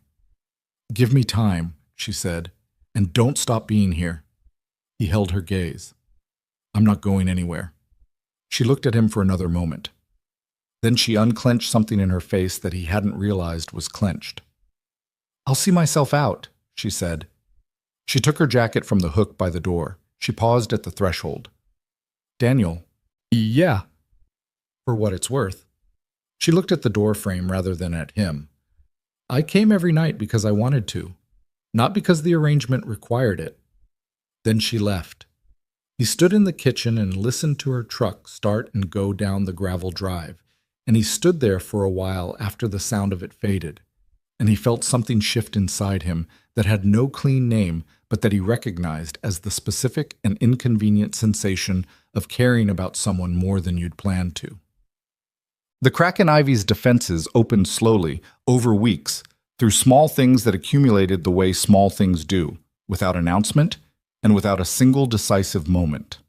"Give me time," she said, "and don't stop being here." He held her gaze. "I'm not going anywhere." She looked at him for another moment. Then she unclenched something in her face that he hadn't realized was clenched. "I'll see myself out," she said. She took her jacket from the hook by the door. She paused at the threshold. "Daniel." "Yeah." "For what it's worth." She looked at the door frame rather than at him. "I came every night because I wanted to, not because the arrangement required it." Then she left. He stood in the kitchen and listened to her truck start and go down the gravel drive, and he stood there for a while after the sound of it faded, and he felt something shift inside him that had no clean name, but that he recognized as the specific and inconvenient sensation of caring about someone more than you'd planned to. The crack in Ivy's defenses opened slowly, over weeks, through small things that accumulated the way small things do, without announcement and without a single decisive moment.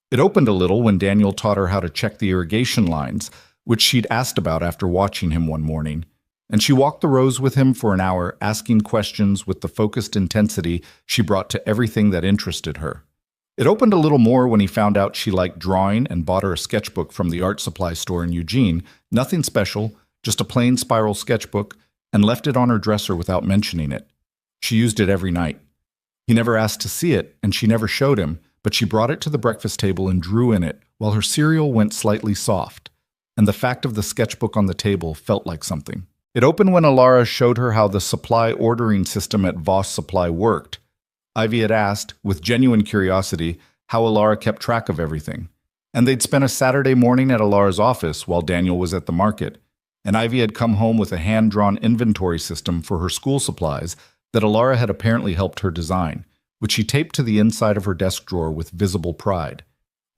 It opened a little when Daniel taught her how to check the irrigation lines, which she'd asked about after watching him one morning, and she walked the rows with him for an hour, asking questions with the focused intensity she brought to everything that interested her. It opened a little more when he found out she liked drawing and bought her a sketchbook from the art supply store in Eugene. Nothing special, just a plain spiral sketchbook, and left it on her dresser without mentioning it. She used it every night. He never asked to see it, and she never showed him, but she brought it to the breakfast table and drew in it, while her cereal went slightly soft, and the fact of the sketchbook on the table felt like something. It opened when Alara showed her how the supply ordering system at Voss Supply worked. Ivy had asked, with genuine curiosity, how Alara kept track of everything. And they'd spent a Saturday morning at Alara's office while Daniel was at the market, and Ivy had come home with a hand-drawn inventory system for her school supplies that Alara had apparently helped her design, which she taped to the inside of her desk drawer with visible pride.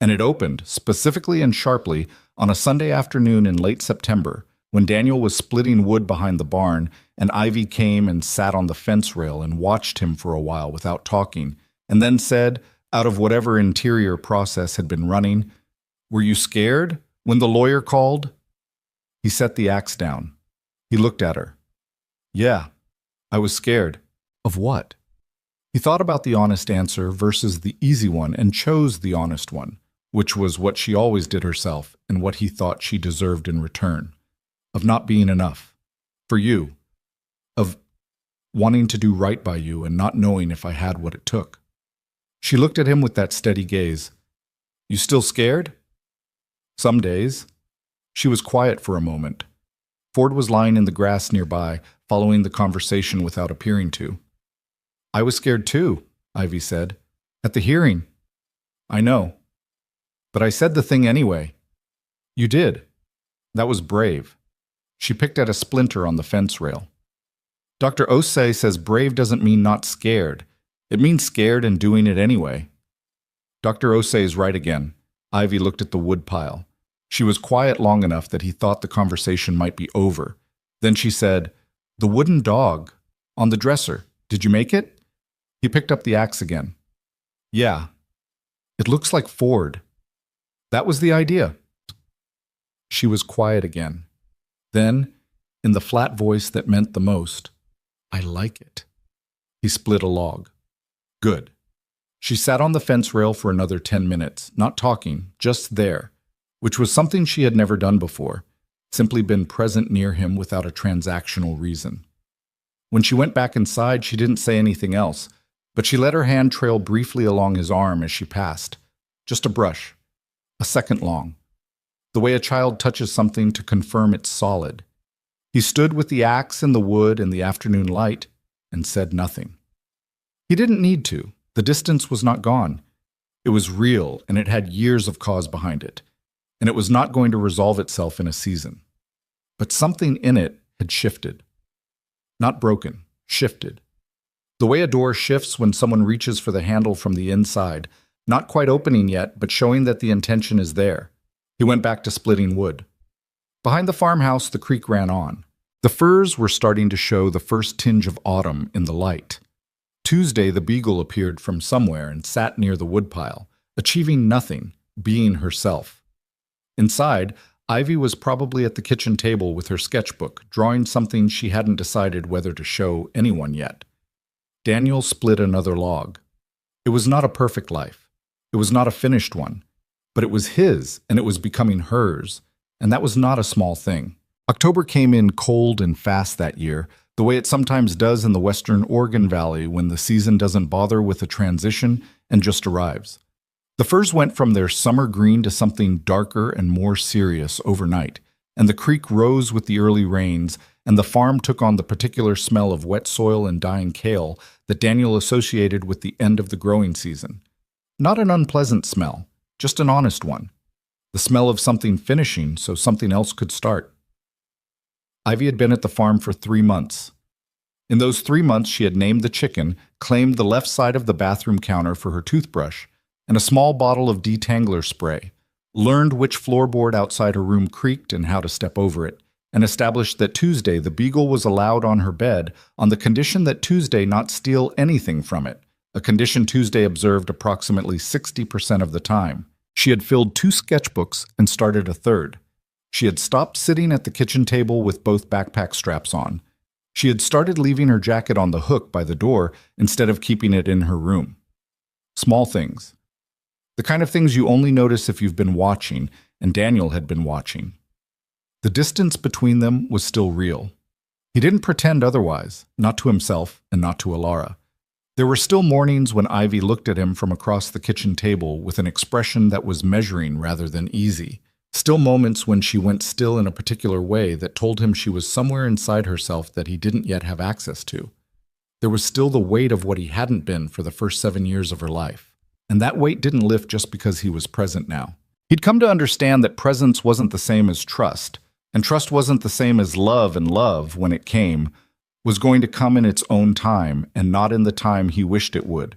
And it opened, specifically and sharply, on a Sunday afternoon in late September, when Daniel was splitting wood behind the barn, and Ivy came and sat on the fence rail and watched him for a while without talking, and then said, out of whatever interior process had been running, "Were you scared when the lawyer called?" He set the axe down. He looked at her. "Yeah, I was scared." Of what? He thought about the honest answer versus the easy one and chose the honest one, which was what she always did herself and what he thought she deserved in return. Of not being enough. For you. Of wanting to do right by you and not knowing if I had what it took. She looked at him with that steady gaze. "You still scared?" "Some days." She was quiet for a moment. Ford was lying in the grass nearby, following the conversation without appearing to. "I was scared too," Ivy said. "At the hearing." "I know. But I said the thing anyway." "You did. That was brave." She picked at a splinter on the fence rail. "Dr. Osei says brave doesn't mean not scared. It means scared and doing it anyway." "Dr. Osei is right again." Ivy looked at the wood pile. She was quiet long enough that he thought the conversation might be over. Then she said, "The wooden dog. On the dresser. Did you make it?" He picked up the axe again. "Yeah. It looks like Ford. That was the idea." She was quiet again. Then, in the flat voice that meant the most, "I like it." He split a log. "Good." She sat on the fence rail for another 10 minutes, not talking, just there, which was something she had never done before, simply been present near him without a transactional reason. When she went back inside, she didn't say anything else, but she let her hand trail briefly along his arm as she passed. Just a brush. A second long. The way a child touches something to confirm it's solid. He stood with the axe in the wood in the afternoon light and said nothing. He didn't need to. The distance was not gone. It was real, and it had years of cause behind it, and it was not going to resolve itself in a season. But something in it had shifted. Not broken, shifted. The way a door shifts when someone reaches for the handle from the inside, not quite opening yet, but showing that the intention is there. He went back to splitting wood. Behind the farmhouse, the creek ran on. The firs were starting to show the first tinge of autumn in the light. Tuesday, the beagle appeared from somewhere and sat near the woodpile, achieving nothing, being herself. Inside, Ivy was probably at the kitchen table with her sketchbook, drawing something she hadn't decided whether to show anyone yet. Daniel split another log. It was not a perfect life. It was not a finished one. But it was his, and it was becoming hers, and that was not a small thing. October came in cold and fast that year, the way it sometimes does in the western Oregon Valley when the season doesn't bother with a transition and just arrives. The firs went from their summer green to something darker and more serious overnight, and the creek rose with the early rains, and the farm took on the particular smell of wet soil and dying kale that Daniel associated with the end of the growing season. Not an unpleasant smell. Just an honest one. The smell of something finishing so something else could start. Ivy had been at the farm for 3 months. In those 3 months, she had named the chicken, claimed the left side of the bathroom counter for her toothbrush, and a small bottle of detangler spray, learned which floorboard outside her room creaked and how to step over it, and established that Tuesday the beagle was allowed on her bed on the condition that Tuesday not steal anything from it, a condition Tuesday observed approximately 60% of the time. She had filled 2 sketchbooks and started a third. She had stopped sitting at the kitchen table with both backpack straps on. She had started leaving her jacket on the hook by the door instead of keeping it in her room. Small things. The kind of things you only notice if you've been watching, and Daniel had been watching. The distance between them was still real. He didn't pretend otherwise, not to himself and not to Alara. There were still mornings when Ivy looked at him from across the kitchen table with an expression that was measuring rather than easy. Still moments when she went still in a particular way that told him she was somewhere inside herself that he didn't yet have access to. There was still the weight of what he hadn't been for the first 7 years of her life. And that weight didn't lift just because he was present now. He'd come to understand that presence wasn't the same as trust, and trust wasn't the same as love, and love, when it came, was going to come in its own time and not in the time he wished it would.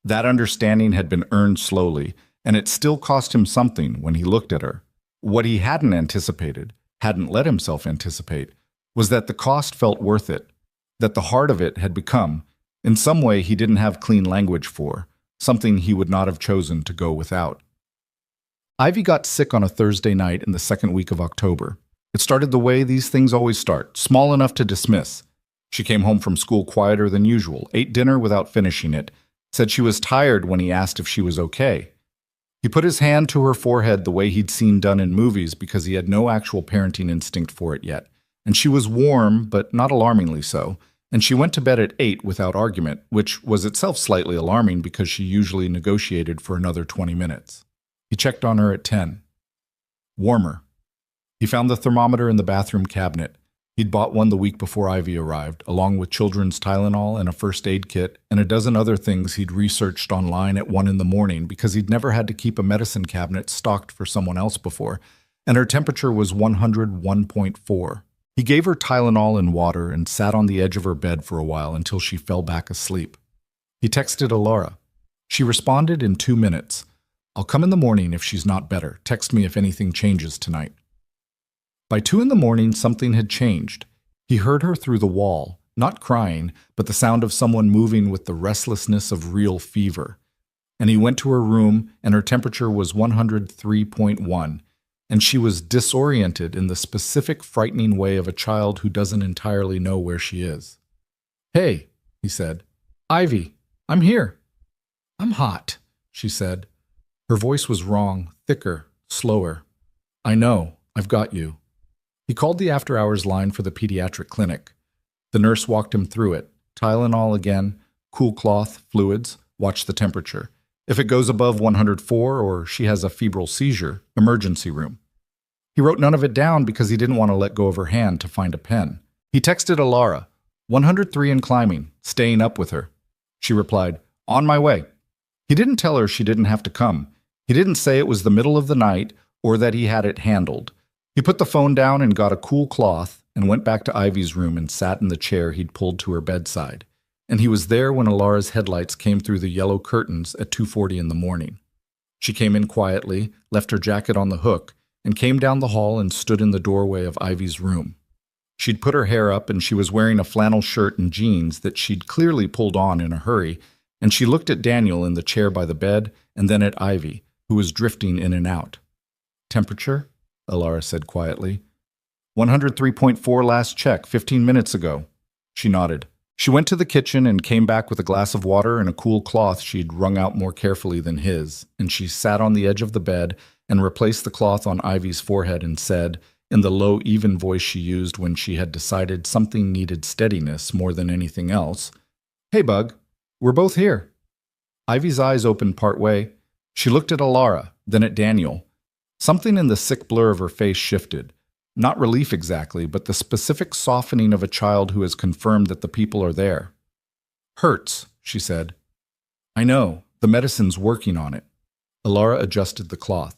That understanding had been earned slowly, and it still cost him something when he looked at her. What he hadn't anticipated, hadn't let himself anticipate, was that the cost felt worth it, that the heart of it had become, in some way he didn't have clean language for, something he would not have chosen to go without. Ivy got sick on a Thursday night in the second week of October. It started the way these things always start, small enough to dismiss. She came home from school quieter than usual, ate dinner without finishing it, said she was tired when he asked if she was okay. He put his hand to her forehead the way he'd seen done in movies because he had no actual parenting instinct for it yet, and she was warm, but not alarmingly so, and she went to bed at 8 without argument, which was itself slightly alarming because she usually negotiated for another 20 minutes. He checked on her at 10. Warmer. He found the thermometer in the bathroom cabinet. He'd bought one the week before Ivy arrived, along with children's Tylenol and a first aid kit, and a dozen other things he'd researched online at 1 in the morning because he'd never had to keep a medicine cabinet stocked for someone else before, and her temperature was 101.4. He gave her Tylenol and water and sat on the edge of her bed for a while until she fell back asleep. He texted Alara. She responded in 2 minutes. "I'll come in the morning if she's not better. Text me if anything changes tonight." By 2 in the morning, something had changed. He heard her through the wall, not crying, but the sound of someone moving with the restlessness of real fever. And he went to her room, and her temperature was 103.1. And she was disoriented in the specific frightening way of a child who doesn't entirely know where she is. "Hey," he said. "Ivy, I'm here." "I'm hot," she said. Her voice was wrong, thicker, slower. "I know, I've got you." He called the after-hours line for the pediatric clinic. The nurse walked him through it. Tylenol again, cool cloth, fluids, watch the temperature. If it goes above 104 or she has a febrile seizure, emergency room. He wrote none of it down because he didn't want to let go of her hand to find a pen. He texted Alara, 103 and climbing, staying up with her. She replied, "On my way." He didn't tell her she didn't have to come. He didn't say it was the middle of the night or that he had it handled. He put the phone down and got a cool cloth and went back to Ivy's room and sat in the chair he'd pulled to her bedside. And he was there when Alara's headlights came through the yellow curtains at 2:40 in the morning. She came in quietly, left her jacket on the hook, and came down the hall and stood in the doorway of Ivy's room. She'd put her hair up and she was wearing a flannel shirt and jeans that she'd clearly pulled on in a hurry, and she looked at Daniel in the chair by the bed and then at Ivy, who was drifting in and out. "Temperature?" Alara said quietly. 103.4 last check, 15 minutes ago. She nodded. She went to the kitchen and came back with a glass of water and a cool cloth she'd wrung out more carefully than his, and she sat on the edge of the bed and replaced the cloth on Ivy's forehead and said, in the low, even voice she used when she had decided something needed steadiness more than anything else, "Hey, Bug, we're both here." Ivy's eyes opened partway. She looked at Alara, then at Daniel. Something in the sick blur of her face shifted. Not relief exactly, but the specific softening of a child who has confirmed that the people are there. "Hurts," she said. "I know. The medicine's working on it." Alara adjusted the cloth.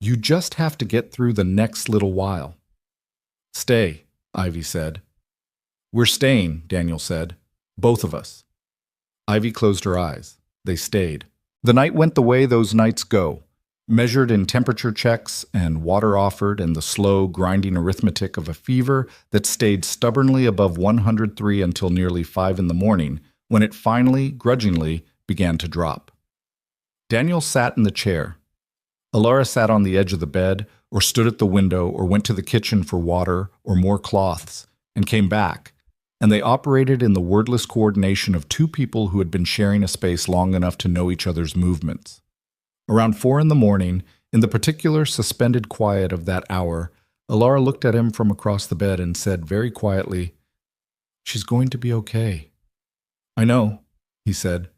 "You just have to get through the next little while." "Stay," Ivy said. "We're staying," Daniel said. "Both of us." Ivy closed her eyes. They stayed. The night went the way those nights go. Measured in temperature checks and water offered and the slow, grinding arithmetic of a fever that stayed stubbornly above 103 until nearly 5 in the morning, when it finally, grudgingly, began to drop. Daniel sat in the chair. Alara sat on the edge of the bed, or stood at the window, or went to the kitchen for water or more cloths, and came back, and they operated in the wordless coordination of two people who had been sharing a space long enough to know each other's movements. Around 4 in the morning, in the particular suspended quiet of that hour, Alara looked at him from across the bed and said very quietly, "She's going to be okay." "I know," he said,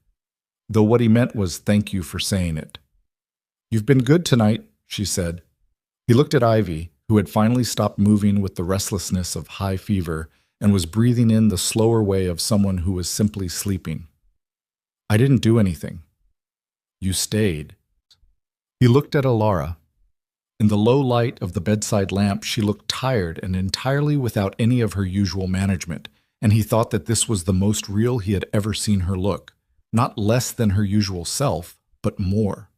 though what he meant was thank you for saying it. "You've been good tonight," she said. He looked at Ivy, who had finally stopped moving with the restlessness of high fever and was breathing in the slower way of someone who was simply sleeping. "I didn't do anything." "You stayed." He looked at Alara. In the low light of the bedside lamp, she looked tired and entirely without any of her usual management, and he thought that this was the most real he had ever seen her look, not less than her usual self, but more.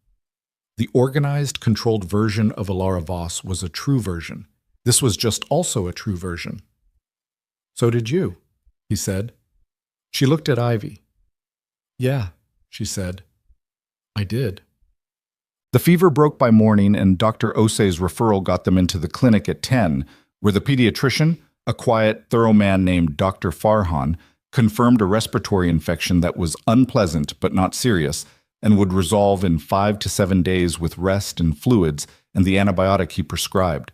The organized, controlled version of Alara Voss was a true version. This was just also a true version. "So did you," he said. She looked at Ivy. "Yeah," she said. "I did." The fever broke by morning, and Dr. Osei's referral got them into the clinic at 10, where the pediatrician, a quiet, thorough man named Dr. Farhan, confirmed a respiratory infection that was unpleasant but not serious and would resolve in 5 to 7 days with rest and fluids and the antibiotic he prescribed.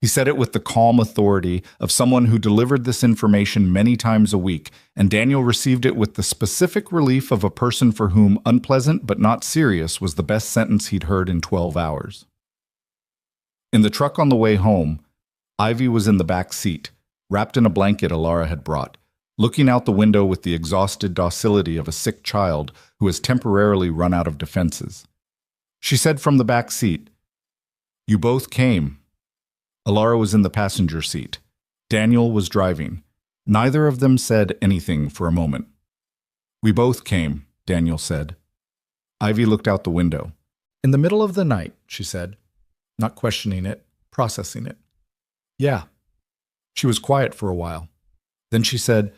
He said it with the calm authority of someone who delivered this information many times a week, and Daniel received it with the specific relief of a person for whom unpleasant but not serious was the best sentence he'd heard in 12 hours. In the truck on the way home, Ivy was in the back seat, wrapped in a blanket Alara had brought, looking out the window with the exhausted docility of a sick child who has temporarily run out of defenses. She said from the back seat, "You both came." Alara was in the passenger seat. Daniel was driving. Neither of them said anything for a moment. "We both came," Daniel said. Ivy looked out the window. "In the middle of the night," she said, not questioning it, processing it. "Yeah." She was quiet for a while. Then she said,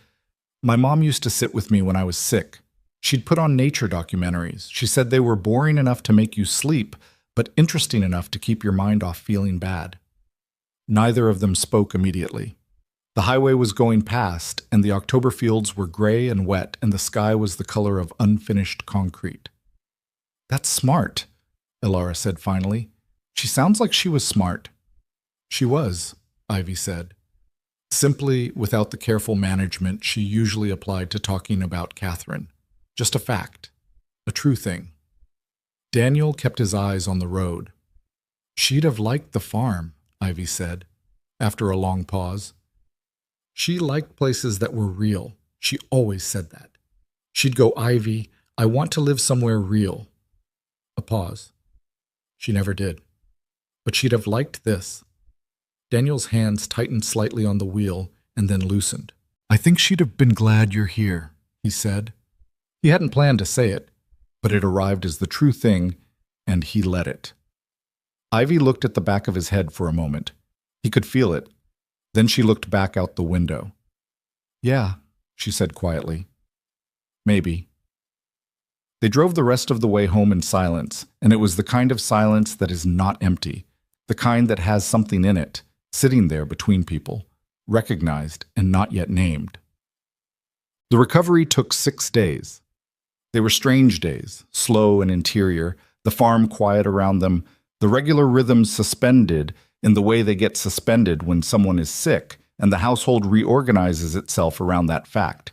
"My mom used to sit with me when I was sick. She'd put on nature documentaries. She said they were boring enough to make you sleep, but interesting enough to keep your mind off feeling bad." Neither of them spoke immediately. The highway was going past, and the October fields were gray and wet, and the sky was the color of unfinished concrete. "That's smart," Alara said finally. "She sounds like she was smart." "She was," Ivy said, simply without the careful management she usually applied to talking about Catherine. Just a fact, a true thing. Daniel kept his eyes on the road. "She'd have liked the farm," Ivy said, after a long pause. "She liked places that were real. She always said that. She'd go, 'Ivy, I want to live somewhere real.'" A pause. "She never did. But she'd have liked this." Daniel's hands tightened slightly on the wheel and then loosened. "I think she'd have been glad you're here," he said. He hadn't planned to say it, but it arrived as the true thing, and he let it. Ivy looked at the back of his head for a moment. He could feel it. Then she looked back out the window. "Yeah," she said quietly. "Maybe." They drove the rest of the way home in silence, and it was the kind of silence that is not empty, the kind that has something in it, sitting there between people, recognized and not yet named. The recovery took 6 days. They were strange days, slow and interior, the farm quiet around them, the regular rhythms suspended in the way they get suspended when someone is sick, and the household reorganizes itself around that fact.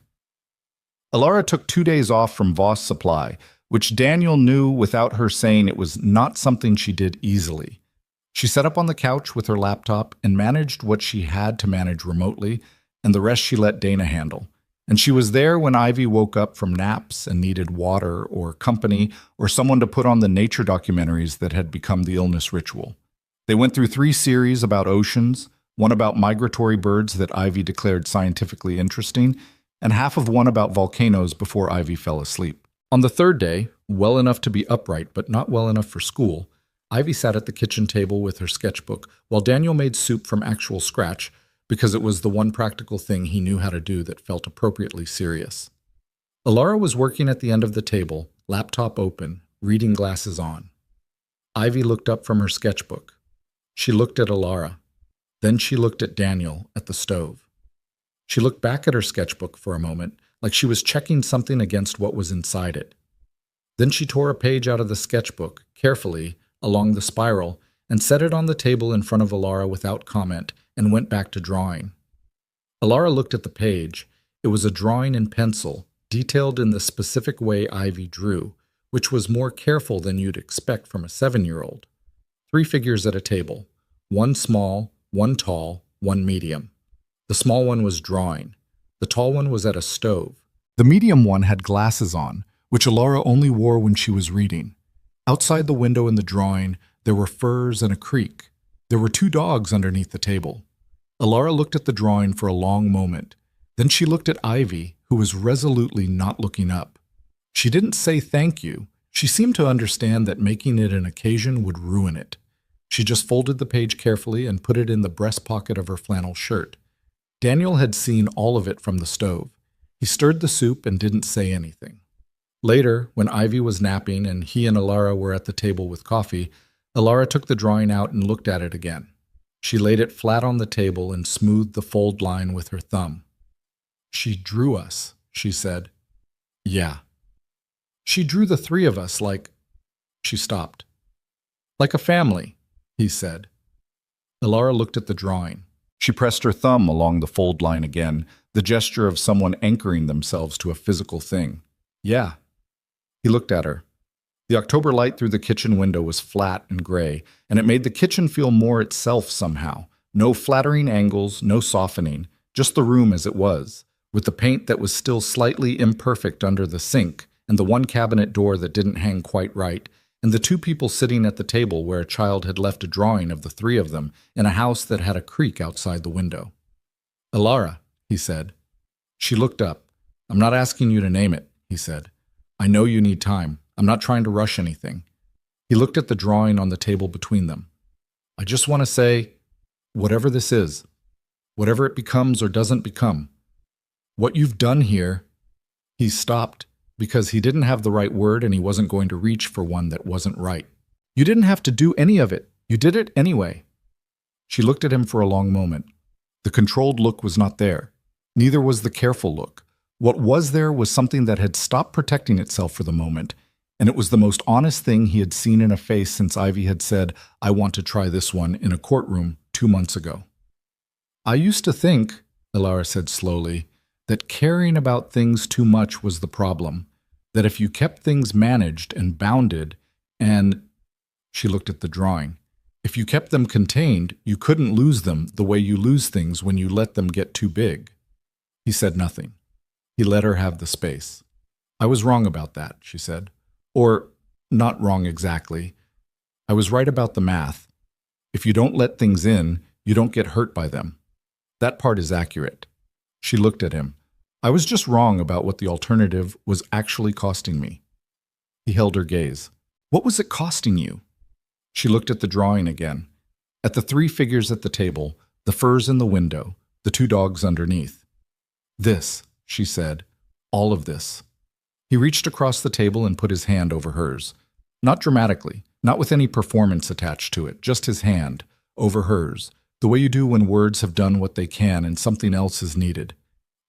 Alara took 2 days off from Voss Supply, which Daniel knew without her saying it was not something she did easily. She sat up on the couch with her laptop and managed what she had to manage remotely, and the rest she let Dana handle. And she was there when Ivy woke up from naps and needed water or company or someone to put on the nature documentaries that had become the illness ritual. They went through 3 series about oceans, one about migratory birds that Ivy declared scientifically interesting, and half of one about volcanoes before Ivy fell asleep. On the 3rd day, well enough to be upright but not well enough for school, Ivy sat at the kitchen table with her sketchbook while Daniel made soup from actual scratch, because it was the one practical thing he knew how to do that felt appropriately serious. Alara was working at the end of the table, laptop open, reading glasses on. Ivy looked up from her sketchbook. She looked at Alara. Then she looked at Daniel at the stove. She looked back at her sketchbook for a moment, like she was checking something against what was inside it. Then she tore a page out of the sketchbook, carefully, along the spiral, and set it on the table in front of Alara without comment, and went back to drawing. Alara looked at the page. It was a drawing in pencil, detailed in the specific way Ivy drew, which was more careful than you'd expect from a 7-year-old. 3 figures at a table, 1 small, 1 tall, 1 medium. The small one was drawing. The tall one was at a stove. The medium one had glasses on, which Alara only wore when she was reading. Outside the window in the drawing, there were firs and a creek. There were 2 dogs underneath the table. Alara looked at the drawing for a long moment. Then she looked at Ivy, who was resolutely not looking up. She didn't say thank you. She seemed to understand that making it an occasion would ruin it. She just folded the page carefully and put it in the breast pocket of her flannel shirt. Daniel had seen all of it from the stove. He stirred the soup and didn't say anything. Later, when Ivy was napping and he and Alara were at the table with coffee, Alara took the drawing out and looked at it again. She laid it flat on the table and smoothed the fold line with her thumb. "She drew us," she said. "Yeah. She drew the 3 of us like—" She stopped. "Like a family," he said. Alara looked at the drawing. She pressed her thumb along the fold line again, the gesture of someone anchoring themselves to a physical thing. "Yeah." He looked at her. The October light through the kitchen window was flat and gray, and it made the kitchen feel more itself somehow. No flattering angles, no softening, just the room as it was, with the paint that was still slightly imperfect under the sink, and the 1 cabinet door that didn't hang quite right, and the 2 people sitting at the table where a child had left a drawing of the 3 of them in a house that had a creek outside the window. "Alara," he said. She looked up. "I'm not asking you to name it," he said. "I know you need time. I'm not trying to rush anything." He looked at the drawing on the table between them. "I just want to say, whatever this is, whatever it becomes or doesn't become, what you've done here—" He stopped because he didn't have the right word and he wasn't going to reach for one that wasn't right. "You didn't have to do any of it. You did it anyway." She looked at him for a long moment. The controlled look was not there. Neither was the careful look. What was there was something that had stopped protecting itself for the moment, and it was the most honest thing he had seen in a face since Ivy had said, "I want to try this one," in a courtroom 2 months ago. "I used to think," Alara said slowly, "that caring about things too much was the problem, that if you kept things managed and bounded and—" She looked at the drawing. "If you kept them contained, you couldn't lose them the way you lose things when you let them get too big." He said nothing. He let her have the space. "I was wrong about that," she said. "Or, not wrong exactly. I was right about the math. If you don't let things in, you don't get hurt by them. That part is accurate." She looked at him. "I was just wrong about what the alternative was actually costing me." He held her gaze. "What was it costing you?" She looked at the drawing again. At the 3 figures at the table, the firs in the window, the 2 dogs underneath. "This," she said. "All of this." He reached across the table and put his hand over hers. Not dramatically, not with any performance attached to it, just his hand, over hers, the way you do when words have done what they can and something else is needed.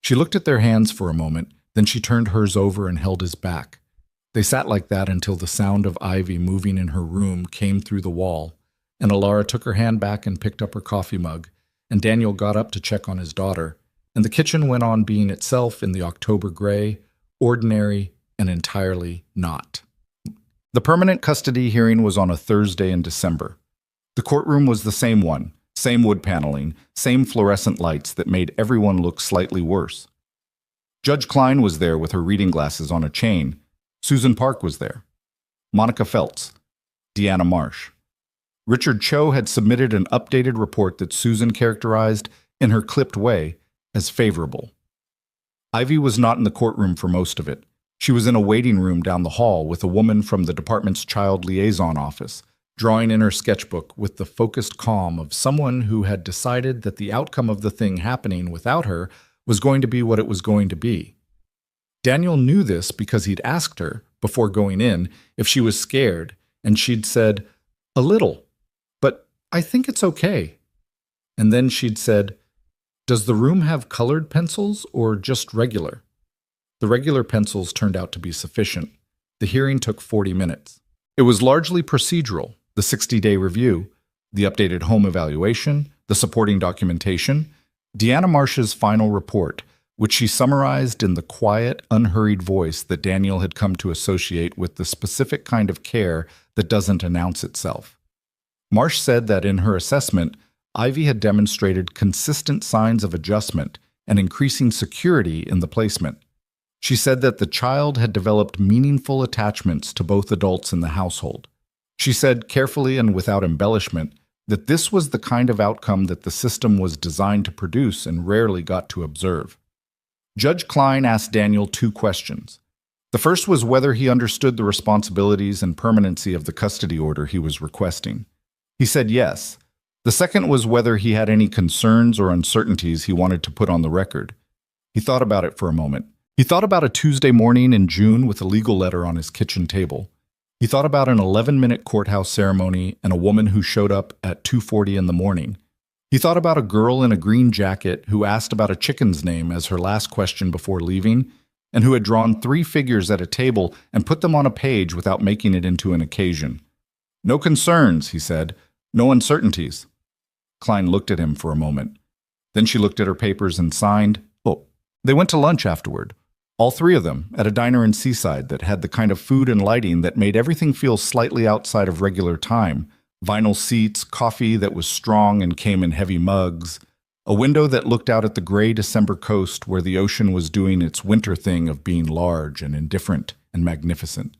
She looked at their hands for a moment, then she turned hers over and held his back. They sat like that until the sound of Ivy moving in her room came through the wall, and Alara took her hand back and picked up her coffee mug, and Daniel got up to check on his daughter, and the kitchen went on being itself in the October gray, ordinary and entirely not. The permanent custody hearing was on a Thursday in December. The courtroom was the same one, same wood paneling, same fluorescent lights that made everyone look slightly worse. Judge Klein was there with her reading glasses on a chain. Susan Park was there. Monica Feltz. Deanna Marsh. Richard Cho had submitted an updated report that Susan characterized, in her clipped way, as favorable. Ivy was not in the courtroom for most of it. She was in a waiting room down the hall with a woman from the department's child liaison office, drawing in her sketchbook with the focused calm of someone who had decided that the outcome of the thing happening without her was going to be what it was going to be. Daniel knew this because he'd asked her, before going in, if she was scared, and she'd said, "A little, but I think it's okay." And then she'd said, "Does the room have colored pencils or just regular?" The regular pencils turned out to be sufficient. The hearing took 40 minutes. It was largely procedural: the 60-day review, the updated home evaluation, the supporting documentation, Deanna Marsh's final report, which she summarized in the quiet, unhurried voice that Daniel had come to associate with the specific kind of care that doesn't announce itself. Marsh said that in her assessment, Ivy had demonstrated consistent signs of adjustment and increasing security in the placement. She said that the child had developed meaningful attachments to both adults in the household. She said, carefully and without embellishment, that this was the kind of outcome that the system was designed to produce and rarely got to observe. Judge Klein asked Daniel 2 questions. The first was whether he understood the responsibilities and permanency of the custody order he was requesting. He said yes. The second was whether he had any concerns or uncertainties he wanted to put on the record. He thought about it for a moment. He thought about a Tuesday morning in June with a legal letter on his kitchen table. He thought about an 11-minute courthouse ceremony and a woman who showed up at 2:40 in the morning. He thought about a girl in a green jacket who asked about a chicken's name as her last question before leaving, and who had drawn 3 figures at a table and put them on a page without making it into an occasion. "No concerns," he said. "No uncertainties." Klein looked at him for a moment. Then she looked at her papers and signed. Oh, they went to lunch afterward. All 3 of them, at a diner in Seaside that had the kind of food and lighting that made everything feel slightly outside of regular time. Vinyl seats, coffee that was strong and came in heavy mugs, a window that looked out at the gray December coast where the ocean was doing its winter thing of being large and indifferent and magnificent.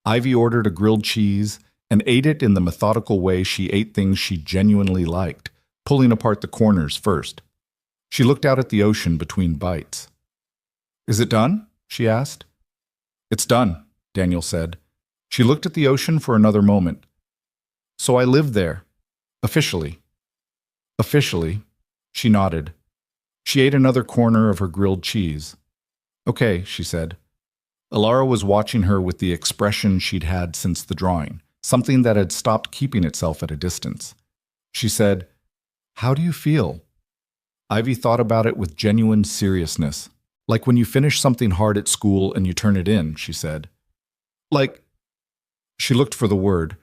Ivy ordered a grilled cheese and ate it in the methodical way she ate things she genuinely liked, pulling apart the corners first. She looked out at the ocean between bites. "Is it done?" she asked. "It's done," Daniel said. She looked at the ocean for another moment. "So I live there. Officially." "Officially." She nodded. She ate another corner of her grilled cheese. "Okay," she said. Alara was watching her with the expression she'd had since the drawing, something that had stopped keeping itself at a distance. She said, "How do you feel?" Ivy thought about it with genuine seriousness. "Like when you finish something hard at school and you turn it in," she said. "Like," she looked for the word,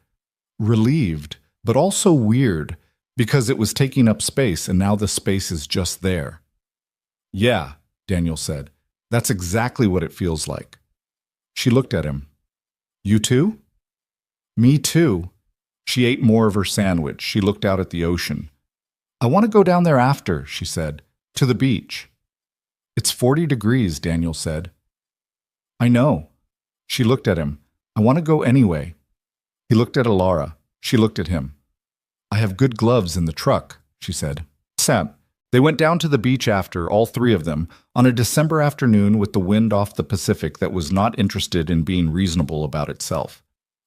"relieved, but also weird, because it was taking up space and now the space is just there." "Yeah," Daniel said. "That's exactly what it feels like." She looked at him. "You too?" "Me too." She ate more of her sandwich. She looked out at the ocean. "I want to go down there after," she said, "to the beach." "It's 40 degrees, Daniel said. "I know." She looked at him. "I want to go anyway." He looked at Alara. She looked at him. "I have good gloves in the truck," she said. Sam. They went down to the beach after, all 3 of them, on a December afternoon with the wind off the Pacific that was not interested in being reasonable about itself.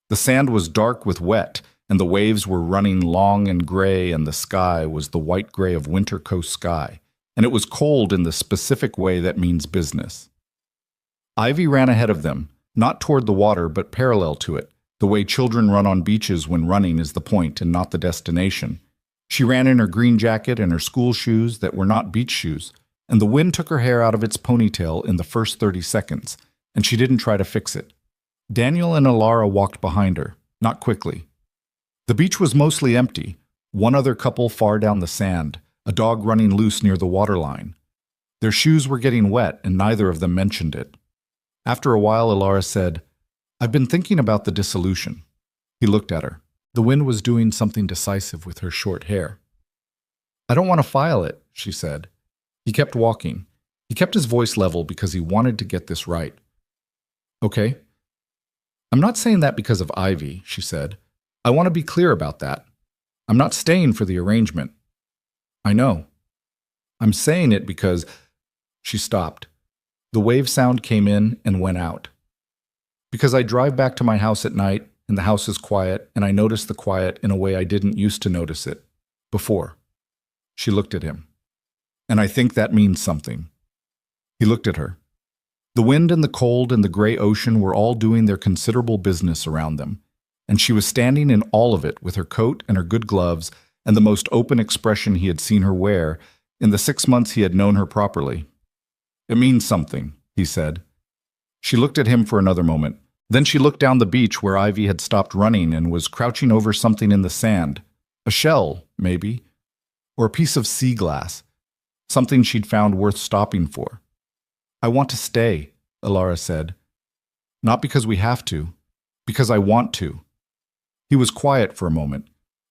The sand was dark with wet, and the waves were running long and gray, and the sky was the white gray of winter coast sky, and it was cold in the specific way that means business. Ivy ran ahead of them, not toward the water but parallel to it, the way children run on beaches when running is the point and not the destination. She ran in her green jacket and her school shoes that were not beach shoes, and the wind took her hair out of its ponytail in the first 30 seconds, and she didn't try to fix it. Daniel and Alara walked behind her, not quickly. The beach was mostly empty, one other couple far down the sand, a dog running loose near the waterline. Their shoes were getting wet, and neither of them mentioned it. After a while, Alara said, "I've been thinking about the dissolution." He looked at her. The wind was doing something decisive with her short hair. "I don't want to file it," she said. He kept walking. He kept his voice level because he wanted to get this right. "Okay. I'm not saying that because of Ivy," she said. "I want to be clear about that. I'm not staying for the arrangement." "I know. I'm saying it because—" She stopped. The wave sound came in and went out. "Because I drive back to my house at night, and the house is quiet, and I notice the quiet in a way I didn't used to notice it before." She looked at him. "And I think that means something." He looked at her. The wind and the cold and the gray ocean were all doing their considerable business around them, and she was standing in all of it with her coat and her good gloves and the most open expression he had seen her wear in the 6 months he had known her properly. "It means something," he said. She looked at him for another moment. Then she looked down the beach where Ivy had stopped running and was crouching over something in the sand. A shell, maybe, or a piece of sea glass, something she'd found worth stopping for. "I want to stay," Alara said. "Not because we have to, because I want to." He was quiet for a moment,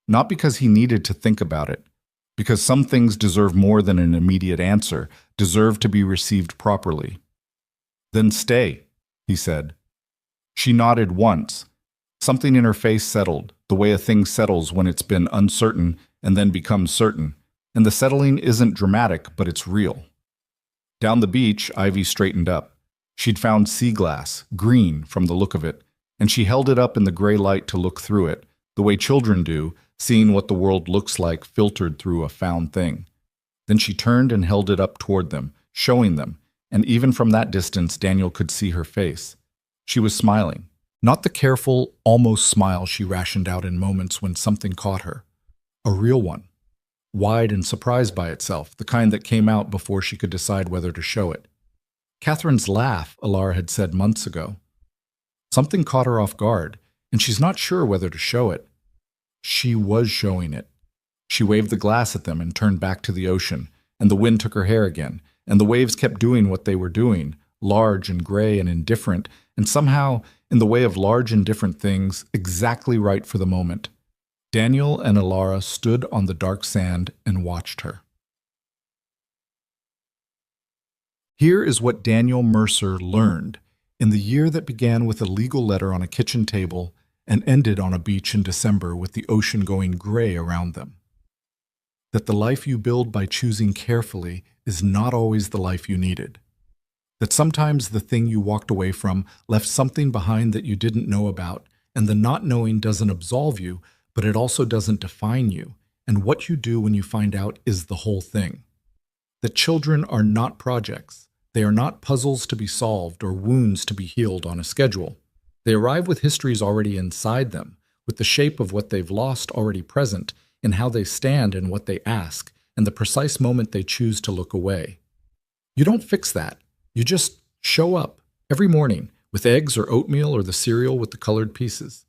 not because he needed to think about it, because some things deserve more than an immediate answer, deserve to be received properly. "Then stay," he said. She nodded once. Something in her face settled, the way a thing settles when it's been uncertain and then becomes certain. And the settling isn't dramatic, but it's real. Down the beach, Ivy straightened up. She'd found sea glass, green from the look of it, and she held it up in the gray light to look through it, the way children do, seeing what the world looks like filtered through a found thing. Then she turned and held it up toward them, showing them, and even from that distance Daniel could see her face. She was smiling, not the careful, almost smile she rationed out in moments when something caught her. A real one, wide and surprised by itself, the kind that came out before she could decide whether to show it. Catherine's laugh, Alara had said months ago. Something caught her off guard, and she's not sure whether to show it. She was showing it. She waved the glass at them and turned back to the ocean, and the wind took her hair again, and the waves kept doing what they were doing, large and gray and indifferent, and somehow, in the way of large and different things, exactly right for the moment. Daniel and Alara stood on the dark sand and watched her. Here is what Daniel Mercer learned in the year that began with a legal letter on a kitchen table and ended on a beach in December with the ocean going gray around them. That the life you build by choosing carefully is not always the life you needed. That sometimes the thing you walked away from left something behind that you didn't know about, and the not knowing doesn't absolve you, but it also doesn't define you, and what you do when you find out is the whole thing. That children are not projects. They are not puzzles to be solved or wounds to be healed on a schedule. They arrive with histories already inside them, with the shape of what they've lost already present, in how they stand and what they ask, and the precise moment they choose to look away. You don't fix that. You just show up every morning with eggs or oatmeal or the cereal with the colored pieces.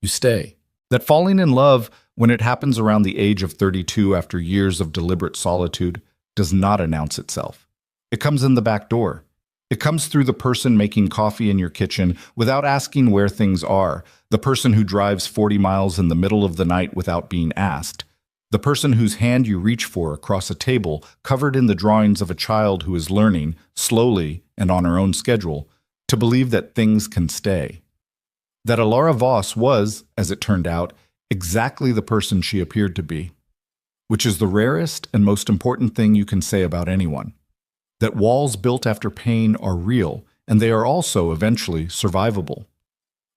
You stay. That falling in love, when it happens around the age of 32 after years of deliberate solitude, does not announce itself. It comes in the back door. It comes through the person making coffee in your kitchen without asking where things are, the person who drives 40 miles in the middle of the night without being asked, the person whose hand you reach for across a table covered in the drawings of a child who is learning, slowly and on her own schedule, to believe that things can stay. That Alara Voss was, as it turned out, exactly the person she appeared to be, which is the rarest and most important thing you can say about anyone. That walls built after pain are real, and they are also, eventually, survivable.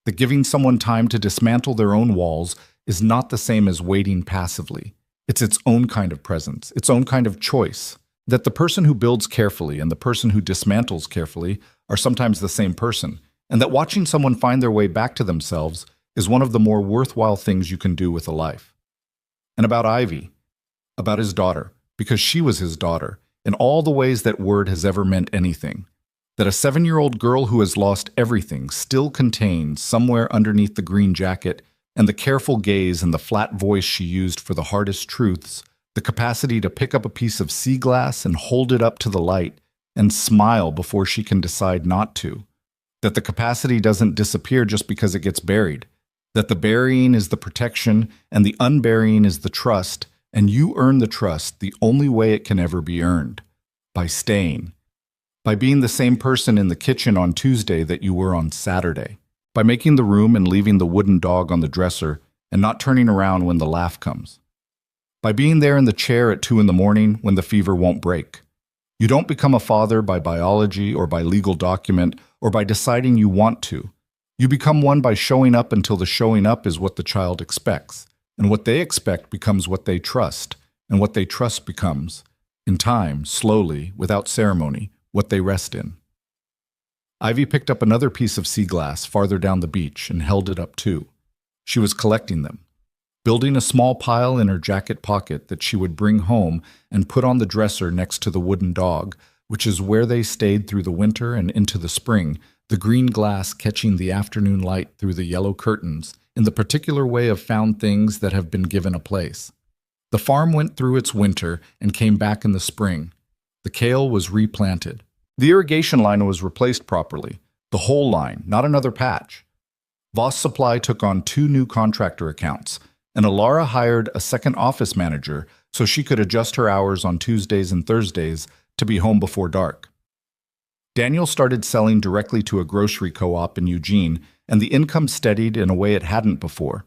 That giving someone time to dismantle their own walls is not the same as waiting passively. It's its own kind of presence, its own kind of choice. That the person who builds carefully and the person who dismantles carefully are sometimes the same person, and that watching someone find their way back to themselves is one of the more worthwhile things you can do with a life. And about Ivy, about his daughter, because she was his daughter, in all the ways that word has ever meant anything. That a 7-year-old girl who has lost everything still contains, somewhere underneath the green jacket, and the careful gaze and the flat voice she used for the hardest truths, the capacity to pick up a piece of sea glass and hold it up to the light and smile before she can decide not to. That the capacity doesn't disappear just because it gets buried. That the burying is the protection and the unburying is the trust, and you earn the trust the only way it can ever be earned, by staying. By being the same person in the kitchen on Tuesday that you were on Saturday. By making the room and leaving the wooden dog on the dresser and not turning around when the laugh comes. By being there in the chair at 2 a.m. when the fever won't break. You don't become a father by biology or by legal document or by deciding you want to. You become one by showing up until the showing up is what the child expects. And what they expect becomes what they trust, and what they trust becomes, in time, slowly, without ceremony, what they rest in. Ivy picked up another piece of sea glass farther down the beach and held it up too. She was collecting them, building a small pile in her jacket pocket that she would bring home and put on the dresser next to the wooden dog, which is where they stayed through the winter and into the spring, the green glass catching the afternoon light through the yellow curtains in the particular way of found things that have been given a place. The farm went through its winter and came back in the spring. The kale was replanted. The irrigation line was replaced properly, the whole line, not another patch. Voss Supply took on 2 new contractor accounts, and Alara hired a second office manager so she could adjust her hours on Tuesdays and Thursdays to be home before dark. Daniel started selling directly to a grocery co-op in Eugene, and the income steadied in a way it hadn't before.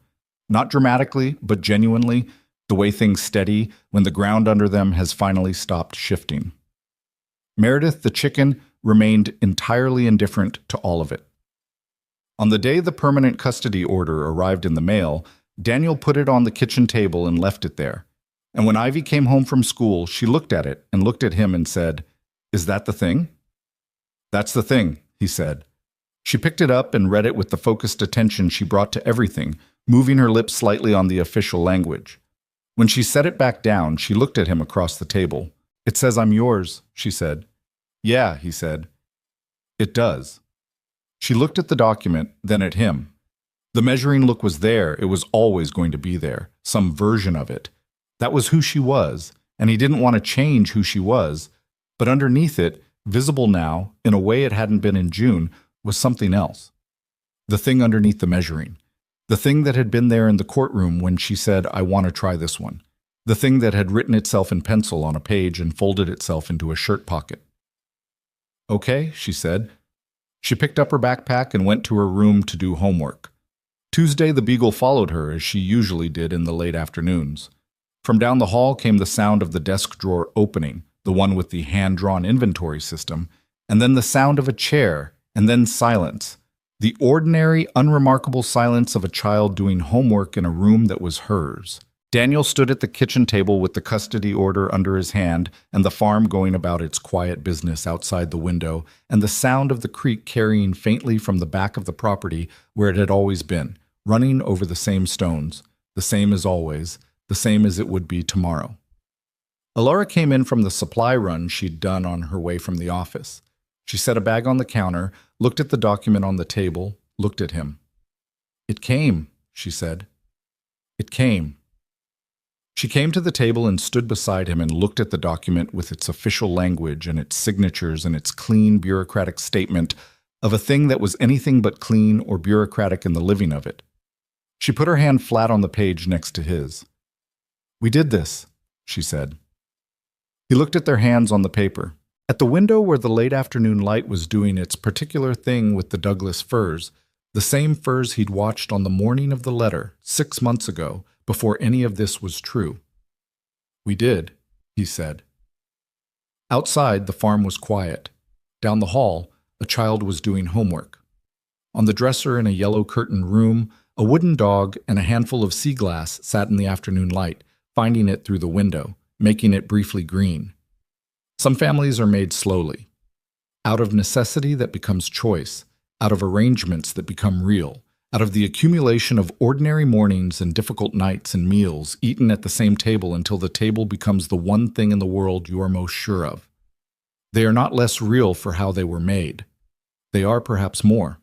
Not dramatically, but genuinely, the way things steady when the ground under them has finally stopped shifting. Meredith, the chicken, remained entirely indifferent to all of it. On the day the permanent custody order arrived in the mail, Daniel put it on the kitchen table and left it there. And when Ivy came home from school, she looked at it and looked at him and said, "Is that the thing?" "That's the thing," he said. She picked it up and read it with the focused attention she brought to everything, moving her lips slightly on the official language. When she set it back down, she looked at him across the table. "It says I'm yours," she said. "Yeah," he said. "It does." She looked at the document, then at him. The measuring look was there, it was always going to be there, some version of it. That was who she was, and he didn't want to change who she was, but underneath it, visible now, in a way it hadn't been in June, was something else. The thing underneath the measuring. The thing that had been there in the courtroom when she said, "I want to try this one." The thing that had written itself in pencil on a page and folded itself into a shirt pocket. "Okay," she said. She picked up her backpack and went to her room to do homework. Tuesday the beagle followed her as she usually did in the late afternoons. From down the hall came the sound of the desk drawer opening, the one with the hand-drawn inventory system, and then the sound of a chair, and then silence. The ordinary, unremarkable silence of a child doing homework in a room that was hers. Daniel stood at the kitchen table with the custody order under his hand and the farm going about its quiet business outside the window and the sound of the creek carrying faintly from the back of the property where it had always been, running over the same stones, the same as always, the same as it would be tomorrow. Alara came in from the supply run she'd done on her way from the office. She set a bag on the counter, looked at the document on the table, looked at him. "It came," she said. "It came." She came to the table and stood beside him and looked at the document with its official language and its signatures and its clean bureaucratic statement of a thing that was anything but clean or bureaucratic in the living of it. She put her hand flat on the page next to his. "We did this," she said. He looked at their hands on the paper. At the window where the late afternoon light was doing its particular thing with the Douglas firs, the same firs he'd watched on the morning of the letter 6 months ago, before any of this was true. "We did," he said. Outside, the farm was quiet. Down the hall, a child was doing homework. On the dresser in a yellow-curtained room, a wooden dog and a handful of sea glass sat in the afternoon light, finding it through the window, making it briefly green. Some families are made slowly. Out of necessity that becomes choice, out of arrangements that become real, out of the accumulation of ordinary mornings and difficult nights and meals eaten at the same table until the table becomes the one thing in the world you are most sure of. They are not less real for how they were made. They are perhaps more.